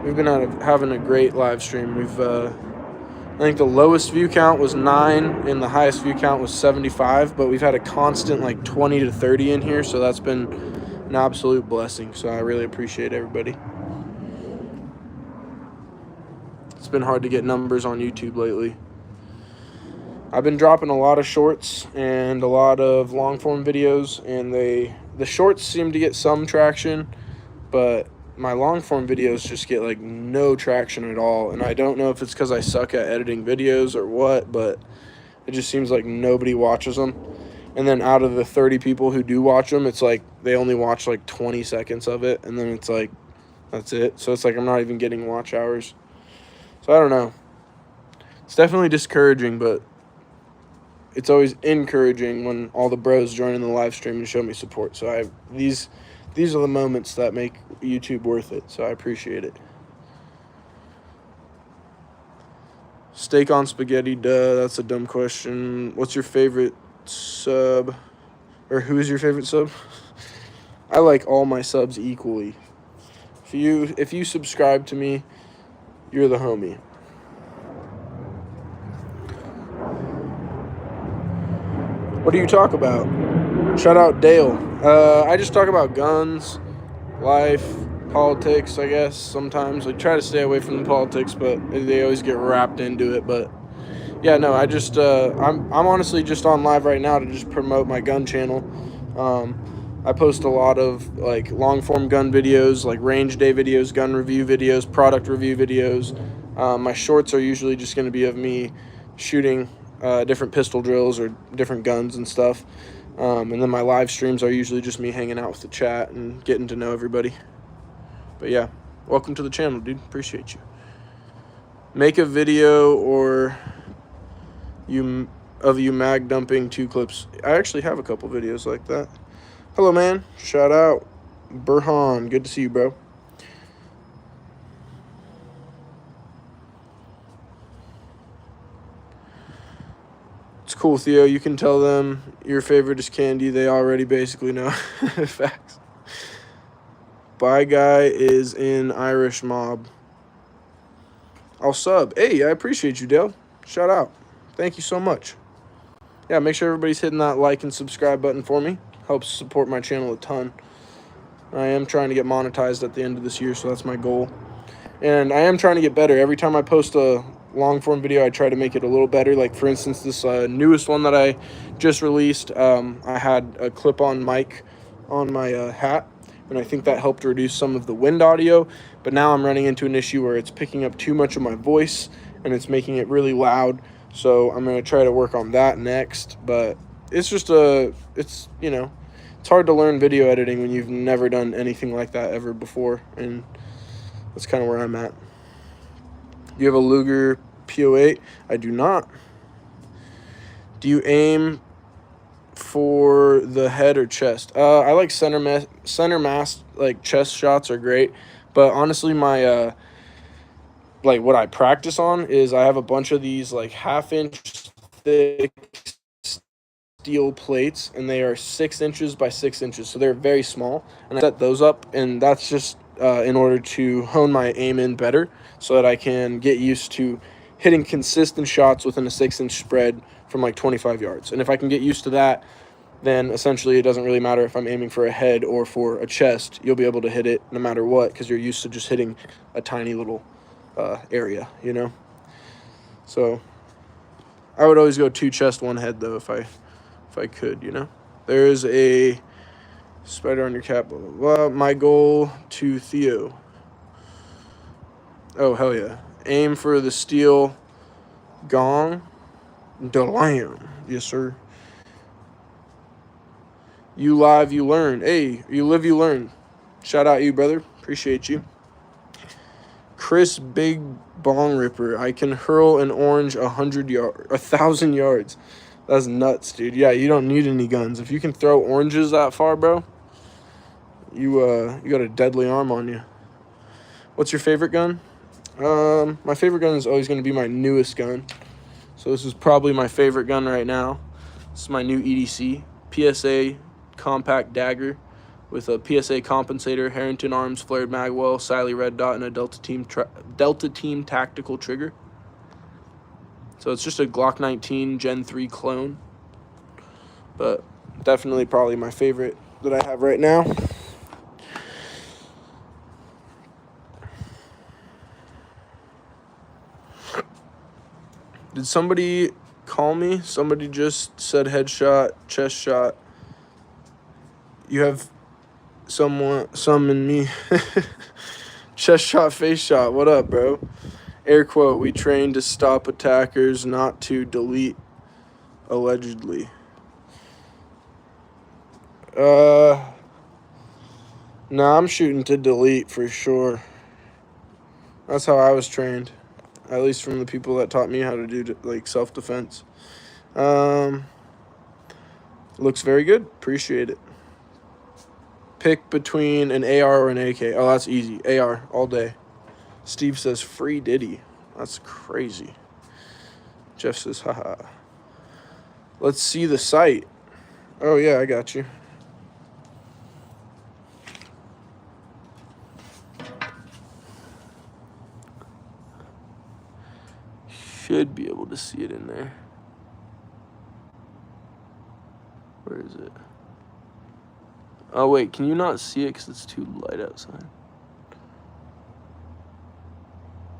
We've been having a great live stream. We've I think the lowest view count was 9 and the highest view count was 75, but we've had a constant like 20 to 30 in here, so that's been an absolute blessing. So I really appreciate everybody. It's been hard to get numbers on YouTube lately. I've been dropping a lot of shorts and a lot of long form videos, and the shorts seem to get some traction, but my long form videos just get like no traction at all. And I don't know if it's because I suck at editing videos or what, but it just seems like nobody watches them. And then out of the 30 people who do watch them, it's like they only watch like 20 seconds of it, and then it's like that's it. So it's like I'm not even getting watch hours. So I don't know. It's definitely discouraging, but it's always encouraging when all the bros join in the live stream and show me support. So these are the moments that make YouTube worth it. So I appreciate it. Steak on spaghetti, duh. That's a dumb question. What's your favorite sub? Or who is your favorite sub? I like all my subs equally. If you subscribe to me, you're the homie. What do you talk about? Shout out Dale. I just talk about guns, life, politics, I guess, sometimes. I try to stay away from the politics, but they always get wrapped into it. But yeah, no, I just, I'm honestly just on live right now to just promote my gun channel. I post a lot of like long form gun videos, like range day videos, gun review videos, product review videos. My shorts are usually just going to be of me shooting different pistol drills or different guns and stuff. And then my live streams are usually just me hanging out with the chat and getting to know everybody. But yeah, welcome to the channel, dude. Appreciate you. Make a video or you mag dumping 2 clips. I actually have a couple videos like that. Hello, man. Shout out. Burhan. Good to see you, bro. cool, Theo. You can tell them your favorite is candy. They already basically know. Facts. Bye Guy is in Irish Mob. I'll sub. Hey, I appreciate you, Dale. Shout out. Thank you so much. Yeah, make sure everybody's hitting that like and subscribe button for me. Helps support my channel a ton. I am trying to get monetized at the end of this year, so that's my goal. And I am trying to get better. Every time I post a long-form video, I try to make it a little better. Like, for instance, this newest one that I just released, I had a clip-on mic on my hat, and I think that helped reduce some of the wind audio. But now I'm running into an issue where it's picking up too much of my voice, and it's making it really loud. So I'm going to try to work on that next. But it's just it's, you know, it's hard to learn video editing when you've never done anything like that ever before, and that's kind of where I'm at. Do you have a Luger P08? I do not. Do you aim for the head or chest? I like center mass, like chest shots are great, but honestly, my like what I practice on is I have a bunch of these like 1/2 inch thick steel plates, and they are 6 inches by 6 inches, so they're very small, and I set those up, and that's just in order to hone my aim in better so that I can get used to hitting consistent shots within a 6-inch spread from like 25 yards. And if I can get used to that, then essentially it doesn't really matter if I'm aiming for a head or for a chest. You'll be able to hit it no matter what, because you're used to just hitting a tiny little area, you know? So I would always go 2 chest, 1 head, though, if I could, you know? There is a spider on your cap, blah, blah, blah. My goal to Theo. Oh, hell yeah. Aim for the steel gong. Delam. Yes, sir. You live, you learn. Hey, you live, you learn. Shout out you, brother. Appreciate you. Chris Big Bong Ripper. I can hurl an orange 1,000 yards. That's nuts, dude. Yeah, you don't need any guns. If you can throw oranges that far, bro, you got a deadly arm on you. What's your favorite gun? My favorite gun is always going to be my newest gun. So this is probably my favorite gun right now. This is my new EDC PSA compact dagger with a PSA compensator, Harrington Arms flared magwell, Siley red dot, and a Delta Team tactical trigger. So it's just a Glock 19 Gen 3 clone, but definitely probably my favorite that I have right now. Did somebody call me? Somebody just said headshot, chest shot. You have some in me. Chest shot, face shot. What up, bro? Air quote, we train to stop attackers, not to delete, allegedly. Nah, I'm shooting to delete for sure. That's how I was trained. At least from the people that taught me how to do, like, self-defense. Looks very good. Appreciate it. Pick between an AR or an AK. Oh, that's easy. AR all day. Steve says, free Diddy. That's crazy. Jeff says, haha. Let's see the sight. Oh, yeah, I got you. Should be able to see it in there. Where is it? Oh, wait, can you not see it because it's too light outside?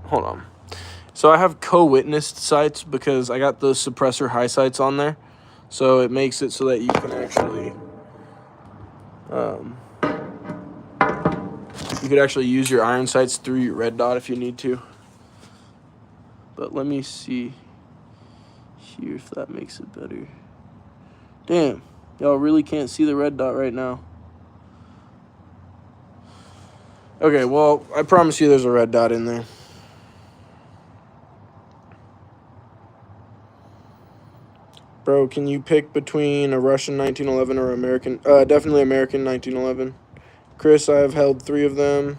Hold on. So I have co-witnessed sights because I got those suppressor high sights on there. So it makes it so that you can actually, you could actually use your iron sights through your red dot if you need to. But let me see here if that makes it better. Damn, y'all really can't see the red dot right now. Okay, well, I promise you there's a red dot in there. Bro, can you pick between a Russian 1911 or American? Definitely American 1911. Chris, I have held 3 of them.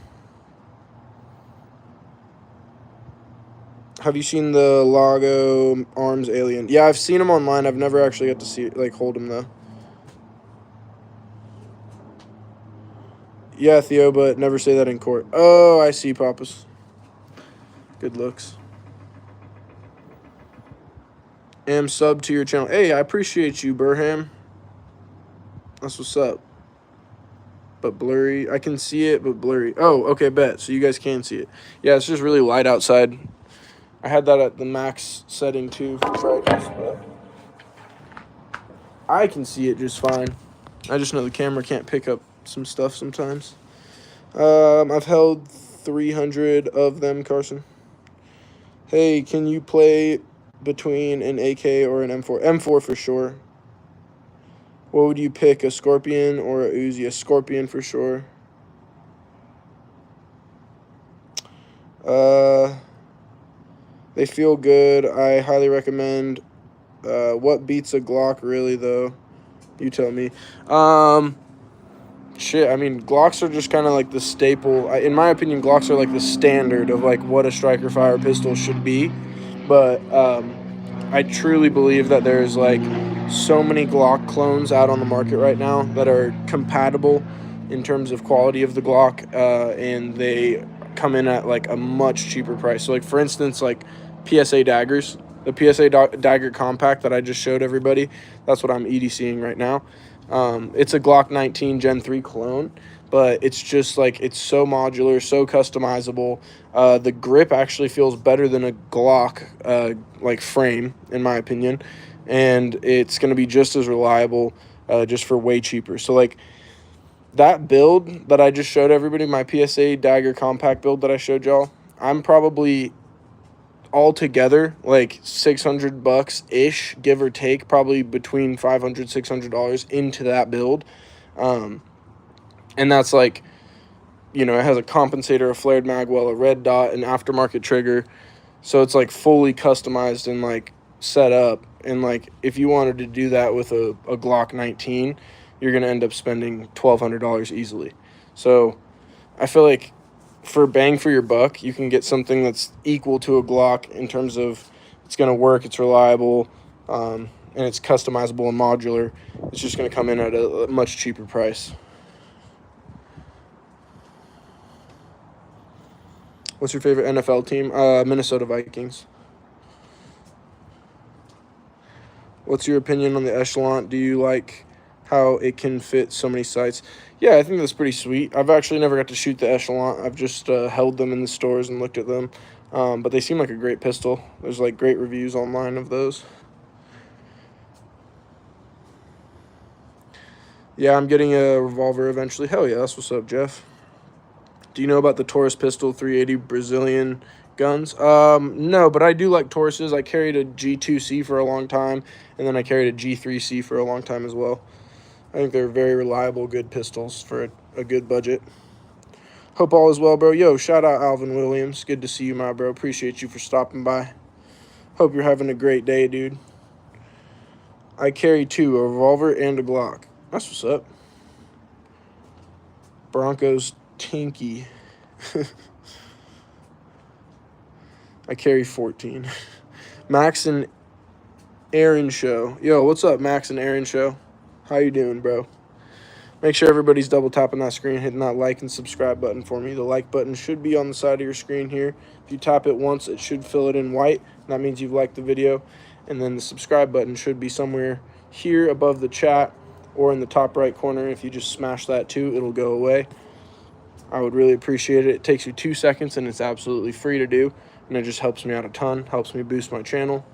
Have you seen the Lago Arms Alien? Yeah, I've seen them online. I've never actually got to see like hold them though. Yeah, Theo, but never say that in court. Oh, I see, Papas. Good looks. Am sub to your channel. Hey, I appreciate you, Burham. That's what's up. But blurry. I can see it, but blurry. Oh, okay, bet. So you guys can see it. Yeah, it's just really light outside. I had that at the max setting too for brightness, but I can see it just fine. I just know the camera can't pick up some stuff sometimes. I've held 300 of them, Carson. Hey, can you play between an AK or an M4? M4 for sure. What would you pick, a Scorpion or a Uzi? A Scorpion for sure. They feel good. I highly recommend. What beats a Glock really, though? You tell me. Shit, I mean, Glocks are just kind of like the staple. In my opinion, Glocks are like the standard of like what a striker fire pistol should be. But I truly believe that there's like so many Glock clones out on the market right now that are compatible in terms of quality of the Glock, and they come in at like a much cheaper price. So like for instance, like PSA daggers, the PSA dagger compact that I just showed everybody, that's what I'm EDCing right now. It's a Glock 19 Gen 3 clone, but it's just like, it's so modular, so customizable. The grip actually feels better than a Glock like frame, in my opinion, and it's going to be just as reliable, just for way cheaper. So like that build that I just showed everybody, my PSA dagger compact build that I showed y'all, I'm probably altogether like $600 ish, give or take, probably between $500-$600 into that build. And that's like, you know, it has a compensator, a flared magwell, a red dot, an aftermarket trigger. So it's like fully customized and like set up. And like if you wanted to do that with a Glock 19, you're going to end up spending $1,200 easily. So I feel like for bang for your buck, you can get something that's equal to a Glock in terms of it's going to work, it's reliable, and it's customizable and modular. It's just going to come in at a much cheaper price. What's your favorite NFL team? Minnesota Vikings. What's your opinion on the Echelon? Do you like how it can fit so many sights? Yeah, I think that's pretty sweet. I've actually never got to shoot the Echelon. I've just held them in the stores and looked at them. But they seem like a great pistol. There's like great reviews online of those. Yeah, I'm getting a revolver eventually. Hell yeah, that's what's up, Jeff. Do you know about the Taurus pistol 380 Brazilian guns? No, but I do like Tauruses. I carried a G2C for a long time, and then I carried a G3C for a long time as well. I think they're very reliable, good pistols for a good budget. Hope all is well, bro. Yo, shout out Alvin Williams. Good to see you, my bro. Appreciate you for stopping by. Hope you're having a great day, dude. I carry two, a revolver and a Glock. That's what's up. Broncos Tinky. I carry 14. Max and Aaron Show. Yo, what's up, Max and Aaron Show? How you doing, bro? Make sure everybody's double tapping that screen, hitting that like and subscribe button for me. The like button should be on the side of your screen here. If you tap it once, it should fill it in white. That means you've liked the video. And then the subscribe button should be somewhere here above the chat or in the top right corner. If you just smash that too, it'll go away. I would really appreciate it. It takes you 2 seconds and it's absolutely free to do. And it just helps me out a ton, helps me boost my channel,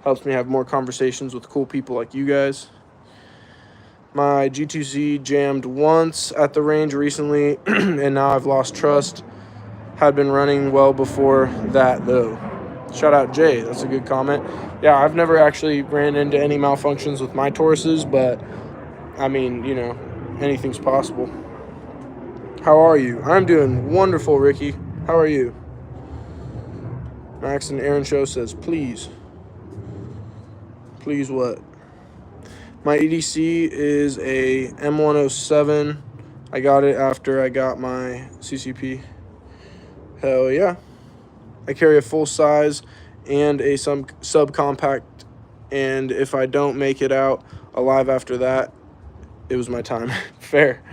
helps me have more conversations with cool people like you guys. My G2Z jammed once at the range recently, and now I've lost trust. Had been running well before that, though. Shout out Jay. That's a good comment. Yeah, I've never actually ran into any malfunctions with my Tauruses, but, I mean, you know, anything's possible. How are you? I'm doing wonderful, Ricky. How are you? Max and Aaron Show says, please. Please what? My EDC is a M107. I got it after I got my CCP. Hell yeah. I carry a full size and a subcompact, and if I don't make it out alive after that, it was my time. Fair.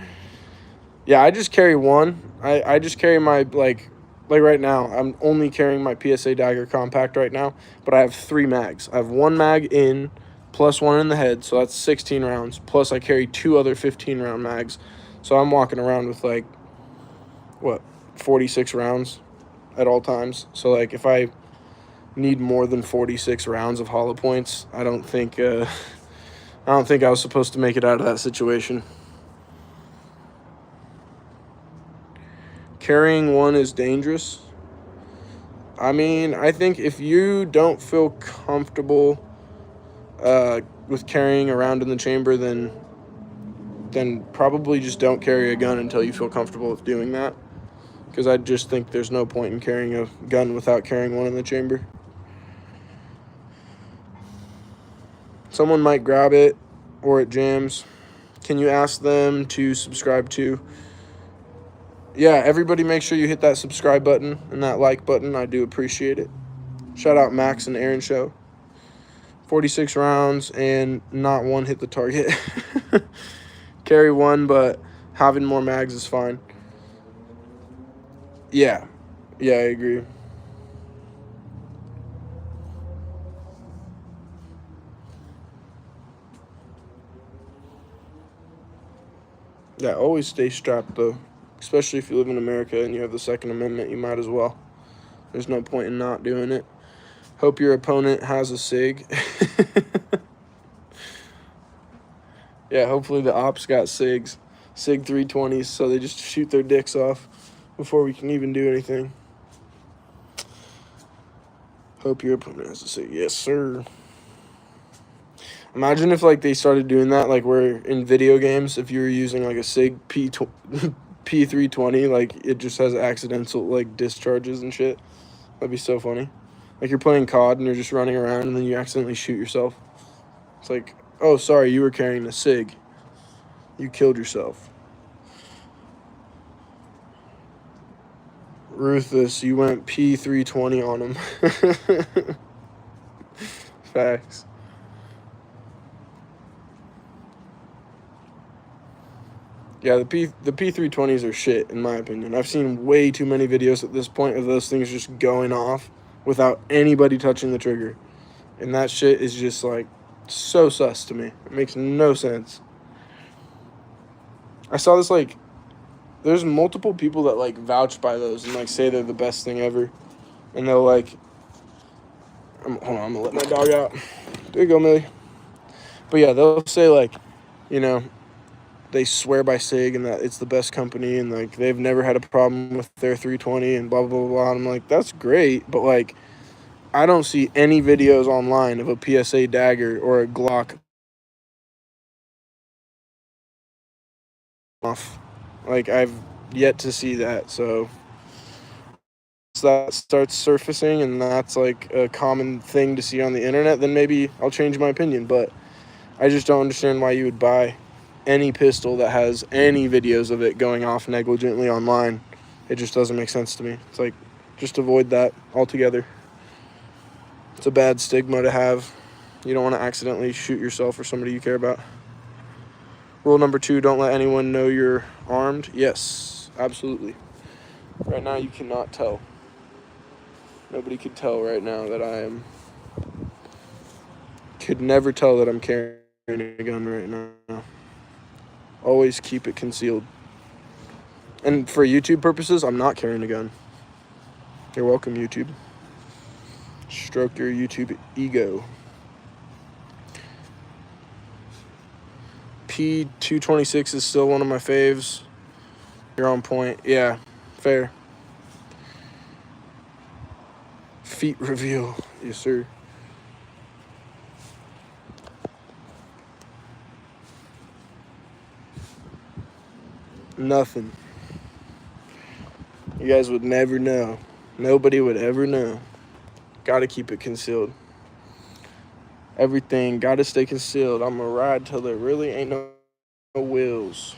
Yeah, I just carry one. I just carry my, like right now, I'm only carrying my PSA Dagger compact right now, but I have 3 mags. I have 1 mag in, plus 1 in the head, so that's 16 rounds, plus I carry 2 other 15-round mags. So I'm walking around with, like, what, 46 rounds at all times. So, like, if I need more than 46 rounds of hollow points, I don't think I was supposed to make it out of that situation. Carrying one is dangerous. I mean, I think if you don't feel comfortable with carrying around in the chamber, then probably just don't carry a gun until you feel comfortable with doing that. Because I just think there's no point in carrying a gun without carrying one in the chamber. Someone might grab it or it jams. Can you ask them to subscribe to? Yeah, everybody make sure you hit that subscribe button and that like button. I do appreciate it. Shout out Max and Aaron Show. 46 rounds and not one hit the target. Carry one, but having more mags is fine. Yeah, I agree. Yeah, always stay strapped, though. Especially if you live in America and you have the Second Amendment, you might as well. There's no point in not doing it. Hope your opponent has a SIG. Yeah, hopefully the ops got SIGs. SIG 320s, so they just shoot their dicks off before we can even do anything. Hope your opponent has a SIG. Yes, sir. Imagine if, like, they started doing that, like, where in video games, if you were using, like, a SIG P320, like, it just has accidental, like, discharges and shit. That'd be so funny. Like, you're playing COD and you're just running around and then you accidentally shoot yourself. It's like, oh, sorry, you were carrying a SIG. You killed yourself. Ruthless, you went P320 on him. Facts. Yeah, the P320s are shit, in my opinion. I've seen way too many videos at this point of those things just going off without anybody touching the trigger. And that shit is just, like, so sus to me. It makes no sense. I saw this, like, there's multiple people that, like, vouch by those and, like, say they're the best thing ever. And they'll, like, hold on, I'm gonna let my dog out. There you go, Millie. But yeah, they'll say, like, you know, they swear by SIG and that it's the best company and, like, they've never had a problem with their 320 and blah, blah, blah, blah. And I'm like, that's great, but, like, I don't see any videos online of a PSA Dagger or a Glock off. Like, I've yet to see that, so that starts surfacing and that's, like, a common thing to see on the internet, then maybe I'll change my opinion, but I just don't understand why you would buy any pistol that has any videos of it going off negligently online. It just doesn't make sense to me. It's like, just avoid that altogether. It's a bad stigma to have. You don't want to accidentally shoot yourself or somebody you care about. Rule number 2, don't let anyone know you're armed. Yes, absolutely. Right now you cannot tell. Nobody could tell right now that I am. Could never tell that I'm carrying a gun right now. Always keep it concealed. And for YouTube purposes, I'm not carrying a gun. You're welcome, YouTube. Stroke your YouTube ego. P226 is still one of my faves. You're on point. Yeah, fair. Feet reveal. Yes, sir. Nothing. You guys would never know. Nobody would ever know. Gotta keep it concealed. Everything gotta stay concealed. I'm gonna ride till there really ain't no wheels.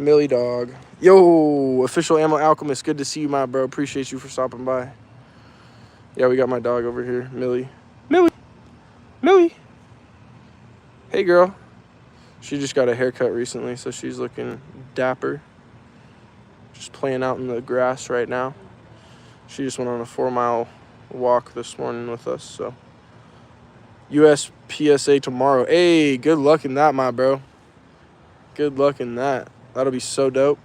Millie dog. Yo, official ammo alchemist. Good to see you, my bro. Appreciate you for stopping by. Yeah, we got my dog over here, Millie. Millie. Hey, girl. She just got a haircut recently, so she's looking dapper. Just playing out in the grass right now. She just went on a 4-mile walk this morning with us, so. USPSA tomorrow. Hey, good luck in that, my bro. Good luck in that. That'll be so dope.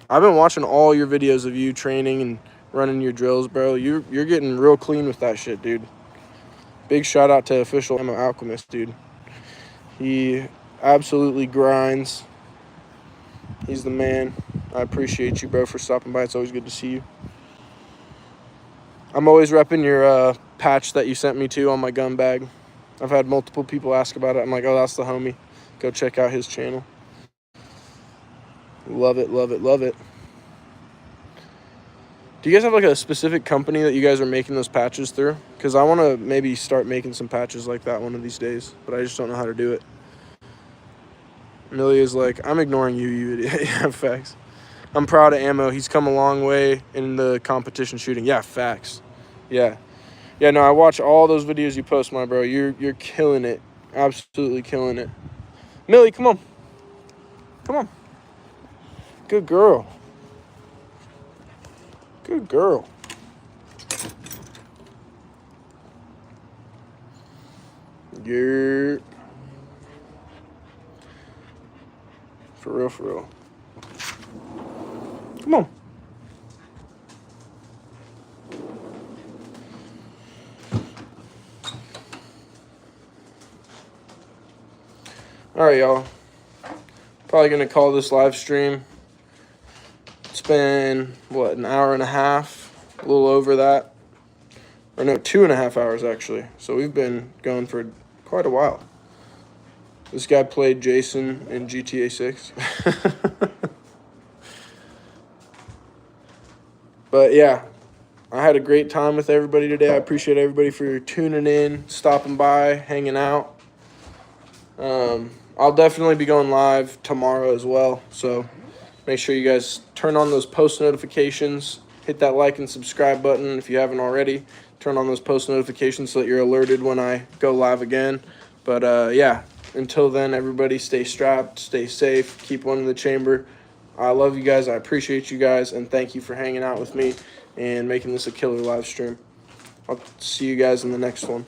I've been watching all your videos of you training and running your drills, bro. You're getting real clean with that shit, dude. Big shout out to official ammo alchemist, dude. He absolutely grinds. He's the man. I appreciate you, bro, for stopping by. It's always good to see you. I'm always repping your patch that you sent me to on my gun bag. I've had multiple people ask about it. I'm like, oh, that's the homie. Go check out his channel. Love it, love it, love it. Do you guys have like a specific company that you guys are making those patches through? Because I want to maybe start making some patches like that one of these days, but I just don't know how to do it. Millie is like, I'm ignoring you, you idiot. Yeah, facts. I'm proud of Ammo. He's come a long way in the competition shooting. Yeah, facts. Yeah. Yeah, no, I watch all those videos you post, my bro. You're killing it. Absolutely killing it. Millie, come on. Come on. Good girl. Good girl. Yeah. For real, for real. Come on. All right, y'all. Probably going to call this live stream. It's been, what, an hour and a half? A little over that. Or no, 2.5 hours, actually. So we've been going for quite a while. This guy played Jason in GTA 6. But, yeah. I had a great time with everybody today. I appreciate everybody for tuning in, stopping by, hanging out. I'll definitely be going live tomorrow as well. So make sure you guys turn on those post notifications. Hit that like and subscribe button if you haven't already. Turn on those post notifications so that you're alerted when I go live again. But, yeah, until then, everybody stay strapped, stay safe, keep one in the chamber. I love you guys. I appreciate you guys. And thank you for hanging out with me and making this a killer live stream. I'll see you guys in the next one.